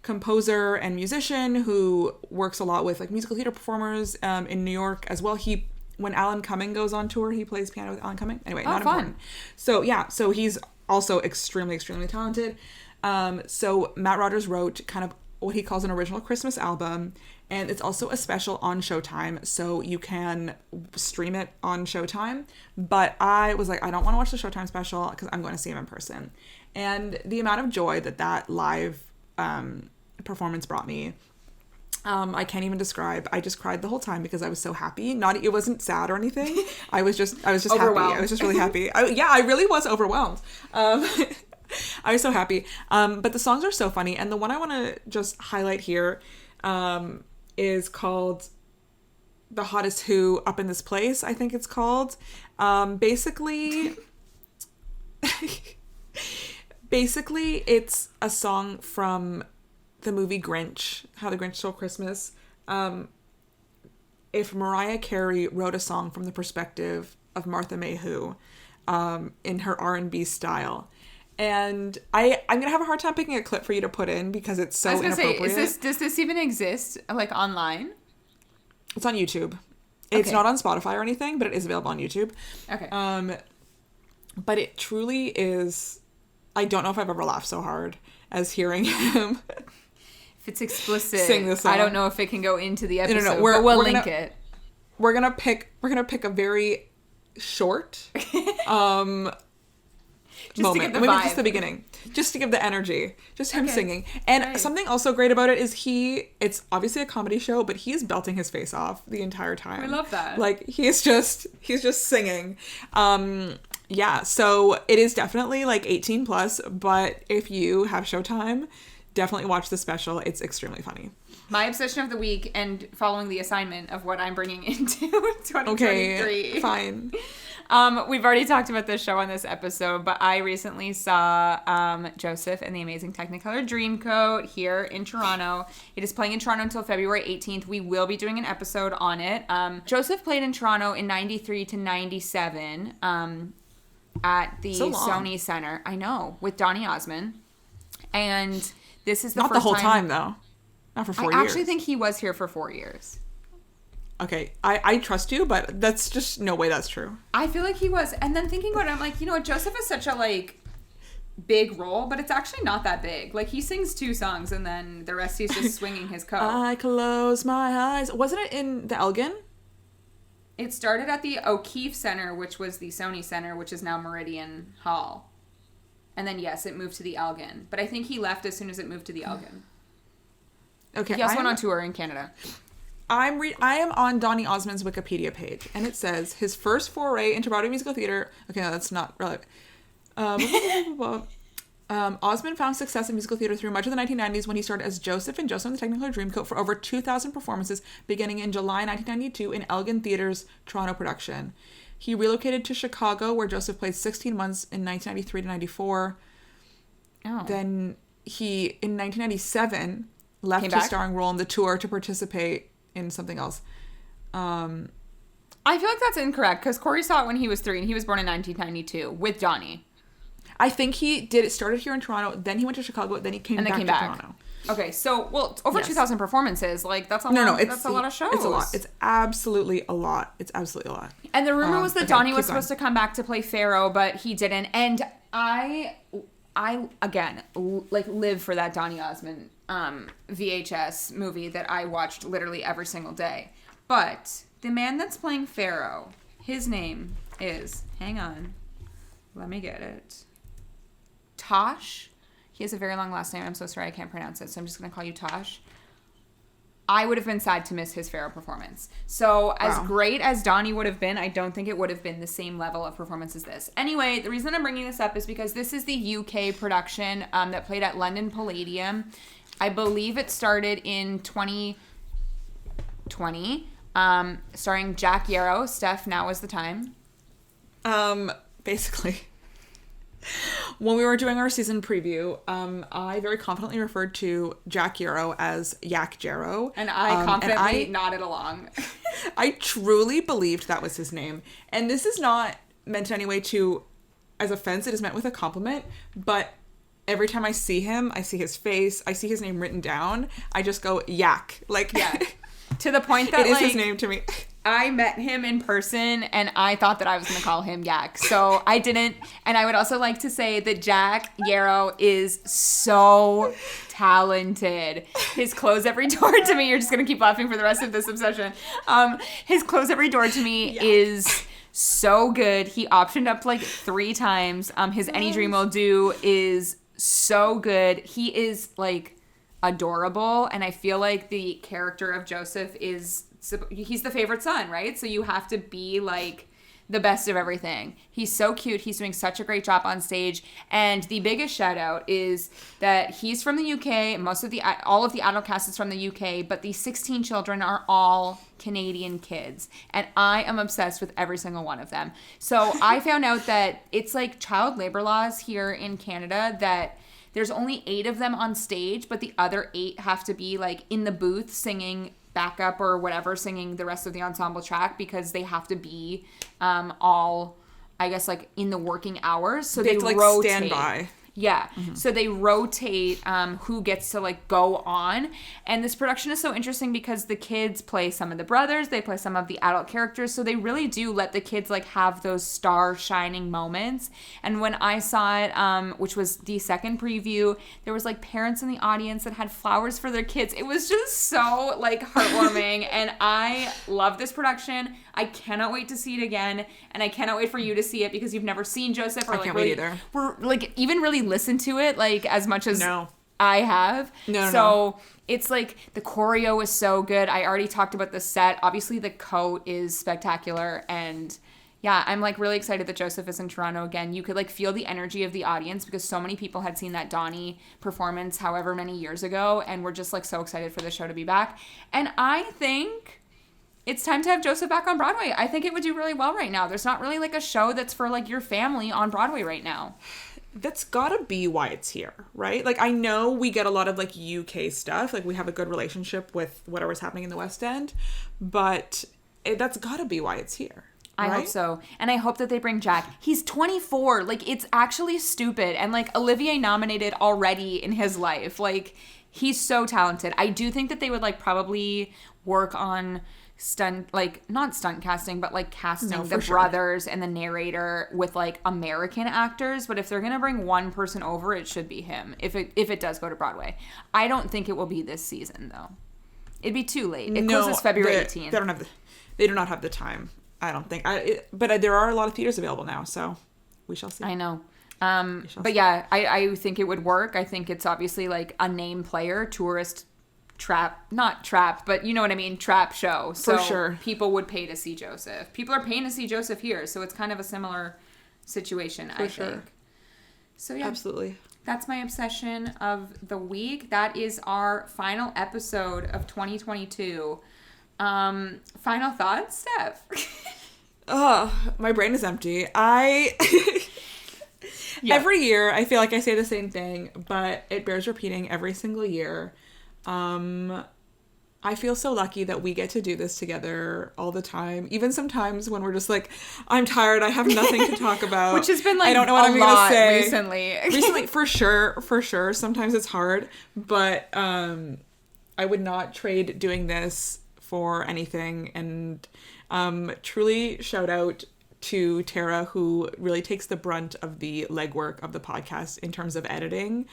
Speaker 1: composer and musician who works a lot with like musical theater performers in New York as well. When Alan Cumming goes on tour, he plays piano with Alan Cumming. Anyway, not
Speaker 2: fun.
Speaker 1: Important. So yeah, so he's also extremely, extremely talented. So Matt Rogers wrote kind of what he calls an original Christmas album, and it's also a special on Showtime, so you can stream it on Showtime. But I was like, I don't want to watch the Showtime special because I'm going to see him in person. And the amount of joy that live performance brought me, I can't even describe. I just cried the whole time because I was so happy. It wasn't sad or anything. I was just happy. I was just really happy. I really was overwhelmed. I was so happy. But the songs are so funny, and the one I want to just highlight here is called "The Hottest Who Up in This Place." I think it's called. Basically, it's a song from the movie Grinch, How the Grinch Stole Christmas. If Mariah Carey wrote a song from the perspective of Martha Mayhew, in her R&B style. And I'm gonna have a hard time picking a clip for you to put in because it's so inappropriate.
Speaker 2: I was gonna say, does this even exist like online?
Speaker 1: It's on YouTube. It's not on Spotify or anything, but it is available on YouTube.
Speaker 2: Okay.
Speaker 1: But it truly is. I don't know if I've ever laughed so hard as hearing him.
Speaker 2: If it's explicit,
Speaker 1: sing this song.
Speaker 2: I don't know if it can go into the episode.
Speaker 1: No.
Speaker 2: We'll link it.
Speaker 1: We're gonna pick a very short moment. Maybe just the beginning, just to give the energy, just him singing. And something also great about it is it's obviously a comedy show, but he is belting his face off the entire time.
Speaker 2: I love that.
Speaker 1: Like he's just singing. Yeah, so it is definitely like 18 plus, but if you have Showtime, definitely watch the special. It's extremely funny.
Speaker 2: My obsession of the week, and following the assignment of what I'm bringing into 2023.
Speaker 1: Okay, fine.
Speaker 2: We've already talked about this show on this episode, but I recently saw Joseph and the Amazing Technicolor Dreamcoat here in Toronto. It is playing in Toronto until February 18th. We will be doing an episode on it. Joseph played in Toronto in 93 to 97 at the Sony Center. I know, with Donny Osmond. And this is the
Speaker 1: not
Speaker 2: first
Speaker 1: the whole time though. Not for 4 years.
Speaker 2: I actually think he was here for 4 years.
Speaker 1: Okay, I trust you, but that's just no way that's true.
Speaker 2: I feel like he was. And then thinking about it, I'm like, you know what, Joseph is such a, like, big role, but it's actually not that big. Like, he sings 2 songs, and then the rest he's just swinging his coat.
Speaker 1: I close my eyes. Wasn't it in the Elgin?
Speaker 2: It started at the O'Keefe Center, which was the Sony Center, which is now Meridian Hall. And then, yes, it moved to the Elgin. But I think he left as soon as it moved to the Elgin.
Speaker 1: Okay.
Speaker 2: He also went on tour in Canada.
Speaker 1: I am on Donny Osmond's Wikipedia page, and it says his first foray into Broadway musical theater. Okay, no, that's not relevant. Osmond found success in musical theater through much of the 1990s when he started as Joseph in Joseph and the Technicolor Dreamcoat for over 2,000 performances beginning in July 1992 in Elgin Theatre's Toronto production. He relocated to Chicago where Joseph played 16 months in 1993 to 94.
Speaker 2: Oh.
Speaker 1: Then he, in 1997, left
Speaker 2: Came
Speaker 1: his
Speaker 2: back?
Speaker 1: starring role in the tour to participate in something else.
Speaker 2: I feel like that's incorrect because Corey saw it when he was 3 and he was born in 1992 with Donnie.
Speaker 1: I think he did. It started here in Toronto, then he went to Chicago, then he came back to Toronto.
Speaker 2: Okay, so, well, over
Speaker 1: Yes.
Speaker 2: 2,000 performances. Like, that's a lot.
Speaker 1: No,
Speaker 2: That's a lot of shows.
Speaker 1: It's a lot. It's absolutely a lot. It's absolutely a lot.
Speaker 2: And the rumor was that
Speaker 1: okay,
Speaker 2: Donnie
Speaker 1: keep
Speaker 2: was supposed to come back to play Pharaoh, but he didn't. And I again, like, live for that Donnie Osmond VHS movie that I watched literally every single day. But the man that's playing Pharaoh, his name is, hang on, let me get it. Tosh. He has a very long last name. I'm so sorry I can't pronounce it, so I'm just going to call you Tosh. I would have been sad to miss his Pharaoh performance. So as great as Donnie would have been, I don't think it would have been the same level of performance as this. Anyway, the reason I'm bringing this up is because this is the UK production that played at London Palladium. I believe it started in 2020, starring Jack Yarrow. Steph, now is the time.
Speaker 1: Basically, when we were doing our season preview, I very confidently referred to Jack Yarrow as Yak Jarrow.
Speaker 2: And I confidently nodded along.
Speaker 1: I truly believed that was his name. And this is not meant in any way to, as offense, it is meant with a compliment. But every time I see him, I see his face, I see his name written down, I just go, Yak. Like,
Speaker 2: Yeah. To the point that,
Speaker 1: it is
Speaker 2: like,
Speaker 1: his name to me.
Speaker 2: I met him in person and I thought that I was going to call him Yak. So I didn't. And I would also like to say that Jack Yarrow is so talented. His Close Every Door to Me, you're just going to keep laughing for the rest of this obsession. His Close Every Door to Me is so good. He optioned up like 3 times. His Any Dream Will Do is so good. He is like adorable. And I feel like the character of Joseph he's the favorite son, right? So you have to be like the best of everything. He's so cute. He's doing such a great job on stage. And the biggest shout out is that he's from the UK. All of the adult cast is from the UK, but the 16 children are all Canadian kids. And I am obsessed with every single one of them. So I found out that it's like child labor laws here in Canada that there's only 8 of them on stage, but the other 8 have to be like in the booth singing backup or whatever, singing the rest of the ensemble track because they have to be all, I guess, like in the working hours. So they
Speaker 1: like
Speaker 2: rotate.
Speaker 1: Stand by.
Speaker 2: Yeah. Mm-hmm. So they rotate who gets to like go on. And this production is so interesting because the kids play some of the brothers, they play some of the adult characters. So they really do let the kids like have those star shining moments. And when I saw it, which was the second preview, there was like parents in the audience that had flowers for their kids. It was just so like heartwarming. And I love this production. I cannot wait to see it again. And I cannot wait for you to see it because you've never seen Joseph. Or,
Speaker 1: I
Speaker 2: like,
Speaker 1: can't
Speaker 2: really,
Speaker 1: wait either.
Speaker 2: We're like even really listen to it like as much as
Speaker 1: No.
Speaker 2: I have.
Speaker 1: No.
Speaker 2: So it's like the choreo is so good. I already talked about the set. Obviously the coat is spectacular. And yeah, I'm like really excited that Joseph is in Toronto again. You could like feel the energy of the audience because so many people had seen that Donnie performance however many years ago. And we're just like so excited for the show to be back. And I think it's time to have Joseph back on Broadway. I think it would do really well right now. There's not really like a show that's for like your family on Broadway right now.
Speaker 1: That's gotta be why it's here, right? Like, I know we get a lot of like UK stuff. Like, we have a good relationship with whatever's happening in the West End, but that's gotta be why it's here.
Speaker 2: I hope so. And I hope that they bring Jack. He's 24. Like, it's actually stupid. And like Olivier nominated already in his life. Like, he's so talented. I do think that they would like probably work on not stunt casting, but like casting the brothers and the narrator with like American actors. But if they're gonna bring one person over, it should be him. If it does go to Broadway, I don't think it will be this season though. It'd be too late. It closes February 18th.
Speaker 1: They do not have the time. I don't think. But there are a lot of theaters available now, so we shall see.
Speaker 2: I know. But yeah, I think it would work. I think it's obviously like a name player, tourist. Not trap, but you know what I mean, trap show. So
Speaker 1: for sure.
Speaker 2: People would pay to see Joseph. People are paying to see Joseph here, so it's kind of a similar situation, I think. So yeah.
Speaker 1: Absolutely.
Speaker 2: That's my obsession of the week. That is our final episode of 2022. Final thoughts, Steph?
Speaker 1: My brain is empty. Every year, I feel like I say the same thing, but it bears repeating every single year. I feel so lucky that we get to do this together all the time. Even sometimes when we're just like, I'm tired, I have nothing to talk about.
Speaker 2: Which has been like
Speaker 1: I don't know what I'm gonna say
Speaker 2: recently.
Speaker 1: Recently, for sure. Sometimes it's hard, but I would not trade doing this for anything. And truly shout out to Tara, who really takes the brunt of the legwork of the podcast in terms of editing.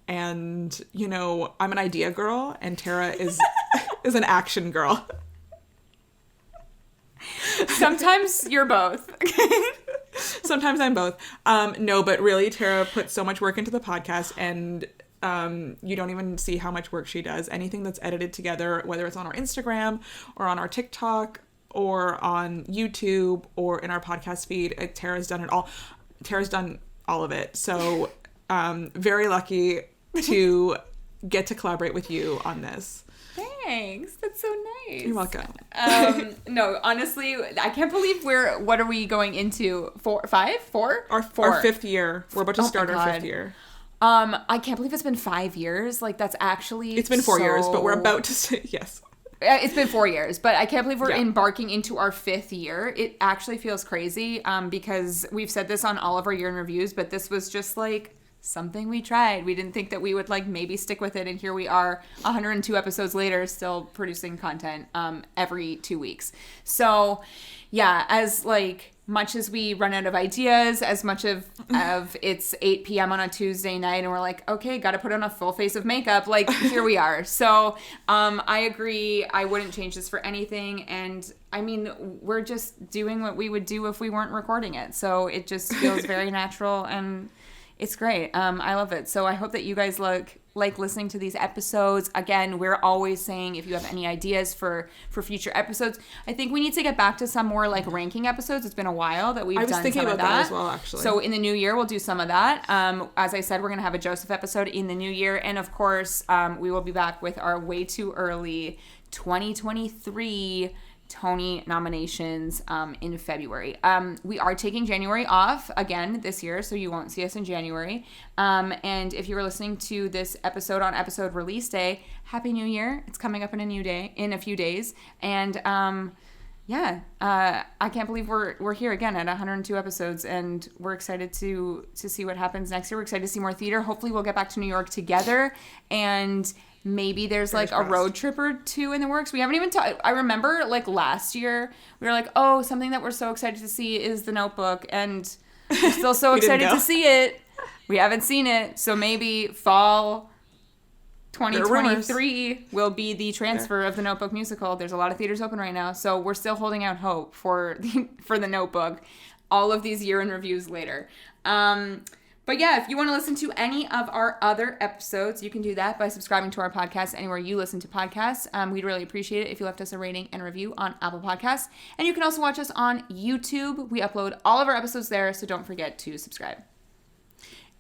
Speaker 1: And you know, I'm an idea girl and Tara is an action girl.
Speaker 2: Sometimes you're both.
Speaker 1: Sometimes I'm both. No, but really Tara puts so much work into the podcast, and you don't even see how much work she does. Anything that's edited together, whether it's on our Instagram or on our TikTok or on YouTube or in our podcast feed, Tara's done it all. Tara's done all of it. So very lucky to get to collaborate with you on this.
Speaker 2: Thanks. That's so nice.
Speaker 1: You're welcome.
Speaker 2: No, honestly, I can't believe what are we going into? 4?
Speaker 1: Our fifth year. We're about to start our fifth year.
Speaker 2: I can't believe it's been 5 years. Like, that's actually
Speaker 1: It's been 4 years, but we're about to say yes.
Speaker 2: It's been 4 years, but I can't believe we're embarking into our 5th year. It actually feels crazy because we've said this on all of our year in reviews, but this was just like something we tried. We didn't think that we would like maybe stick with it, and here we are 102 episodes later still producing content every 2 weeks. So yeah, as like much as we run out of ideas, as much of it's 8 p.m. on a Tuesday night and we're like, okay, got to put on a full face of makeup, like here we are. So I agree. I wouldn't change this for anything. And I mean, we're just doing what we would do if we weren't recording it. So it just feels very natural and it's great. I love it. So I hope that you guys like listening to these episodes. Again, we're always saying if you have any ideas for future episodes. I think we need to get back to some more like ranking episodes. It's been a while that we've done some of that. I was thinking about that as well, actually. So in the new year, we'll do some of that. As I said, we're going to have a Joseph episode in the new year. And of course, we will be back with our way too early 2023 Tony nominations in February. We are taking January off again this year, so you won't see us in January. And if you were listening to this episode on episode release day, Happy New Year. It's coming up in a few days. And I can't believe we're here again at 102 episodes, and we're excited to see what happens next year. We're excited to see more theater. Hopefully we'll get back to New York together, and maybe there's like a road trip or two in the works. We haven't even talked. I remember like last year we were like, oh, something that we're so excited to see is The Notebook, and we're still so excited to see it. We haven't seen it, so maybe fall 2023 will be the transfer of The Notebook musical. There's a lot of theaters open right now, so we're still holding out hope for The Notebook all of these year in reviews later. But yeah, if you want to listen to any of our other episodes, you can do that by subscribing to our podcast anywhere you listen to podcasts. We'd really appreciate it if you left us a rating and review on Apple Podcasts. And you can also watch us on YouTube. We upload all of our episodes there, so don't forget to subscribe.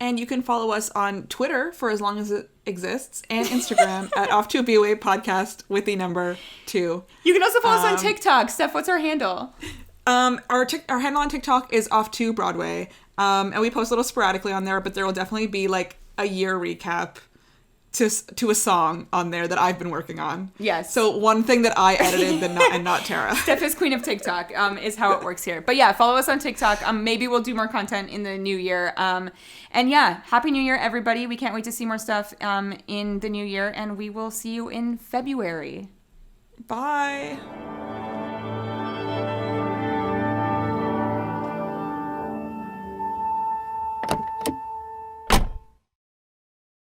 Speaker 1: And you can follow us on Twitter for as long as it exists, and Instagram at Off2BOA Podcast with the number 2.
Speaker 2: You can also follow us on TikTok. Steph, what's our handle?
Speaker 1: Our handle on TikTok is Off2Broadway. And we post a little sporadically on there, but there will definitely be like a year recap to a song on there that I've been working on. Yes. So one thing that I edited and not Tara.
Speaker 2: Steph is queen of TikTok, is how it works here. But yeah, follow us on TikTok. Maybe we'll do more content in the new year. And yeah, Happy New Year, everybody. We can't wait to see more stuff in the new year, and we will see you in February.
Speaker 1: Bye.